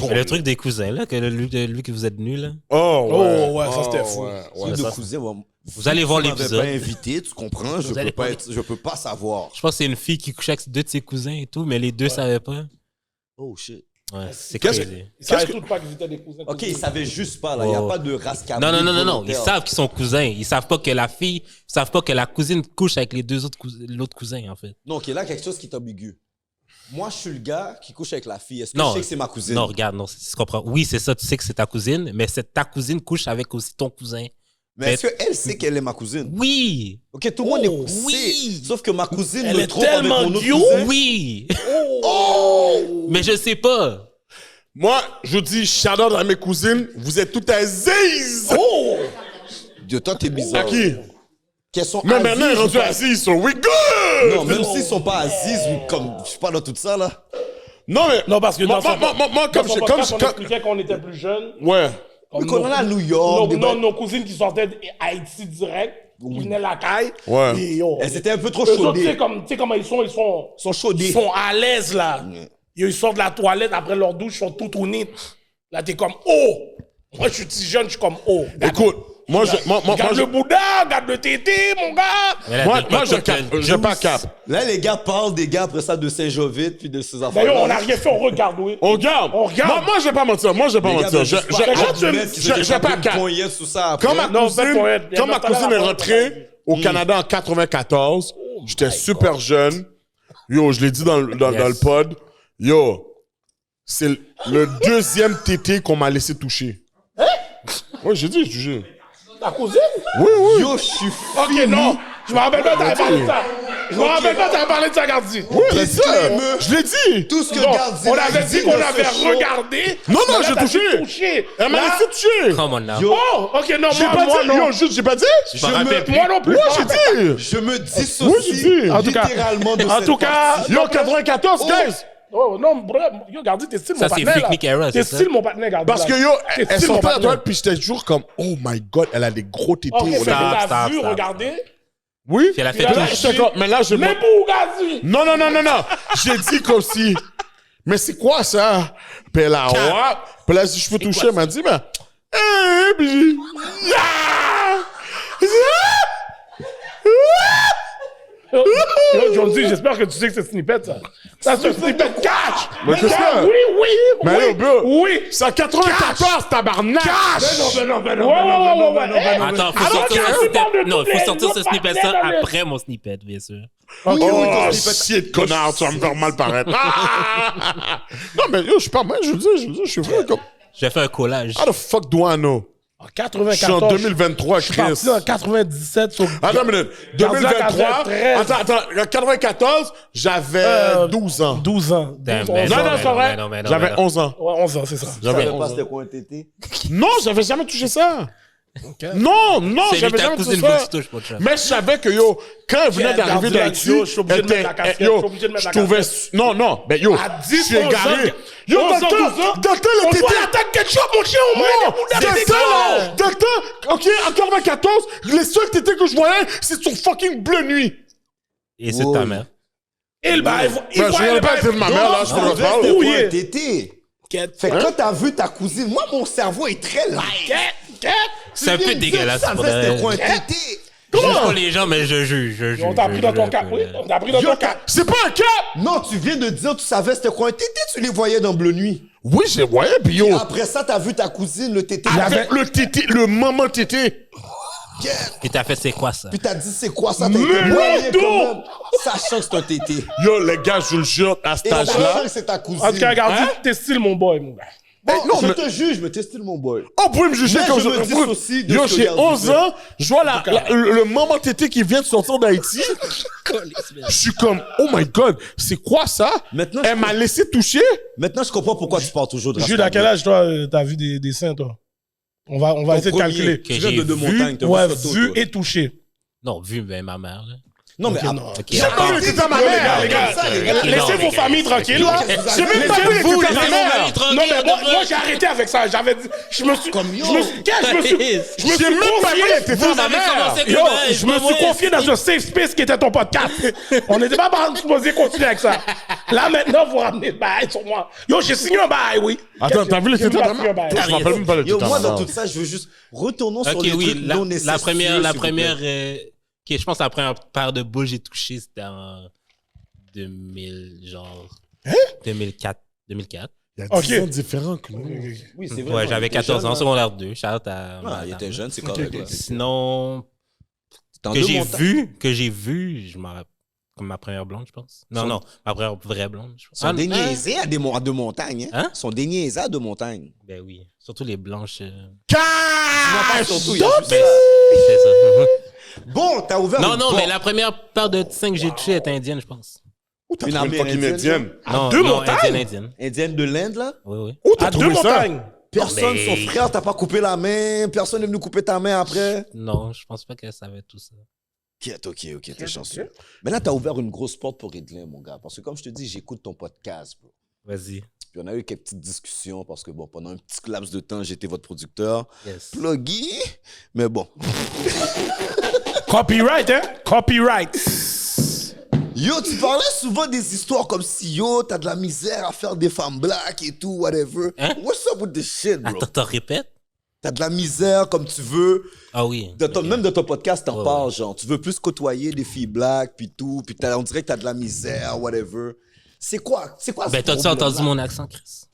C: Le truc des cousins, là, que lui que vous êtes venu, là.
B: Oh, ouais, ça c'était fou.
F: Ouais, de cousin,
C: Vous allez voir
F: tu m'avais
C: l'épisode.
F: pas invité, tu comprends? Je peux pas savoir.
C: Je pense que c'est une fille qui couchait avec deux de ses cousins et tout, mais les deux savaient pas.
F: Oh shit.
C: Ouais, c'est
D: Qu'est-ce
C: crazy.
B: Ils savaient tout pas qu'ils étaient des cousins.
F: Ok, ils savaient juste pas, là. Il n'y a pas de race cabri.
C: Non. Ils savent qu'ils sont cousins. Ils savent pas que ils savent pas que la cousine couche avec les deux autres l'autre cousin, en fait.
F: Non, ok, là, quelque chose qui est ambigu. Moi, je suis le gars qui couche avec la fille. Est-ce que
C: Non.
F: je sais que c'est ma cousine?
C: Non, regarde, non, tu comprends. Oui, c'est ça, tu sais que c'est ta cousine, mais ta cousine couche avec aussi ton cousin.
F: Mais est-ce qu'elle sait qu'elle est ma cousine?
C: Oui!
F: Ok, tout le monde
B: Oh,
F: sait.
C: oui.
F: Sauf que ma cousine
B: Elle
F: me
B: est
F: trompe avec
B: tellement
F: mon autre
B: guillaume.
F: cousin.
C: Oui!
F: Oh!
C: Mais je sais pas.
D: Moi, je dis shout-out à mes cousines, vous êtes toutes à ziz!
F: Oh! Dieu, toi, t'es bizarre.
D: À qui?
F: Qu'elles sont
D: Mais maintenant, ils
F: aziz
D: sont
F: ou
D: rendus
F: pas-
D: assis, so we good!
F: Non, même s'ils sont pas aziz, comme je suis pas dans tout ça, là.
D: Non, mais...
B: Non, parce que
D: moi,
B: dans
D: comme
B: son
D: je...
B: podcast, on expliquait qu'on était plus jeunes.
D: Ouais.
B: Comme
F: Mais qu'on en a à New York, des
B: nos cousines qui sortaient d'Haïti direct, qui venaient la caille.
D: Ouais.
B: Et yo,
F: Elles étaient un peu trop
B: eux autres,
F: chaudées.
B: tu sais comment ils sont,
F: Ils sont chaudées.
B: ils sont à l'aise, là. Ils sortent de la toilette après leur douche, ils sont tout tournés. Là, t'es comme, oh! Moi, je suis si jeune, je suis comme, oh.
D: Écoute, moi,
B: Regarde le Bouddha, regarde le tété, mon gars.
C: Mais là,
D: moi,
C: t'es pas
D: je
C: toi,
D: cap.
C: t'as-
D: Je pas cap.
F: Là, les gars parlent des gars après ça de Saint-Jovite puis de ces affaires.
B: D'ailleurs, on n'a rien fait, on regarde, oui.
D: On regarde.
B: On regarde.
D: Moi, je vais pas mentir. Moi, je vais pas mentir. Je pas cap.
F: sous ça après.
D: Quand ma
B: Non,
D: cousine,
B: faites pour elle.
D: quand ma
B: Elle va
D: cousine
B: pas
D: est
B: la
D: rentrée au Canada en 94, j'étais super jeune. Yo, je l'ai dit dans le pod. Yo, c'est le deuxième tété qu'on m'a laissé toucher.
B: Hein?
D: Ouais, j'ai dit, je te jure.
B: Ta cousine?
D: Oui, oui.
F: Yo, je suis
B: Ok, non. Je me rappelle pas, t'avais parlé de ça. Je me rappelle pas, t'avais parlé de ça, Gardi.
D: Oui, c'est ça.
F: Disclaimer.
D: Je l'ai dit.
F: Tout ce que
B: Non,
F: Gardi
B: on
F: a
B: avait dit
F: dit
B: qu'on
F: dans
B: avait
F: ce show-
B: regardé.
D: Non,
B: mais là,
D: j'ai
B: t'as
D: touché.
B: touché.
D: Elle m'a
B: Là-
D: laissé toucher.
C: Come on now.
F: Yo,
B: Oh, ok, non,
D: J'ai
B: moi,
D: pas
B: moi,
D: dit.
B: non.
D: Yo, juste, j'ai pas dit.
C: Je m'en rappelle plus.
B: Moi non plus.
D: Moi, j'ai dit.
F: je me
D: Oui, j'ai
F: dissocie
D: dit.
B: En tout cas-
F: littéralement de
B: en
F: cette
B: tout cas-
F: partie.
D: Yo, 94, guys.
B: Oh, non, bref, yo, Gardi, t'es style, mon
C: Ça, c'est
B: partenaire.
C: Picnic Era,
B: T'es
C: c'est ça?
B: style, mon partenaire, Gardi.
D: Parce que
B: là.
D: yo,
B: T'es
D: elle
B: style, mon
D: sortait à
B: partenaire.
D: toi, puis j'étais toujours comme, oh my god, elle a des gros tétés.
B: Ok,
D: on
B: fait
D: a-
B: que t'as
C: Stop,
B: vu,
C: stop.
B: regardez.
D: Oui.
C: Puis elle a fait
B: Là,
C: tout.
B: là,
D: J'étais comme, mais là, je
B: Mais pour Gardi.
D: Non. J'ai dit comme si. Mais c'est quoi ça? Puis elle a, ouais. Puis là, si je peux toucher, elle m'a dit, ben. Puis j'ai.
B: Yo, Jonesy, j'espère que tu sais que c'est snippet, ça. Ça, c'est un snippet cash.
D: Mais qu'est-ce que-
B: Oui.
D: Mais yo, bro.
B: Oui.
D: C'est à 94, tabarnak!
B: Non.
C: Attends, faut
B: Alors
C: sortir
B: que
C: ce
B: tu
C: snippet.
B: parles de
C: Non,
B: toutes
C: faut
B: les
C: sortir ce
B: autres
C: snippet-là
B: partenaires dans le-
C: après mon snippet, bien sûr.
D: Oh, shit, connard, tu vas me faire mal paraître. Non, mais yo, je suis pas mal, je veux dire, je suis vrai comme.
C: J'ai fait un collage.
D: How the fuck do I know?
B: En
D: Je suis en
B: 94.
D: 2023,
B: Je suis
D: Chris.
B: parti en 97 sur...
D: Attends une minute.
B: Gardien
D: 2023.
B: 93.
D: Attends. En 94, j'avais 12 ans.
B: 12 ans.
C: Damn,
B: 12 ans.
C: mais
D: Non,
C: non,
D: c'est vrai.
C: non, mais non,
D: J'avais
C: mais non.
D: 11 ans.
B: Ouais, 11 ans, c'est ça.
F: Je
D: J'avais
F: savais pas
D: 11
F: c'était
D: ans.
F: quoi un tété.
D: Non, j'avais jamais touché ça.
B: Ok.
D: Non,
C: C'est lui
D: j'avais
C: ta
D: jamais
C: cousine,
D: touché ça.
C: faut que tu touches, mon chum.
D: Mais je savais que yo, quand elle venait
B: Yeah,
D: d'arriver
B: Gardien,
D: d'Haïti,
B: yo, je suis obligé de mettre la casquette, je suis obligé de mettre la
D: trouvais,
B: casquette.
D: non, mais yo,
B: À
D: je
B: 10
D: suis
B: 11 ans,
D: égaré. Yo,
B: 11
D: dans
B: ans, 12 ans,
D: le temps,
B: on
D: le
B: voit
D: tété.
B: l'attaque ketchup, mon chien, on
D: Non,
B: met des bouddhas
D: dans le temps, ok, en 94, les seuls tétés que je voyais, c'est sur fucking Bleu Nuit.
C: Et c'est ta mère.
B: Et le bail, il
D: Ben, je
B: voit
D: ne
B: le
D: pas
B: bail.
D: dire de ma mère, là, je
F: En
D: te
F: vrai,
D: le parle.
F: c'était
B: Oui,
F: quoi un
B: yeah.
F: tété?
B: Quête.
F: Fait que quand t'as vu ta cousine, moi, mon cerveau est très light.
B: Quête.
C: C'est un peu dégueulasse.
F: Ça
C: pour
F: fait
C: de
F: c'était quoi un
C: vrai.
F: tété?
C: Je juge pas les gens, mais je juge.
B: On t'a pris dans ton cap, oui. On t'a pris dans ton cap.
D: C'est pas un cap!
F: Non, tu viens de dire tu savais c'était quoi un tété, tu les voyais dans Bleu Nuit.
D: Oui, j'ai voyé, puis yo,
F: Après ça, t'as vu ta cousine, le tété.
D: avec le tété, le maman tété.
C: Puis t'as fait, c'est quoi ça?
F: Puis t'as dit c'est quoi ça? T'as été
B: Mais
F: moyen
B: non!
F: quand même, sachant que c'est un tété.
D: Yo, les gars, je vous le jure, à cet
F: Et sachant
D: âge-là,
F: que c'est ta cousine.
B: En tout cas, regarde, t'es style mon boy, mon gars.
F: Bon,
D: non,
F: je
D: mais-
F: te juge, mais t'es still mon boy.
D: Oh, vous pouvez me juger
F: Mais
D: comme
F: je me dissocie de
D: Yo,
F: ce que
D: j'ai
F: Gardi
D: 11
F: fait.
D: ans, je vois le maman tété qui vient de sortir d'Haïti. Je suis comme, oh my god, c'est quoi ça?
F: Maintenant,
D: Elle m'a laissé toucher.
F: Maintenant, je comprends pourquoi tu parles toujours de
B: Jules, à quel âge, toi, t'as vu des seins, toi? On va essayer de calculer.
F: Tu viens de deux montagnes, t'as
B: Ouais,
F: vu photo,
B: vu
F: toi.
B: et touché.
C: Non, vu ben, ma mère. Là.
F: Non, mais
B: Ok, non.
C: Ok,
D: J'ai pas vu les tétés à ma mère.
B: Les gars, laissez vos familles tranquilles, là. J'ai même pas vu les
C: vous,
B: tétés à ma
C: laissez
B: mère.
C: vos familles tranquilles,
B: Non, mais
C: what the
B: moi,
C: fuck?
B: j'ai arrêté avec ça. J'avais dit, je me suis confié
D: tétés à ma mère.
B: Yo, je me suis confié dans un safe space qui était ton podcast. On n'était pas supposé continuer avec ça. Là, maintenant, vous ramenez le bail sur moi. Yo, j'ai signé un bail, oui.
D: Attends, t'as vu les
B: J'ai
D: tétés à
B: pas
D: ma
B: signé un
D: mère?
B: bail.
D: Je m'appelle même pas les
F: yo,
D: tétés à
F: moi,
D: ma
F: dans
D: mère.
F: tout ça, je veux juste retournons sur
C: Ok,
F: les
C: oui,
F: trucs non nécessaires.
C: la première ok, je pense que la première paire de boules que j'ai touché, c'était en 2000, genre. 2004.
D: Il y a 10
B: Ok.
D: ans différents que nous.
F: Oui, c'est vrai.
C: Ouais, j'avais 14 ans, secondaire 2. Shout à
F: Ah, il
C: madame.
F: était jeune, c'est correct. là.
C: Sinon,
F: T'es en
C: que
F: deux
C: j'ai
F: montagnes.
C: vu, je m'en rappelle. Comme ma première blonde, je pense. Non, ma première vraie blonde, je pense.
F: Sont déniaisés à deux montagnes.
C: Hein?
F: Sont déniaisés à deux montagnes.
C: Ben oui. Surtout les blanches.
F: Surtout, il y a juste
C: Ben,
F: ça.
C: c'est ça.
F: Bon, t'as ouvert
C: Non,
F: une
C: non, mais
F: porte.
C: la première paire de 5 que j'ai touché est indienne, je pense.
D: T'as
F: Une
D: trouvé une fucking
F: Amérindienne,
D: indienne.
C: Non,
B: deux
C: non,
B: montagnes?
C: indienne.
F: Indienne de l'Inde, là.
C: Oui, oui.
D: Où t'as
B: À deux
D: trouvé ça?
B: montagnes.
F: Personne,
C: mais-
F: son frère, t'as pas coupé la main. Personne n'est venu couper ta main après.
C: Non, je pense pas qu'elle savait tout ça.
F: Ok, t'es chanceux. Mais là, t'as ouvert une grosse porte pour Edlin, mon gars. Parce que comme je te dis, j'écoute ton podcast, bro.
C: Vas-y.
F: Puis on a eu quelques petites discussions parce que, bon, pendant un petit laps de temps, j'étais votre producteur.
C: Yes.
F: Pluggy. Mais bon.
B: Copyright, hein? Copyright.
F: Yo, tu parlais souvent des histoires comme si, yo, t'as de la misère à faire des femmes black et tout, whatever.
C: Hein?
F: What's up with this shit, bro?
C: Attends, répète?
F: T'as de la misère comme tu veux.
C: Ah oui.
F: Même de ton podcast, t'en
C: Ouais,
F: parles,
C: ouais.
F: genre. Tu veux plus côtoyer des filles black, puis tout. Puis on dirait que t'as de la misère, whatever. C'est quoi ce
C: Ben, t'as-tu
F: problème-là?
C: entendu mon accent, Chris?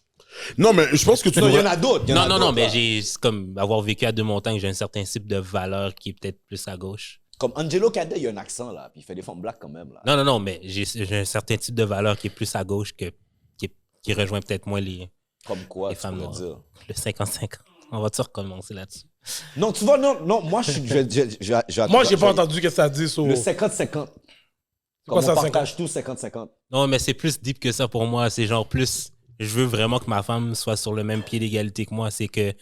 D: Non, mais je pense que tu
F: Non, il y en
D: devrais...
F: a d'autres.
C: Non, mais c'est comme avoir vécu à deux montagnes, j'ai un certain type de valeur qui est peut-être plus à gauche.
F: Comme Angelo Cadet, il y a un accent, là. Puis il fait des femmes black quand même, là.
C: Non, mais j'ai un certain type de valeur qui est plus à gauche qui rejoint peut-être moins les
F: Comme quoi,
C: les
F: tu
C: femmes
F: pourrais
C: noires.
F: dire.
C: Le 50-50. On va-tu recommencer là-dessus?
F: Non, tu vois, non, moi, je suis...
B: Moi, j'ai pas entendu ce que ça dit sur.
F: Le 50-50. Comme
B: quoi
F: on
B: ça,
F: partage tout 50-50.
C: Non, mais c'est plus deep que ça pour moi. C'est genre plus... Je veux vraiment que ma femme soit sur le même pied d'égalité que moi. C'est que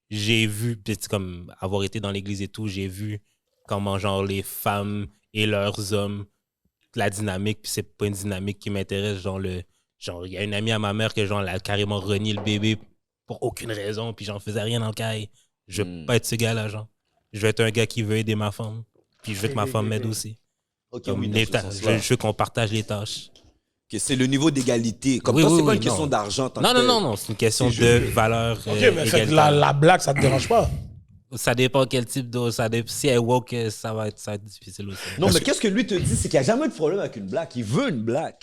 C: j'ai vu, peut-être comme avoir été dans l'église et tout, j'ai vu comment genre les femmes et leurs hommes, la dynamique, puis c'est pas une dynamique qui m'intéresse. Genre, il y a une amie à ma mère que genre, elle a carrément renié le bébé pour aucune raison, puis j'en faisais rien dans le caille. Je veux pas être ce gars-là, genre. Je veux être un gars qui veut aider ma femme, puis je veux que ma femme m'aide aussi.
F: Ok,
C: Comme
F: oui,
C: les
F: dans ce
C: tâches.
F: sens-là.
C: Je veux qu'on partage les tâches.
F: Ok, c'est le niveau d'égalité. Comme
C: Oui,
F: toi,
C: oui,
F: c'est pas
C: oui,
F: une question
C: non.
F: d'argent. tant
C: Non,
F: que
C: non,
F: tel.
C: non, c'est une question
F: C'est
C: de
F: juste-
C: valeur.
B: Ok, mais fait que la blague, ça te dérange pas?
C: Ça dépend quel type d'eau. Si elle est woke, ça va être difficile aussi.
F: Non, mais qu'est-ce que lui te dit, c'est qu'il n'y a jamais eu de problème avec une blague. Il veut une blague.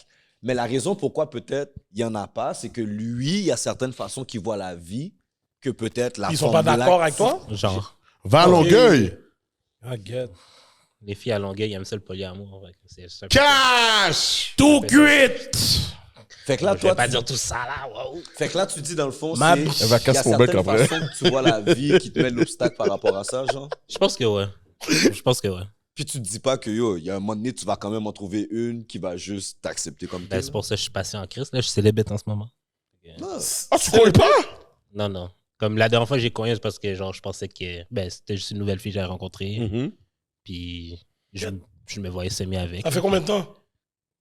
F: Mais la raison pourquoi peut-être il n'y en a pas, c'est que lui, il y a certaines façons qu'il voit la vie que peut-être la
B: Ils sont
F: forme
B: pas d'accord
F: black-
B: avec toi?
C: Genre,
D: Va à Longueuil.
B: I get.
C: les filles à Longueuil ils aiment ça le polyamour. C'est ça.
D: Cash!
B: Tout cuit!
F: Fait que là,
C: Je vais
F: toi,
C: pas
F: tu...
C: dire tout ça là. Wow.
F: fait que là, tu dis dans le fond,
B: Ma
F: c'est
B: bouche.
D: Elle va
F: il y a
D: casser mon bec
F: certaines
D: après.
F: façons que tu vois la vie qui te met l'obstacle par rapport à ça, genre.
C: Je pense que ouais. Je pense que ouais.
F: Puis tu te dis pas que, yo, il y a un moment donné, tu vas quand même en trouver une qui va juste t'accepter comme
C: Ben,
F: tel.
C: c'est pour ça que je suis patient en Christ. Là, je suis célibataire en ce moment.
D: Ah, tu connais pas?
C: Non. Comme la dernière fois que j'ai cogné, c'est parce que genre, je pensais que c'était juste une nouvelle fille que j'avais rencontrée.
D: Mhm.
C: Puis je me voyais semi avec.
B: Ça fait combien de temps?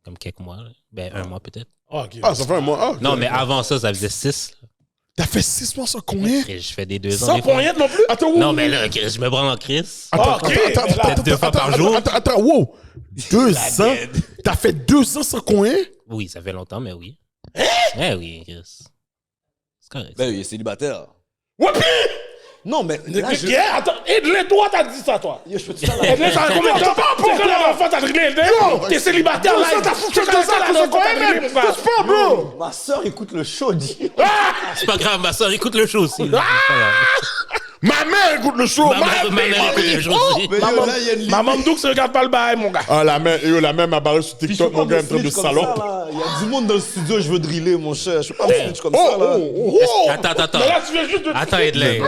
C: Comme quelques mois. Là. Ben, un mois peut-être.
B: Ah, ok.
D: Ah, ça fait un mois. Ah, ok.
C: Non, mais avant ça faisait 6.
D: T'as fait 6 mois sans combien?
C: Je fais des 2 ans.
B: Sans
C: des fois.
B: poignette non plus?
D: Attends, wow.
C: Non, mais là, Chris, je me branle en Chris.
B: Ah, ok.
C: Peut-être 2 fois par jour.
D: Attends, wow. 2 ans? T'as fait 2 ans sans combien?
C: Oui, ça fait longtemps, mais oui. Eh oui, Chris. C'est correct.
F: Ben, il est célibataire.
B: Ouais, puis!
F: Non, mais là, je...
B: Yeah, attends, Edley, toi, t'as dit ça, toi.
F: Yo, je peux te faire la...
B: Edley, ça fait combien de temps? C'est quand la dernière fois t'as réglé Edley? T'es célibataire, là.
D: ça, t'as foutu
B: C'est quand ça, la dernière fois t'as réglé pour ça?
D: pas, bro!
F: Ma soeur écoute le show, dit.
C: C'est pas grave, ma soeur écoute le show aussi. là. C'est pas grave.
D: Ma mère écoute le show.
C: Ma mère écoute aujourd'hui.
F: Mais yo, là, il y a une limite.
B: Maman Mdouk, regarde pas le bail, mon gars.
D: Ah, la mère m'a barré sur
F: Puis je
D: TikTok,
F: peux
D: mon
F: pas
D: gars,
F: me
D: en train de
F: snitch comme ça,
D: salope.
F: là. Il y a du monde dans le studio, je veux driller, mon cher. Je peux pas me snitch comme ça, là.
C: Attends.
B: Mais là, tu viens juste de...
C: Attends, Edley.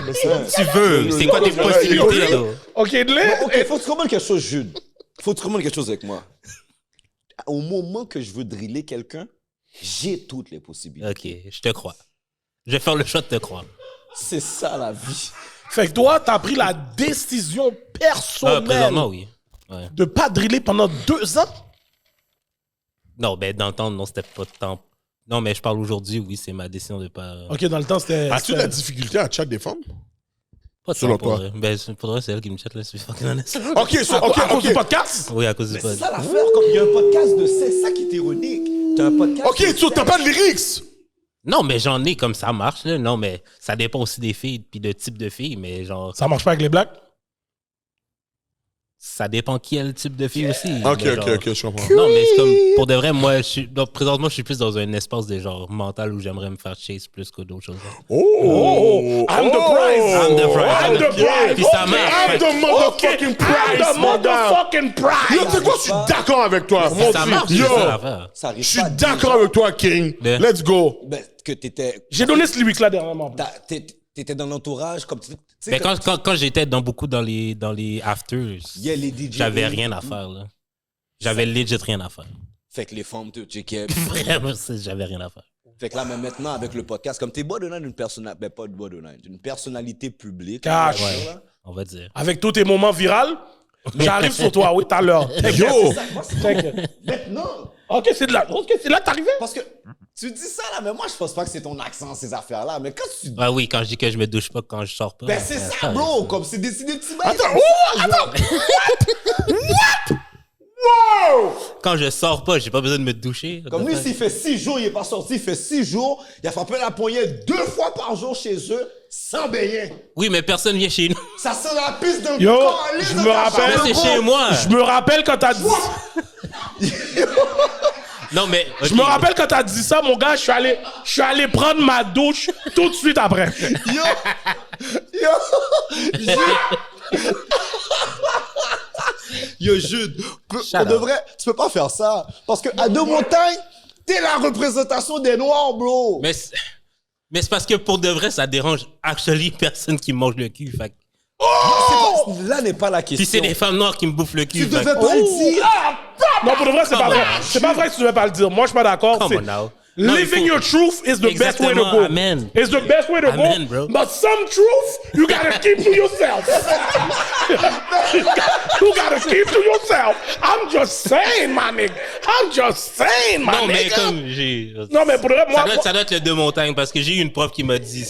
C: Tu veux. C'est quoi tes possibilités, là?
B: Ok, Edley.
F: Ok, faut que tu comprennes quelque chose, Jude. Faut que tu comprennes quelque chose avec moi. Au moment que je veux driller quelqu'un, j'ai toutes les possibilités.
C: Ok, je te crois. Je vais faire le choix de te croire.
F: C'est ça, la vie.
B: Fait que toi, t'as pris la décision personnelle
C: Présentement, oui. Ouais.
B: de pas driller pendant 2 ans.
C: Non, ben, dans le temps, non, c'était pas de temps. Non, mais je parle aujourd'hui, oui, c'est ma décision de pas.
B: Ok, dans le temps, c'était...
D: As-tu de la difficulté à chat des femmes?
C: Pas de
D: Selon
C: temps pour
D: toi.
C: vrai. Ben, pour vrai, c'est elle qui me chatte, là, c'est fucking honnête.
D: Ok,
B: À cause du podcast?
C: Oui, à cause du
F: C'est
C: pod.
F: ça l'affaire, comme il y a un podcast de c'est ça qui est ironique. T'as un podcast.
D: Ok, tu t'as pas de lyrics.
C: Non, mais j'en ai comme ça marche, là. Non, mais ça dépend aussi des filles, puis de type de filles, mais genre,
B: Ça marche pas avec les blacks?
C: ça dépend quel type de fille aussi.
D: Ok,
C: mais
D: ok,
C: genre-
D: ok, je comprends.
C: Non, mais c'est comme, pour de vrai, moi, présentement, je suis plus dans un espace de genre mental où j'aimerais me faire chase plus que d'autres choses.
B: Oh, I'm the prize.
C: I'm the prize.
B: I'm the prize.
C: Puis ça
B: Ok,
C: marche.
D: I'm the motherfucking prize,
B: I'm the
D: mon gars.
B: motherfucking prize.
D: Yo, tu sais quoi, je suis d'accord avec toi. Moi
C: Ça
D: aussi.
C: marche, c'est
D: Yo,
C: ça l'affaire.
F: Ça arrive
D: je suis
F: pas
D: d'accord avec toi, King.
C: De-
D: Let's go.
F: Ben, que t'étais.
B: J'ai donné ce lyrics-là dernièrement.
F: T'étais dans l'entourage, comme tu sais.
C: Mais
F: comme-
C: quand j'étais beaucoup dans les afters,
F: Yeah, les DJ.
C: j'avais rien à faire, là. J'avais legit rien à faire.
F: Fait que les femmes te checkaient.
C: Vraiment, j'avais rien à faire.
F: Fait que là, mais maintenant, avec le podcast, comme t'es borderline d'une personnalité, ben pas de borderline, d'une personnalité publique.
B: Cash.
F: on va dire, là.
C: On va dire.
B: Avec tous tes moments virals, j'arrive sur toi, oui, tout à l'heure.
D: Yo.
F: C'est ça, moi, c'est-
B: T'inquiète.
F: Maintenant,
B: Ok, c'est de là. Ok, c'est là que t'arrivais.
F: parce que tu dis ça là, mais moi, je pense pas que c'est ton accent, ces affaires-là. Mais quand tu.
C: Ah oui, quand je dis que je me douche pas quand je sors pas.
F: Ben, c'est ça, bro! Comme c'est des petits bails.
D: Attends,
C: Quand je sors pas, j'ai pas besoin de me doucher.
F: Comme lui, s'il fait 6 jours, il est pas sorti, il fait 6 jours, il a frappé la poignée 2 fois par jour chez eux, sans baigner.
C: Oui, mais personne vient chez nous.
F: Ça sent la piste d'un
B: Yo,
F: calice
B: je
F: de
B: me
F: ta
B: rappelle,
F: chambre,
C: c'est
F: bro.
C: chez moi.
B: Je me rappelle quand t'as dit...
C: Non, mais.
B: Je me rappelle quand t'as dit ça, mon gars, je suis allé prendre ma douche tout de suite après.
F: Yo, Jude, pour
C: up.
F: de vrai, tu peux pas faire ça. Parce que à Deux-Montagnes, t'es la représentation des Noirs, bro.
C: Mais c'est parce que pour de vrai, ça dérange actually personne qui me mange le cul. Fait que-
F: Là n'est pas la question.
C: Puis c'est des femmes noires qui me bouffent le cul.
F: Tu
C: fait
F: devais
C: que-
F: pas le dire.
B: Non, pour de vrai, c'est pas
C: Come
B: vrai.
C: on.
B: C'est pas vrai que tu devais pas le dire. Moi, je suis pas d'accord.
C: Come
B: C'est-
C: on now. Non, il
B: Living
C: faut-
B: your truth is the best way to
C: Exactement,
B: go.
C: amen.
B: It's the best way to
C: Amen,
B: go.
C: bro.
B: But some truth, you gotta keep to yourself. You gotta keep to yourself. I'm just saying, my nigga. I'm just saying, my
C: Non, mais
B: nigga.
C: comme j'ai.
B: Non, mais pour de vrai, moi...
C: Ça doit être le deux montagnes parce que j'ai eu une prof qui m'a dit.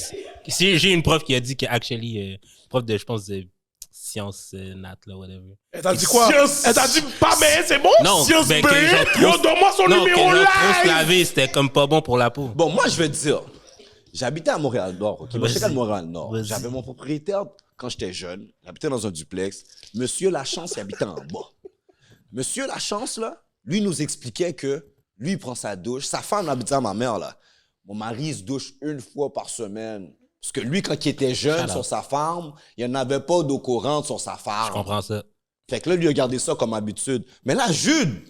C: J'ai eu une prof qui a dit que, actually, prof de, je pense, de sciences nat, là, whatever.
B: Elle t'a dit quoi?
D: Science-
B: Elle t'a dit pas mais c'est bon?
C: Non,
D: Science
C: ben, que
D: B.
C: genre trop-
B: Yo, donne-moi son
C: non,
B: numéro
C: que genre trop se
B: live!
C: laver, c'était comme pas bon pour la peau.
F: Bon, moi, je vais te dire, j'habitais à Montréal-Nord. ok? Moi,
C: Vas-y.
F: j'étais à Montréal-Nord.
C: Vas-y.
F: J'avais mon propriétaire quand j'étais jeune. J'habitais dans un duplex. Monsieur Lachance, il habitait en bas. Monsieur Lachance, là, lui nous expliquait que lui, il prend sa douche. Sa femme habitait à ma mère, là. Mon mari il se douche 1 fois par semaine. Parce que lui, quand il était jeune
C: Shut
F: sur
C: up.
F: sa farm, il n'y en avait pas d'eau courante sur sa
C: Je
F: farm.
C: comprends ça.
F: Fait que là, lui a gardé ça comme habitude. Mais là, Jude,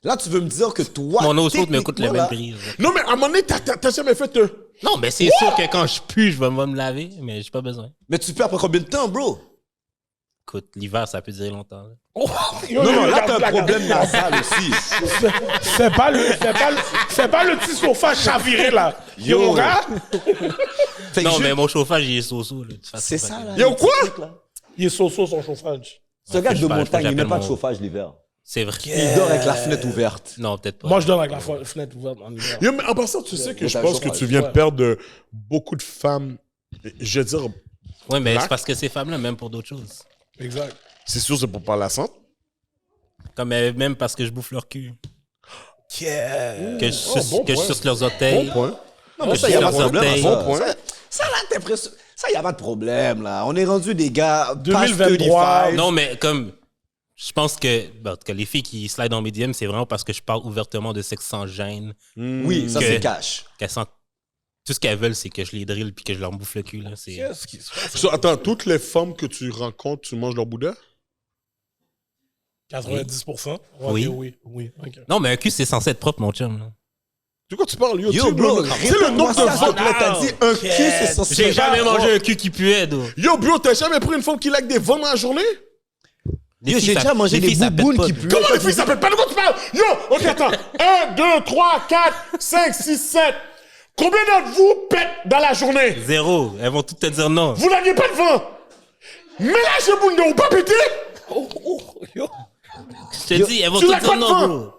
F: là, tu veux me dire que toi,
C: Mon eau chaude me coûte le
F: techniquement,
C: même
F: là,
C: prix.
D: Non, mais à un moment donné, t'as jamais fait...
C: Non, mais c'est sûr que quand je pue, je vais me laver, mais j'ai pas besoin.
F: Mais tu peux après combien de temps, bro?
C: Écoute, l'hiver, ça peut durer longtemps. là.
B: Yo,
F: Non,
B: yo,
F: non, là,
B: regarde,
F: t'as un
B: regarde.
F: problème nasal aussi.
B: Fais pas le petit sofa chaviré, là. Yo, mon gars,
F: Fait que
C: Non,
F: Jude,
C: mais mon chauffage, il est so-so. là, de toute façon.
F: c'est
C: Fait
F: ça,
C: que-
F: là.
D: Yo,
F: le
D: quoi?
F: petit truc, là.
B: il est so-so son chauffage.
F: Ce gars
C: je
F: de
C: sais pas,
F: montagne, il met
C: j'appelle
F: pas de
C: mon-
F: chauffage l'hiver.
C: C'est vrai.
F: Il dort avec la fenêtre ouverte.
C: Non, peut-être pas.
B: Moi, je dors avec la fenêtre ouverte en hiver.
D: Yo, mais en passant, tu sais que
F: Mais
D: je
F: t'as
D: pense
F: le
D: que
F: chauffage,
D: tu viens de
B: ouais.
D: perdre beaucoup de femmes. Je veux dire,
C: Ouais, mais
D: Black.
C: c'est parce que ces femmes-là, même pour d'autres choses.
B: Exact.
D: c'est sûr, c'est pour parler à ça.
C: Comme même parce que je bouffe leur cul. Que je suce,
D: bon
C: que je
D: point.
C: suce leurs orteils.
D: Bon point.
F: Non, mais
C: Que
F: ça,
C: je
F: il n'y a
C: suce
F: pas de
C: leurs
F: problème.
C: orteils.
F: Ça,
D: Bon point.
F: ça, là, t'es presque... Ça, il n'y a pas de problème, là. On est rendu des gars... past
B: 2023.
F: 35.
C: Non, mais comme. Je pense que, en tout cas, les filles qui slide dans mes DM, c'est vraiment parce que je parle ouvertement de sexe sans gêne.
F: Oui, ça,
C: Que-
F: c'est cash.
C: Qu'elles sentent Tout ce qu'elles veulent, c'est que je les drille puis que je leur bouffe le cul. Là.
B: Qu'est-ce qui se passe?
D: So, attends, toutes les femmes que tu rencontres, tu manges leur boudin?
B: 90%?
C: Oui.
B: Oui. OK.
C: Non, mais un cul, c'est censé être propre, mon chum. Là.
D: De quoi tu parles?
F: Yo,
D: tu sais,
F: bro,
D: tu sais le nombre de fois...
F: t'as dit un cul, c'est censé...
C: J'ai jamais mangé un cul qui puait, d'eau.
D: Yo, bro, t'as jamais pris une femme qui laque des vols dans la journée?
F: Yo, j'ai déjà mangé des boubounes qui puent.
D: Comment les filles s'appellent pas? De quoi tu parles? Yo, ok, attends. 1, 2, 3, 4, 5, 6, 7. Combien d'entre vous pètent dans la journée?
C: 0. Elles vont toutes te dire non.
D: Vous n'aviez pas de vent. Mélange de boule, ou pas péter?
C: Je te dis, elles vont
D: Tu
C: toutes
D: l'as
C: dire
D: pas de
C: non,
D: faim.
C: bro.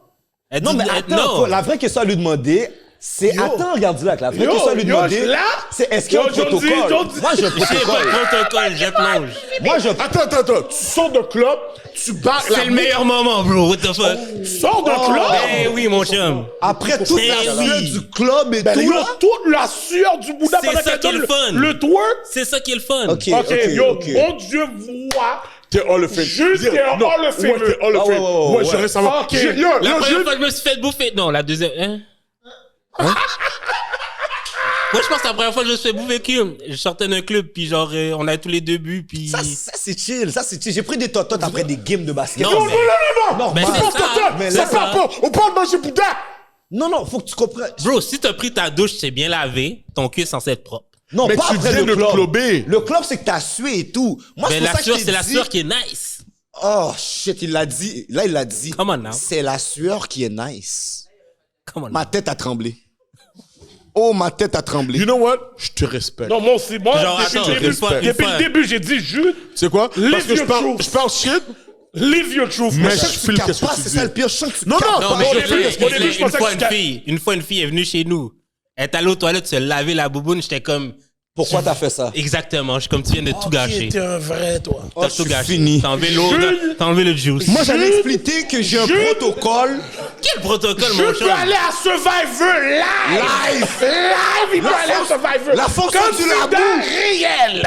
C: Elles
F: Non,
C: disent
F: mais attends,
C: non.
F: la vraie question à lui demander, c'est...
B: Yo.
F: Attends, regarde là. La vraie
B: Yo,
F: question à lui
B: yo,
F: demander,
B: là?
F: c'est est-ce qu'il y a un
B: Yo, Jonesy,
F: protocole?
B: Jonesy.
F: Moi, j'ai un
C: J'ai pas
F: protocole.
C: de protocole, je plonge.
F: Moi, je...
D: Attends. Tu sors de club, tu barres la
C: C'est le meilleur moment, bro. What the fuck?
B: Sors de club!
C: Ben oui, mon chum.
F: Après toute la
C: Ben
F: sueur
C: oui.
F: du club et
B: Ben,
F: tout,
B: yo,
F: là...
B: toute la sueur du Bouddha
C: C'est
B: pendant
C: ça
B: qu'elle
C: qui est
B: donne
C: le fun.
B: le twerk.
C: C'est ça qui est le fun.
F: Ok,
B: OK, yo,
F: ok.
B: mon Dieu, voit.
D: T'es all the fame.
B: Juste t'es all the fame.
D: Ouais, t'es all the
F: Ah,
D: fame.
F: ouais.
D: Ouais, j'aimerais savoir.
B: Ok.
D: Yo,
C: La première
D: Jules.
C: fois que je me suis fait bouffer. Non, la deuxième. Hein? Moi, je pense que la première fois que je me suis fait bouffer cul, je sortais d'un club, puis genre, on avait tous les deux bu, puis.
F: Ça, c'est chill, ça, c'est chill. J'ai pris des tototes après des games de basket.
C: Non, mais-
D: Non.
C: Ben,
D: C'est
C: c'est
D: pas
C: ça.
D: ça.
F: Mais
D: C'est
F: là,
D: pas rapport. On parle de manger boudin.
F: Non, faut que tu comprennes.
C: Bro, si t'as pris ta douche, c'est bien lavé, ton cul est censé être propre.
F: Non,
D: Mais
F: pas
D: tu
F: après
D: viens
F: le
D: de
F: club.
D: clubber.
F: Le club, c'est que t'as sué et tout. Moi, c'est
C: Ben,
F: pour
C: la
F: ça que
C: sueur,
F: je t'ai
C: c'est la
F: dit-
C: sueur qui est nice.
F: Oh, shit, il l'a dit. Là, il l'a dit.
C: Come on now.
F: C'est la sueur qui est nice.
C: Come on.
F: Ma tête a tremblé. Oh, ma tête a tremblé.
D: You know what? Je te respecte.
B: Non, moi aussi, moi,
C: Genre,
B: depuis,
C: attends,
B: le début,
C: une fois-
B: depuis le début, j'ai dit, Jude,
D: C'est quoi?
B: Live
D: Parce que
B: your truth.
D: je parle shit.
B: live your truth.
D: Mais
B: mon
D: je
B: cher.
D: file
F: Capes
D: qu'est-ce que
F: pas,
D: tu
F: c'est
D: dis.
F: ça le pire. Je sens que tu
D: Non,
F: capes
D: non,
F: pas.
C: Non, mais
B: Au
C: je
B: début,
C: te
B: au début, je
C: une
B: pensais
C: fois
B: que
C: une
B: tu
C: fille, une fille est venue chez nous. Elle est allée aux toilettes se laver la bouboune, j'étais comme,
F: Pourquoi t'as fait ça?
C: exactement, je suis comme tu viens de tout gâcher.
B: T'es un vrai, toi.
F: Oh,
C: T'as
F: je
C: tout
F: suis
C: gâché.
F: fini.
C: T'as enlevé l'odeur, t'as enlevé le juice.
F: Moi, j'allais expliquer que j'ai un protocole.
C: Quel protocole,
B: Je
C: mon
B: peux
C: chum?
B: aller à Survivor live. Live, il peut aller à Survivor.
F: la fonction
B: Comme
F: du
B: c'est
F: labou.
B: dans réel.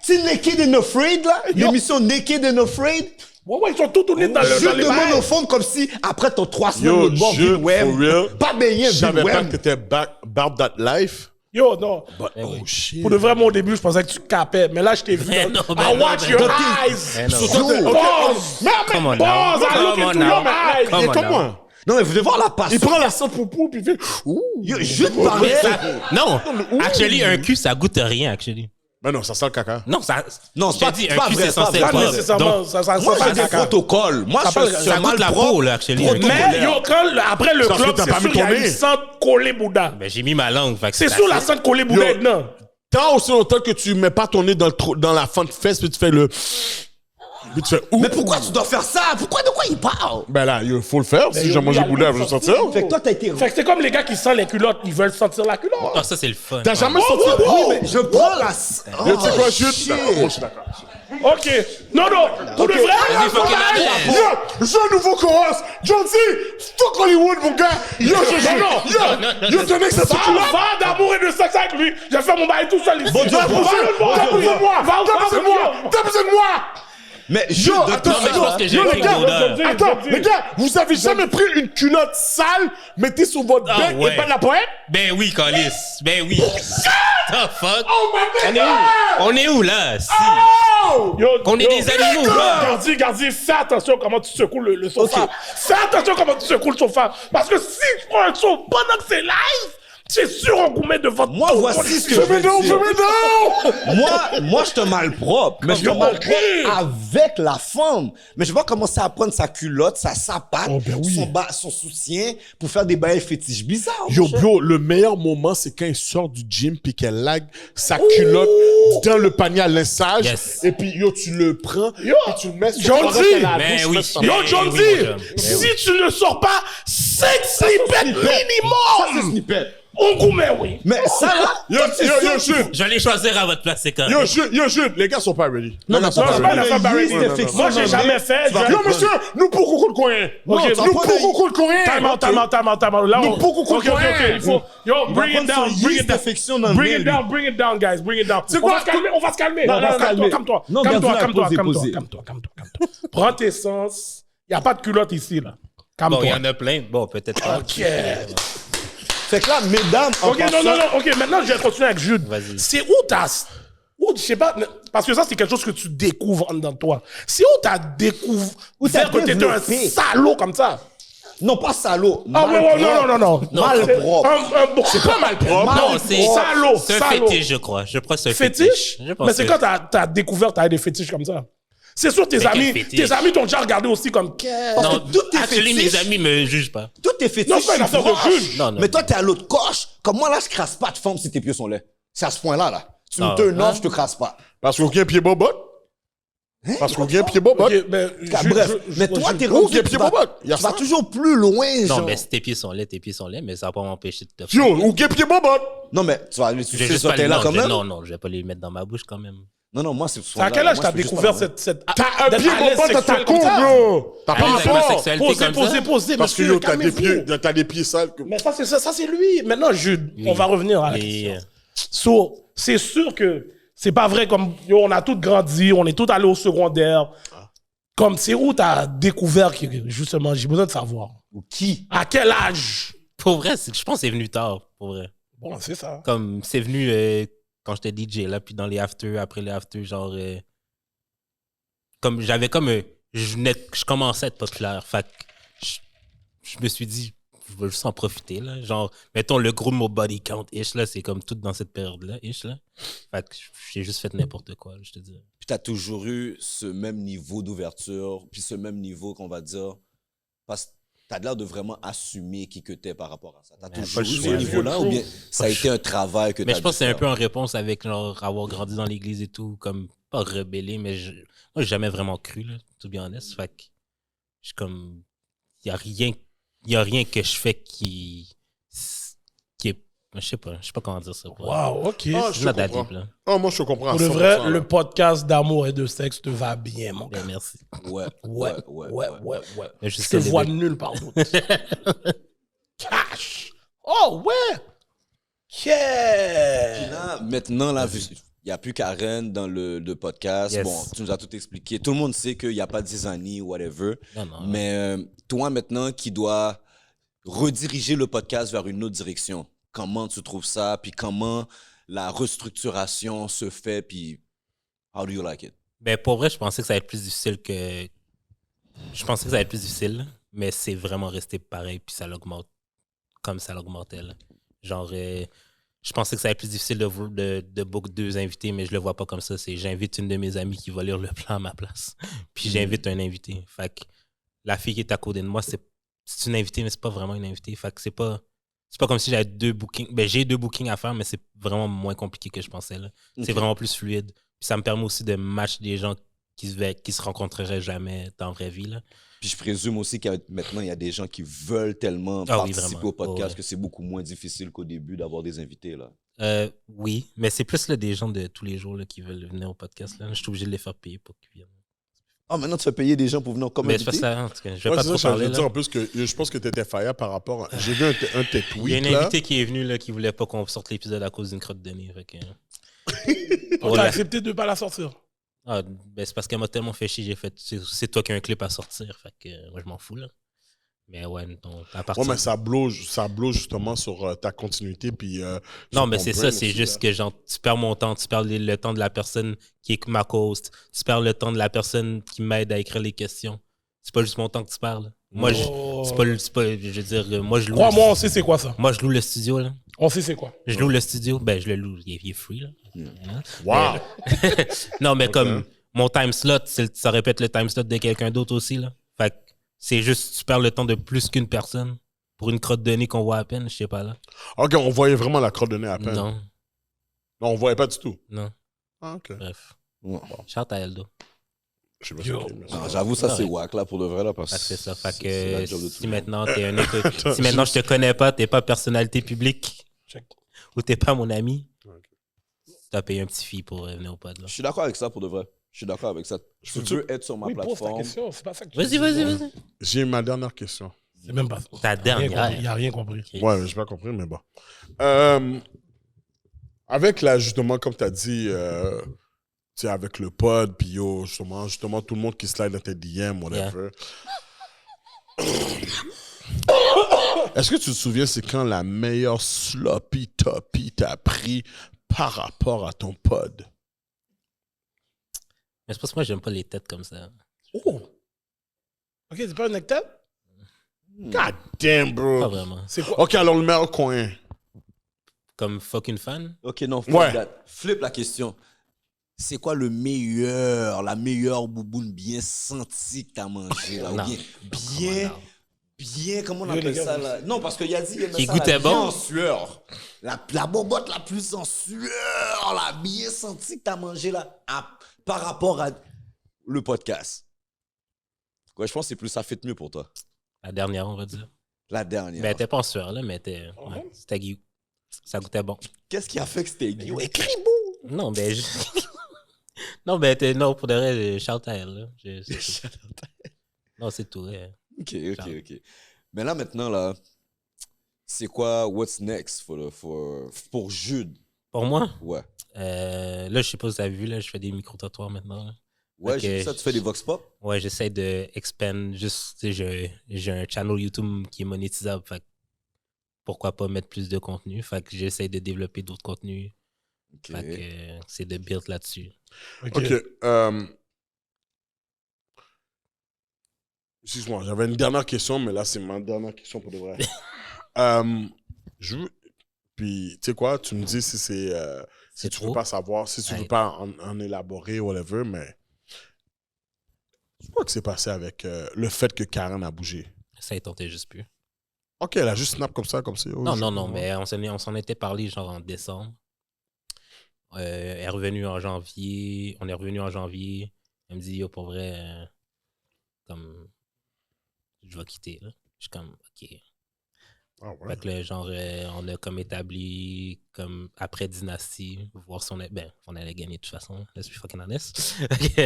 F: Tu sais, Naked and Afraid, là? L'émission Naked and Afraid?
B: Ouais, ils sont tous tournés dans
F: Je
B: dans les
F: demande
B: bails.
F: au fond comme si, après ton 3 semaines
D: Yo,
F: de bord,
D: je,
F: Bill Webb.
D: for real,
F: Pas baigné,
D: Je
F: Bill
D: savais pas
F: Webb.
D: que t'étais about that life.
B: Yo, non.
D: But, oh shit.
B: Pour de vrai, moi, au début, je pensais que tu capais. Mais là, je t'ai vu.
C: Mais
B: dans-
C: non, ben
B: I
C: non,
B: watch
C: ben
B: your
C: non.
B: eyes.
C: Ben non.
B: So,
F: Yo.
B: Pause.
C: Come on now.
B: Pause. I look
C: Come on
B: into
C: now.
B: your eyes.
C: Come
D: Et
C: on
D: comme
C: now.
D: moi.
F: Non, mais vous devez voir la
D: Il
F: passion.
D: prend la sang poupou puis il fait. Ouh.
F: Yo, je te parlais.
C: Non, actually, un cul, ça goûte rien, actually.
D: Ben non, ça sent le caca.
C: Non, ça.
F: Non,
C: je
F: c'est
C: te
F: pas-
C: dis,
F: c'est
C: un
F: pas
C: cul,
F: vrai,
C: c'est
F: c'est pas
C: censé
F: vrai.
C: être
B: Pas
C: propre.
B: nécessairement.
C: Donc,
B: Ça
F: Moi, j'ai des
B: caca.
F: protocoles. Moi,
B: Ça
F: je
B: parle-
F: suis
B: ça
F: un
C: goûte
F: mal
C: la
F: propre.
C: peau, là, actually.
B: Mais, yo, après le
D: Parce que
B: club,
D: t'as
B: c'est
D: pas
B: sûr
D: mis
B: qu'il y a
D: ton
B: une
D: nez.
B: sente collée Bouddha.
C: Ben, j'ai mis ma langue. fait que
B: C'est sûr, la
C: assez.
B: sente collée Bouddha
D: Yo.
B: est dedans.
D: Tant aussi longtemps que tu mets pas ton nez dans la fente fesse puis tu fais le. Puis tu fais ouh.
F: Mais pourquoi tu dois faire ça? De quoi il parle?
D: Ben là, il faut le faire. Si
B: yo,
D: j'ai mangé
B: il y a
D: boudin,
B: le
D: je vais
B: sortir.
D: sortir.
F: Fait que toi, t'as été...
B: Fait que c'est comme les gars qui sentent les culottes, ils veulent sentir la culotte.
C: Ah, ça, c'est le fun.
D: T'as jamais
B: Oh,
D: sorti.
B: oh, oh.
F: Oui, mais je prends la...
D: Yo, tu sais quoi,
F: Oh,
D: chute?
F: shit.
D: D'accord, moi, je suis d'accord.
B: Ok. Non, pour de vrai.
C: Vas-y, fucking allez.
D: Yo, j'ai un nouveau chorus. Jonesy, fuck Hollywood, mon gars. Yo, yo, ton ex, c'est
B: Va,
D: tu là?
B: va d'amour et de sexe avec lui. Je vais faire mon bail tout seul ici.
F: Bon Dieu,
B: Va,
F: bon Dieu,
B: va,
F: bon Dieu.
B: va, va,
D: T'as besoin de moi! T'as besoin de moi!
F: Mais
D: Yo,
F: juste de
D: attends,
C: Non, mais je pense que j'ai
D: yo,
C: un
D: les gars,
C: d'odeur.
D: attends, les gars, vous avez jamais pris une culotte sale, mettez sur votre
C: Ah,
D: bec
C: ouais.
D: et pas de la poète?
C: Ben oui, Calis. Ben oui. The fuck?
D: Oh my god!
C: On est où, là? Si.
D: Oh!
B: Yo,
C: On est des animaux, là.
B: Gardi, fais attention comment tu secoues le sofa. Fais attention comment tu secoues le sofa. Parce que si tu prends un son pendant que c'est live, c'est sûr on vous met devant
F: Moi,
B: ton-
F: voici ce que je
D: Fais-moi
F: veux
D: donc,
F: dire.
D: fais-moi donc!
F: Moi, je te malpropre. Mais je te
B: Yo,
F: malpropre
B: ok.
F: avec la femme. Mais je vais commencer à prendre sa culotte, sa sapate,
B: Oh, ben oui.
F: son soutien pour faire des bails fétiches bizarres.
D: Yo,
F: mon cher.
D: bro, le meilleur moment, c'est quand il sort du gym puis qu'elle lag sa culotte dans le panier à linçage.
C: Yes.
D: Et puis, yo, tu le prends
B: Yo,
D: et tu le mets sur
B: Jonesy.
D: pendant qu'elle a la
C: Ben
D: douche,
C: oui.
D: mets sur-
B: Yo,
C: Ben
B: Jonesy,
C: oui, mon chum.
B: si tu ne sors pas 5 snippets
F: Ça, c'est
B: minimum,
F: snippet.
B: on vous met, oui.
F: Mais ça, là,
D: Yo,
F: c'est
D: yo,
F: sûr
D: yo,
F: qu'il
D: Jude.
C: Je vais les choisir à votre place, c'est quand
D: Yo, Jude, les gars sont pas ready.
F: Non,
D: Les gars
F: mais
D: sont
F: toi,
D: pas
F: tu
B: pas
D: ready.
B: la femme
F: liste
B: Barry.
F: d'infection
B: Moi, j'ai
F: dans
B: jamais
F: le-
B: fait.
F: tu vas-
B: je-
D: Yo, monsieur, nous pour coucou le coin.
F: Non,
D: Ok,
F: tu vas
D: nous
F: pas
D: pour
F: d'aller-
D: coucou le coin.
B: Time out. Là,
D: Nous, beaucoup
B: ok,
D: qu'on connaît.
B: il faut. Yo, bring
F: prendre
B: it down,
F: son
B: bring
F: yeast
B: it down.
F: d'infection dans le
B: Bring
F: mail,
B: it down, bring it down, guys, bring it down.
D: C'est
B: On
D: quoi?
B: va se calmer, on va se calmer.
F: Non, on va se calmer.
B: Calme-toi.
F: Non,
B: Calme-toi,
F: garde-la, posez,
B: calme-toi.
F: posez.
B: Prends tes sens. Il n'y a pas de culotte ici, là.
C: Bon, il y
B: Calme-toi.
C: en a plein. Bon, peut-être pas.
B: Ok.
F: Fait que là, mesdames, en
B: Ok, non, ok, maintenant je vais continuer avec Jude.
C: Vas-y.
B: C'est où je sais pas, parce que ça c'est quelque chose que tu découvres en dedans de toi. C'est où t'as découvert que t'étais un
F: développé.
B: salaud comme ça?
F: Non, pas salaud.
B: Ah ouais, non.
F: Mal propre.
B: C'est pas mal propre.
C: Non, c'est
B: salaud.
C: C'est un
B: salaud.
C: fétiche, je crois. Je crois que c'est un
B: Fétiche?
C: fétiche. Je pense
B: Mais c'est
C: que-
B: quand t'as découvert t'avais des fétiches comme ça. C'est sûr
C: Mais quel fétiche?
B: tes amis t'ont déjà regardé aussi comme
C: Non,
F: que tous tes
C: actually, mes
F: fétiches-
C: amis me jugent pas.
F: Tout est fétiche.
B: Non, c'est pas une affaire de juge.
C: Non, non.
F: Mais toi, t'es à l'autre coche. Comme moi, là, je crasse pas de femme si tes pieds sont laids. C'est à ce point-là, là. Tu me
C: Ah,
F: turn
C: hein?
F: off, je te crasse pas.
D: Parce qu'on a un pied bobot. Parce qu'on a un pied bobot.
B: Ok, ben,
F: Bref, mais toi, t'es
D: Oh,
F: rendu,
D: il y a
F: tu
D: pied
F: vas,
D: bobot. Il y a
F: tu vas
D: ça.
F: toujours plus loin,
C: Non,
F: genre.
C: mais si tes pieds sont laids, mais ça va pas m'empêcher de te
D: Yo, ou a un pied bobot.
F: Non, mais tu vas aller
C: Je vais
F: sur
C: juste
F: ce
C: pas les
F: là quand même.
C: Non, je vais pas les mettre dans ma bouche quand même.
F: Non, moi, c'est
B: C'est à quel âge t'as découvert cette
D: T'as un
B: d'être
D: pied
B: à l'aise
D: bobot dans ta
B: sexuelle
D: cour,
B: comme ça?
D: bro. T'as pas
C: Ah,
D: rapport.
C: ma sexualité comme ça?
B: Posez,
D: Parce que
B: monsieur,
D: yo,
B: calmez-vous.
D: t'as des pieds sales.
B: Mais ça, c'est lui. Maintenant, Jude, on va revenir à la
C: Et,
B: question. So, c'est sûr que c'est pas vrai comme, yo, on a tous grandi, on est tous allés au secondaire. Comme, c'est où t'as découvert que, justement, j'ai besoin de savoir.
F: Ou qui?
B: À quel âge?
C: pour vrai, je pense que c'est venu tard, pour vrai.
B: Bon, c'est ça.
C: Comme, c'est venu quand j'étais DJ, là, puis dans les afters, après les afters, genre... comme, j'avais comme... je commençais à être populaire, fait que je me suis dit, je vais juste en profiter, là. Genre, mettons, le gros mot body count-ish, là, c'est comme tout dans cette période-là, ish, là. Fait que j'ai juste fait n'importe quoi, je te dis.
F: Puis t'as toujours eu ce même niveau d'ouverture, puis ce même niveau qu'on va dire, parce que t'as l'air de vraiment assumer qui que t'es par rapport à ça. T'as
C: Mais
F: toujours
C: pas
F: eu
C: le
F: ce
C: choix.
F: niveau-là, ou bien ça a été un travail que
C: Mais
F: t'as
C: je pense
F: dû
C: que c'est un
F: faire?
C: peu en réponse avec genre avoir grandi dans l'église et tout, comme pas rebellé, mais moi j'ai jamais vraiment cru, là, to be honest. Fait que je suis comme. Il y a rien que je fais qui est. Je sais pas comment dire ça.
B: Wow, ok.
D: Ah,
C: C'est
D: je
C: not
D: te
C: that
D: comprends.
C: deep, là.
D: Oh, moi, je te comprends. à
B: Pour de
D: 100%,
B: vrai,
D: là.
B: le podcast d'amour et de sexe te va bien, mon gars.
C: Ben, merci.
F: Ouais.
B: Ouais.
C: Mais
B: Je te
C: jusqu'à
B: vois
C: début.
B: nulle part d'autre. Cash. Oh, ouais. Yeah.
F: Puis là, maintenant, là, il n'y a plus Karen dans le podcast.
C: Yes.
F: Bon, tu nous as tout expliqué. Tout le monde sait qu'il n'y a pas de zizanie ou whatever.
C: Non.
F: Mais toi, maintenant, qui dois rediriger le podcast vers une autre direction, comment tu trouves ça? Puis comment la restructuration se fait? Puis how do you like it?
C: Ben, pour vrai, je pensais que ça allait être plus difficile que. Je pensais que ça allait être plus difficile, mais c'est vraiment resté pareil, puis ça l'augmente comme ça l'augmentait, là. Genre, je pensais que ça allait être plus difficile de book 2 invités, mais je le vois pas comme ça. C'est j'invite une de mes amies qui va lire le plan à ma place, puis j'invite un invité. Fait que la fille qui est à côté de moi, c'est une invitée, mais c'est pas vraiment une invitée. Fait que c'est pas comme si j'avais 2 bookings. Ben, j'ai 2 bookings à faire, mais c'est vraiment moins compliqué que je pensais, là. C'est vraiment plus fluide. Puis ça me permet aussi de match des gens qui se rencontreraient jamais dans la vraie vie, là.
F: Puis je présume aussi qu'il maintenant, il y a des gens qui veulent tellement
C: Ah oui,
F: participer
C: vraiment.
F: au podcast
C: Oh, ouais.
F: que c'est beaucoup moins difficile qu'au début d'avoir des invités, là.
C: Oui, mais c'est plus là, des gens de tous les jours là, qui veulent venir au podcast. Là. Je suis obligé de les faire payer pour qu'ils viennent.
F: Ah, maintenant, tu fais payer des gens pour venir comme
C: Mais je fais
F: invité?
C: ça, en tout cas. Je vais
D: Ouais,
C: pas
D: c'est
C: trop
D: ça, je
C: parler.
D: veux
C: Là.
D: dire en plus que je pense que t'étais fire par rapport à... J'ai vu un de tes
C: Il y a
D: tweets,
C: une
D: là.
C: invitée qui est venue là, qui voulait pas qu'on sorte l'épisode à cause d'une crotte de nez. Fait que...
B: On
C: Voilà.
B: t'a accepté de ne pas la sortir.
C: Ah, ben, c'est parce qu'elle m'a tellement fait chier, j'ai fait c'est toi qui as un clip à sortir. Fait que moi je m'en fous là. Mais ouais, donc, à partir
D: Ouais, mais ça bloque justement sur ta continuité. Puis,
C: non,
D: sur
C: mais
D: ton
C: c'est
D: brain
C: ça, c'est
D: aussi,
C: juste
D: là.
C: que genre, tu perds mon temps, tu perds le temps de la personne qui est ma host, tu perds le temps de la personne qui m'aide à écrire les questions. C'est pas juste mon temps que tu perds. Là. Moi,
B: Oh.
C: c'est pas, je veux dire, moi je loue.
B: Crois-moi, on sait c'est quoi ça.
C: Moi, je loue le studio, là.
B: On sait c'est quoi.
C: Je loue le studio. Ben, je le loue. Il est free, là. Hein?
D: Wow!
C: Non, mais comme mon time slot, ça répète le time slot de quelqu'un d'autre aussi, là. Fait que c'est juste, tu perds le temps de plus qu'une personne pour une crotte de nez qu'on voit à peine, je sais pas, là.
D: OK, on voyait vraiment la crotte de nez à peine.
C: Non,
D: Non, on voyait pas du tout.
C: non.
D: Ah, OK.
C: Bref.
F: Ouais.
C: Shout à Eldo.
D: Je sais pas
B: Yo.
D: si c'est-
F: Non, j'avoue, ça,
C: Ah,
F: c'est
C: ouais.
F: whack, là, pour de vrai, là, parce
C: Fait que c'est ça. Fait
F: c'est la
C: que
F: job de tout
C: si
F: le monde.
C: maintenant t'es un si maintenant je te connais pas, t'es pas personnalité publique
B: Check.
C: ou t'es pas mon ami, t'as payé un petit fee pour venir au pod, là.
F: Je suis d'accord avec ça, pour de vrai. Je suis d'accord avec ça. Tu veux être sur ma
B: Oui, pose ta
F: plateforme.
B: question. C'est pas ça que tu
C: Vas-y,
B: dis.
C: vas-y.
D: J'ai ma dernière question.
B: C'est même pas ça.
C: Ta
B: Il
C: dernière.
B: n'y a rien compris.
C: Ok.
D: Ouais, j'ai pas compris, mais bon. Avec là, justement, comme tu as dit, tu sais, avec le pod, puis yo, justement, tout le monde qui slide dans tes DM, whatever. Est-ce que tu te souviens, c'est quand la meilleure sloppy toppy t'as pris par rapport à ton pod?
C: Mais c'est parce que moi, j'aime pas les têtes comme ça.
B: Oh! Ok, c'est pas un nectar?
D: God damn,
C: Pas
D: bro.
C: vraiment.
B: C'est quoi?
D: Ok, alors le meilleur coin.
C: Comme fucking fan.
F: Ok, non, flip,
D: Ouais.
F: flip la question. C'est quoi la meilleure bouboune bien sentie que t'as mangé là? Ou
C: Non.
F: bien, comment on
B: Yo, les
F: appelle
B: gars,
F: ça là? Non, parce qu'il a dit
C: Qui
F: ça,
C: goûtait
F: là, bien
C: bon.
F: en sueur. La bobotte la plus en sueur, la bien sentie que t'as mangé là, par rapport à le podcast. Ouais, je pense que c'est plus ça fait mieux pour toi.
C: La dernière, on va dire.
F: La dernière.
C: Ben, elle était pas en sueur, là, mais ouais, c'était Guillaume. Ça goûtait bon.
F: Qu'est-ce qui a fait que c'était Guillaume? Écris beau!
C: Non, ben, non, ben, non, pour de vrai, shout à elle, là. Non, c'est tout. Ouais.
F: Ok. Mais là, maintenant, là, c'est quoi, what's next pour Jude?
C: Pour moi,
F: Ouais.
C: là, je sais pas si vous avez vu, là, je fais des micro-trottoirs maintenant. Là.
F: Ouais,
C: Ok,
F: j'ai vu ça, tu fais des vox pop?
C: Ouais, j'essaie de expand. Juste, tu sais, j'ai un channel YouTube qui est monétisable. Fait que pourquoi pas mettre plus de contenu? Fait que j'essaie de développer d'autres contenus.
F: Ok.
C: Fait que c'est de build là-dessus.
D: Ok. Excuse-moi, j'avais une dernière question, mais là, c'est ma dernière question pour de vrai. Puis, tu sais quoi, tu me dis si c'est. Si
C: C'est
D: tu
C: trop?
D: veux pas savoir, si tu veux
C: Ouais.
D: pas en élaborer, whatever, mais. C'est quoi que c'est passé avec le fait que Karen a bougé?
C: Ça ne tentait juste plus.
D: Ok, elle a juste snap comme ça.
C: Non, mais on s'en était parlé genre en décembre. Elle est revenue en janvier. On est revenu en janvier. Elle me dit, yo, pour vrai, comme, je vais quitter. Là. Je suis comme, ok.
D: Ah ouais.
C: Fait que là, genre, on a comme établi, comme après Dynasty, voir si on allait gagner de toute façon. Let's be fucking honest.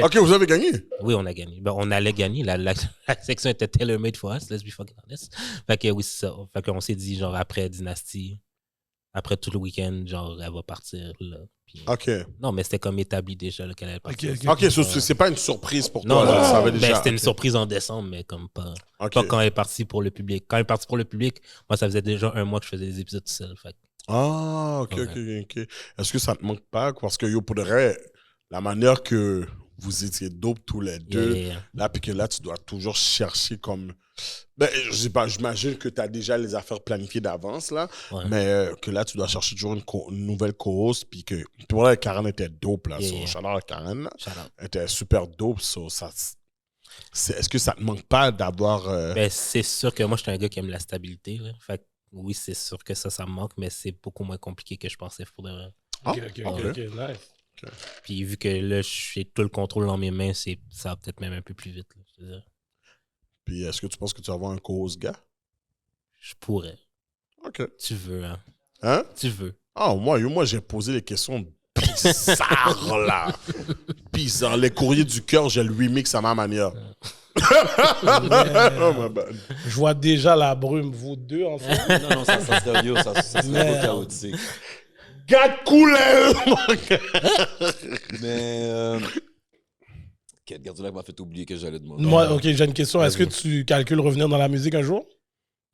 D: Ok, vous avez gagné?
C: Oui, on a gagné. Ben, on allait gagner. La section était tailor-made for us, let's be fucking honest. Fait que oui, c'est ça. Fait qu'on s'est dit, genre, après Dynasty, après tout le week-end, genre, elle va partir là. Puis,
D: Ok.
C: non, mais c'était comme établi déjà là, qu'elle allait partir.
D: Ok, c'est pas une surprise pour
C: Non,
D: toi. là,
C: non,
D: ça avait
C: ben,
D: déjà.
C: c'était une
D: ok.
C: surprise en décembre, mais comme pas.
D: Ok.
C: Pas quand elle est partie pour le public. Quand elle est partie pour le public, moi, ça faisait déjà 1 mois que je faisais des épisodes tout seul. Fait que,
D: Ah, ok. Est-ce que ça te manque pas? Parce que, yo, pour de vrai, la manière que vous étiez dope tous les deux,
C: yeah.
D: là, puis que là, tu dois toujours chercher comme. Ben, je sais pas, j'imagine que tu as déjà les affaires planifiées d'avance, là,
C: Ouais.
D: mais que là, tu dois chercher toujours une nouvelle co-host, puis que. Puis voilà, Karen était dope, là.
C: Yeah.
D: Shout out à Karen, là.
C: Shout out.
D: Elle était super dope, est-ce que ça te manque pas d'avoir.
C: Ben, c'est sûr que moi, je suis un gars qui aime la stabilité. Là. Fait que, oui, c'est sûr que ça me manque, mais c'est beaucoup moins compliqué que je pensais pour de vrai.
B: Ok, nice.
C: Puis vu que là, j'ai tout le contrôle dans mes mains, ça va peut-être même un peu plus vite. Là, je veux dire.
D: Puis est-ce que tu penses que tu vas avoir un co-host gars?
C: Je pourrais.
D: Ok.
C: Tu veux, hein?
D: Hein?
C: Tu veux.
D: Ah, moi j'ai posé les questions bizarres, là. Bizarre. Les courriers du cœur, j'ai le remix à ma manière. Oh, my bad.
B: Je vois déjà la brume, vous deux ensemble.
F: Non, ça serait mieux, ça serait trop chaotique.
D: Gars couleur!
F: Mais. Quel Gardulac m'a fait oublier que j'allais demander.
B: Moi, ok, j'ai une question. Est-ce que tu calcules revenir dans la musique un jour?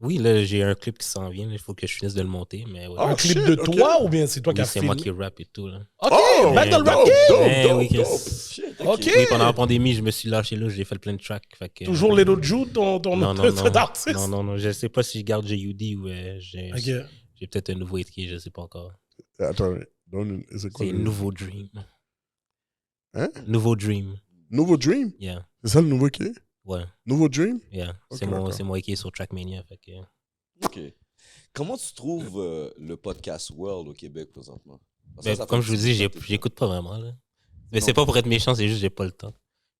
C: Oui, là, j'ai un clip qui s'en vient. Il faut que je finisse de le monter. Mais ouais.
B: Un
D: Oh,
B: clip
D: shit,
B: de
D: ok.
B: toi ou bien c'est toi qui
C: Oui,
B: as
C: c'est moi
B: filmé?
C: qui rappe et tout. Là.
B: Ok,
D: Oh,
B: back dans le
C: dope,
B: rap game.
C: Ben oui, Chris.
F: Shit,
B: Ok.
C: Oui, pendant la pandémie, je me suis lâché là. J'ai fait plein de tracks. Fait que,
B: Toujours les autres Jude, ton
C: non,
B: autre artiste?
C: non. Je sais pas si je garde JUD ou j'ai
B: Ok.
C: peut-être un nouveau étiquet. Je sais pas encore.
D: Attends, c'est quoi
C: C'est
D: le...
C: Nouveau Dream.
D: Hein?
C: Nouveau Dream.
D: Nouveau Dream?
C: Yeah.
D: C'est ça le nouveau qui est?
C: Ouais.
D: Nouveau Dream?
C: Yeah.
D: Ok,
C: C'est
D: d'accord.
C: moi qui est sur Trackmania. Fait que...
F: Ok. Comment tu trouves le podcast world au Québec présentement? Parce que
C: Ben,
F: ça fait
C: comme
F: un
C: je vous
F: petit
C: dis,
F: bout de temps que t'es
C: j'écoute pas vraiment. Là. Mais
F: Non.
C: c'est pas pour être méchant, c'est juste que j'ai pas le temps.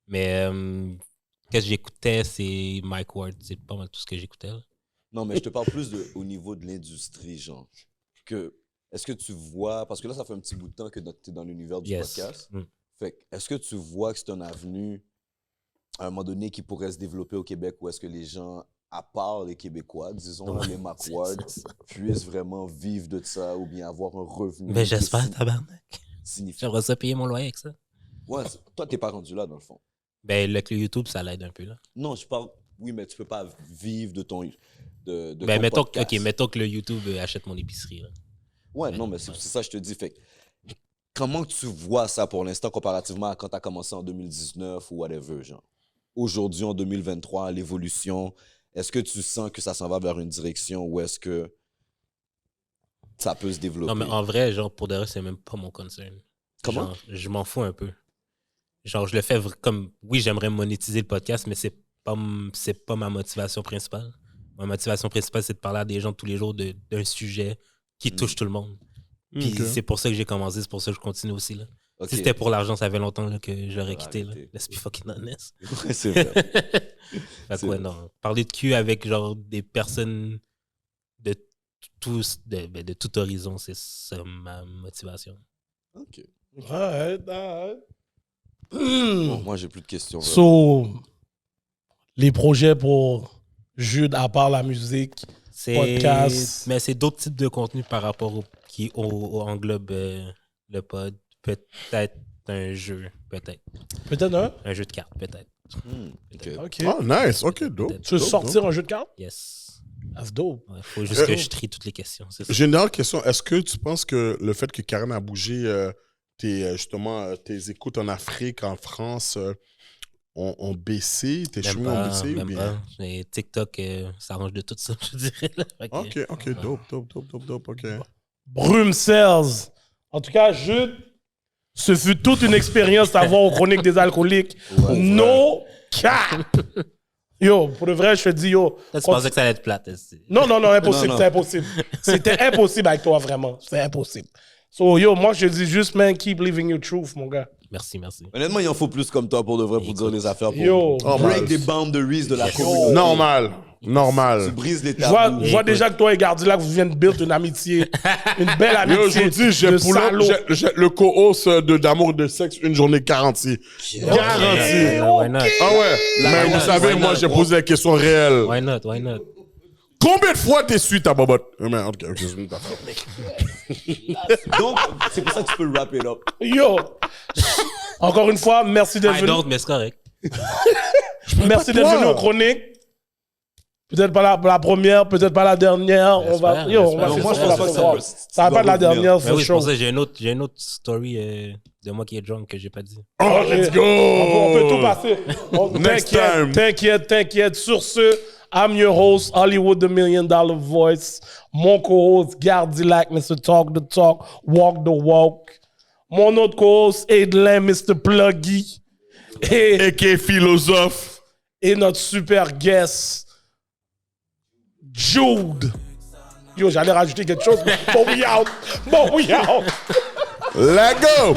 C: Mais qu'est-ce que j'écoutais, c'est Mike Ward. C'est pas mal tout ce que j'écoutais. là.
F: Non, mais je te parle plus au niveau de l'industrie, genre. Est-ce que tu vois, parce que là, ça fait un petit bout de temps que tu es dans l'univers du
C: Yes.
F: podcast.
C: Mm.
F: Fait que, est-ce que tu vois que c'est un avenue, à un moment donné, qui pourrait se développer au Québec, ou est-ce que les gens, à part les Québécois, disons
C: Ouais,
F: les Mac
C: c'est
F: Ward,
C: ça.
F: puissent vraiment vivre de ça, ou bien avoir un revenu
C: Ben, j'espère, tabarnak.
F: significatif?
C: J'aimerais ça payer mon loyer avec ça.
F: Ouais, toi, t'es pas rendu là, dans le fond.
C: Ben, le YouTube, ça l'aide un peu. Là.
F: Non, je parle. Oui, mais tu peux pas vivre de ton.
C: Ben, mettons
F: podcast.
C: mettons que le YouTube achète mon épicerie. Là.
F: Ouais, non, mais c'est ça que je te dis. Fait que, comment tu vois ça pour l'instant comparativement à quand tu as commencé en 2019 ou whatever, genre? Aujourd'hui, en 2023, l'évolution, est-ce que tu sens que ça s'en va vers une direction ou est-ce que ça peut se développer?
C: Non, mais en vrai, genre, pour de vrai, c'est même pas mon concern.
F: Comment?
C: Genre, je m'en fous un peu. Genre, je le fais comme... Oui, j'aimerais monétiser le podcast, mais c'est pas ma motivation principale. Ma motivation principale, c'est de parler à des gens tous les jours d'un sujet qui touche tout le monde. Puis c'est pour ça que j'ai commencé, c'est pour ça que je continue aussi. Là.
F: Ok.
C: Si c'était pour l'argent, ça fait longtemps là, que j'aurais
F: Ah,
C: quitté. Là.
F: arrêtez.
C: Let's be fucking honest.
F: Ouais, c'est vrai.
C: Fait
F: C'est
C: que ouais,
F: vrai.
C: non. Parler de cul avec genre des personnes de de tout horizon, c'est ça ma motivation.
F: OK.
B: Alright.
F: Bon, moi, j'ai plus de questions.
B: So, les projets pour Jude, à part la musique, podcast.
C: Mais c'est d'autres types de contenus par rapport qui englobe le pod. Peut-être un jeu, peut-être.
B: Peut-être un?
C: Un jeu de cartes, peut-être.
F: OK.
B: OK.
D: Oh, nice. OK, dope.
B: Tu veux
D: Dope,
B: sortir un jeu de cartes?
C: Yes.
B: That's dope.
C: Ouais, faut juste que je trie toutes les questions. C'est ça.
D: J'ai une dernière question. Est-ce que tu penses que le fait que Karen a bougé tes écoutes en Afrique, en France, ont baissé? Tes
C: Même
D: chemins ont baissé? Ou
C: même
D: bien...
C: pas. Et TikTok s'arrange de tout ça, je dirais. Là. Fait que-
D: OK, dope, OK.
B: Brume Cells. En tout cas, Jude, ce fut toute une expérience d'avoir aux Chroniques des alcooliques. No cap! Yo, pour de vrai, je te dis, yo.
C: Là, tu pensais que ça allait être plate.
B: Non, impossible,
F: Non, non.
B: c'est impossible. C'était impossible avec toi, vraiment. C'était impossible. So, yo, moi, je te dis juste, man, keep living your truth, mon gars.
C: Merci.
F: Honnêtement, il en faut plus comme toi pour de vrai, pour dire les affaires. Pour
B: Yo.
F: break
D: Miles.
F: the boundaries de la communauté.
D: Normal.
F: Tu brises les
B: Je vois,
F: tabous.
B: je vois déjà que toi et Gardilac, vous venez de build une amitié. Une belle amitié.
D: Yo, je vous dis, j'ai
B: de
D: pull up,
B: salaud.
D: j'ai le co-host d'amour et de sexe, une journée garantie. Garantie.
C: Why not?
D: Ah ouais, mais vous savez, moi, j'ai posé des questions réelles.
C: Why not? Why not?
D: Combien de fois t'es su ta bobotte? Ok, c'est une affaire.
F: Donc, c'est pour ça que tu peux wrap it up.
B: Yo. Encore une fois, merci d'être
C: I
B: venu.
C: don't, mais c'est correct.
B: Merci d'être venu aux Chroniques. Peut-être pas la première, peut-être pas la dernière. On va,
C: J'espère,
B: yo, on va
C: j'espère.
B: faire
F: Moi, je
B: ça
F: pense
B: la
F: pas que
B: première. Ça va pas de la dernière,
C: Mais
B: for
C: oui, c'est
B: sure.
C: pour ça j'ai une autre story de moi qui est drunk que j'ai pas dit.
D: Oh, let's go!
B: On peut tout passer.
D: Next time.
B: T'inquiète. Sur ce, I'm your host, Hollywood the $1 Million Voice. Mon co-host, Gardilac, Mr. Talk the Talk, Walk the Walk. Mon autre co-host, Adelin, Mr. Pluggy.
D: Et philosophe.
B: Et notre super guest, Jude. Yo, j'allais rajouter quelque chose, mais bon, we out.
D: Let go!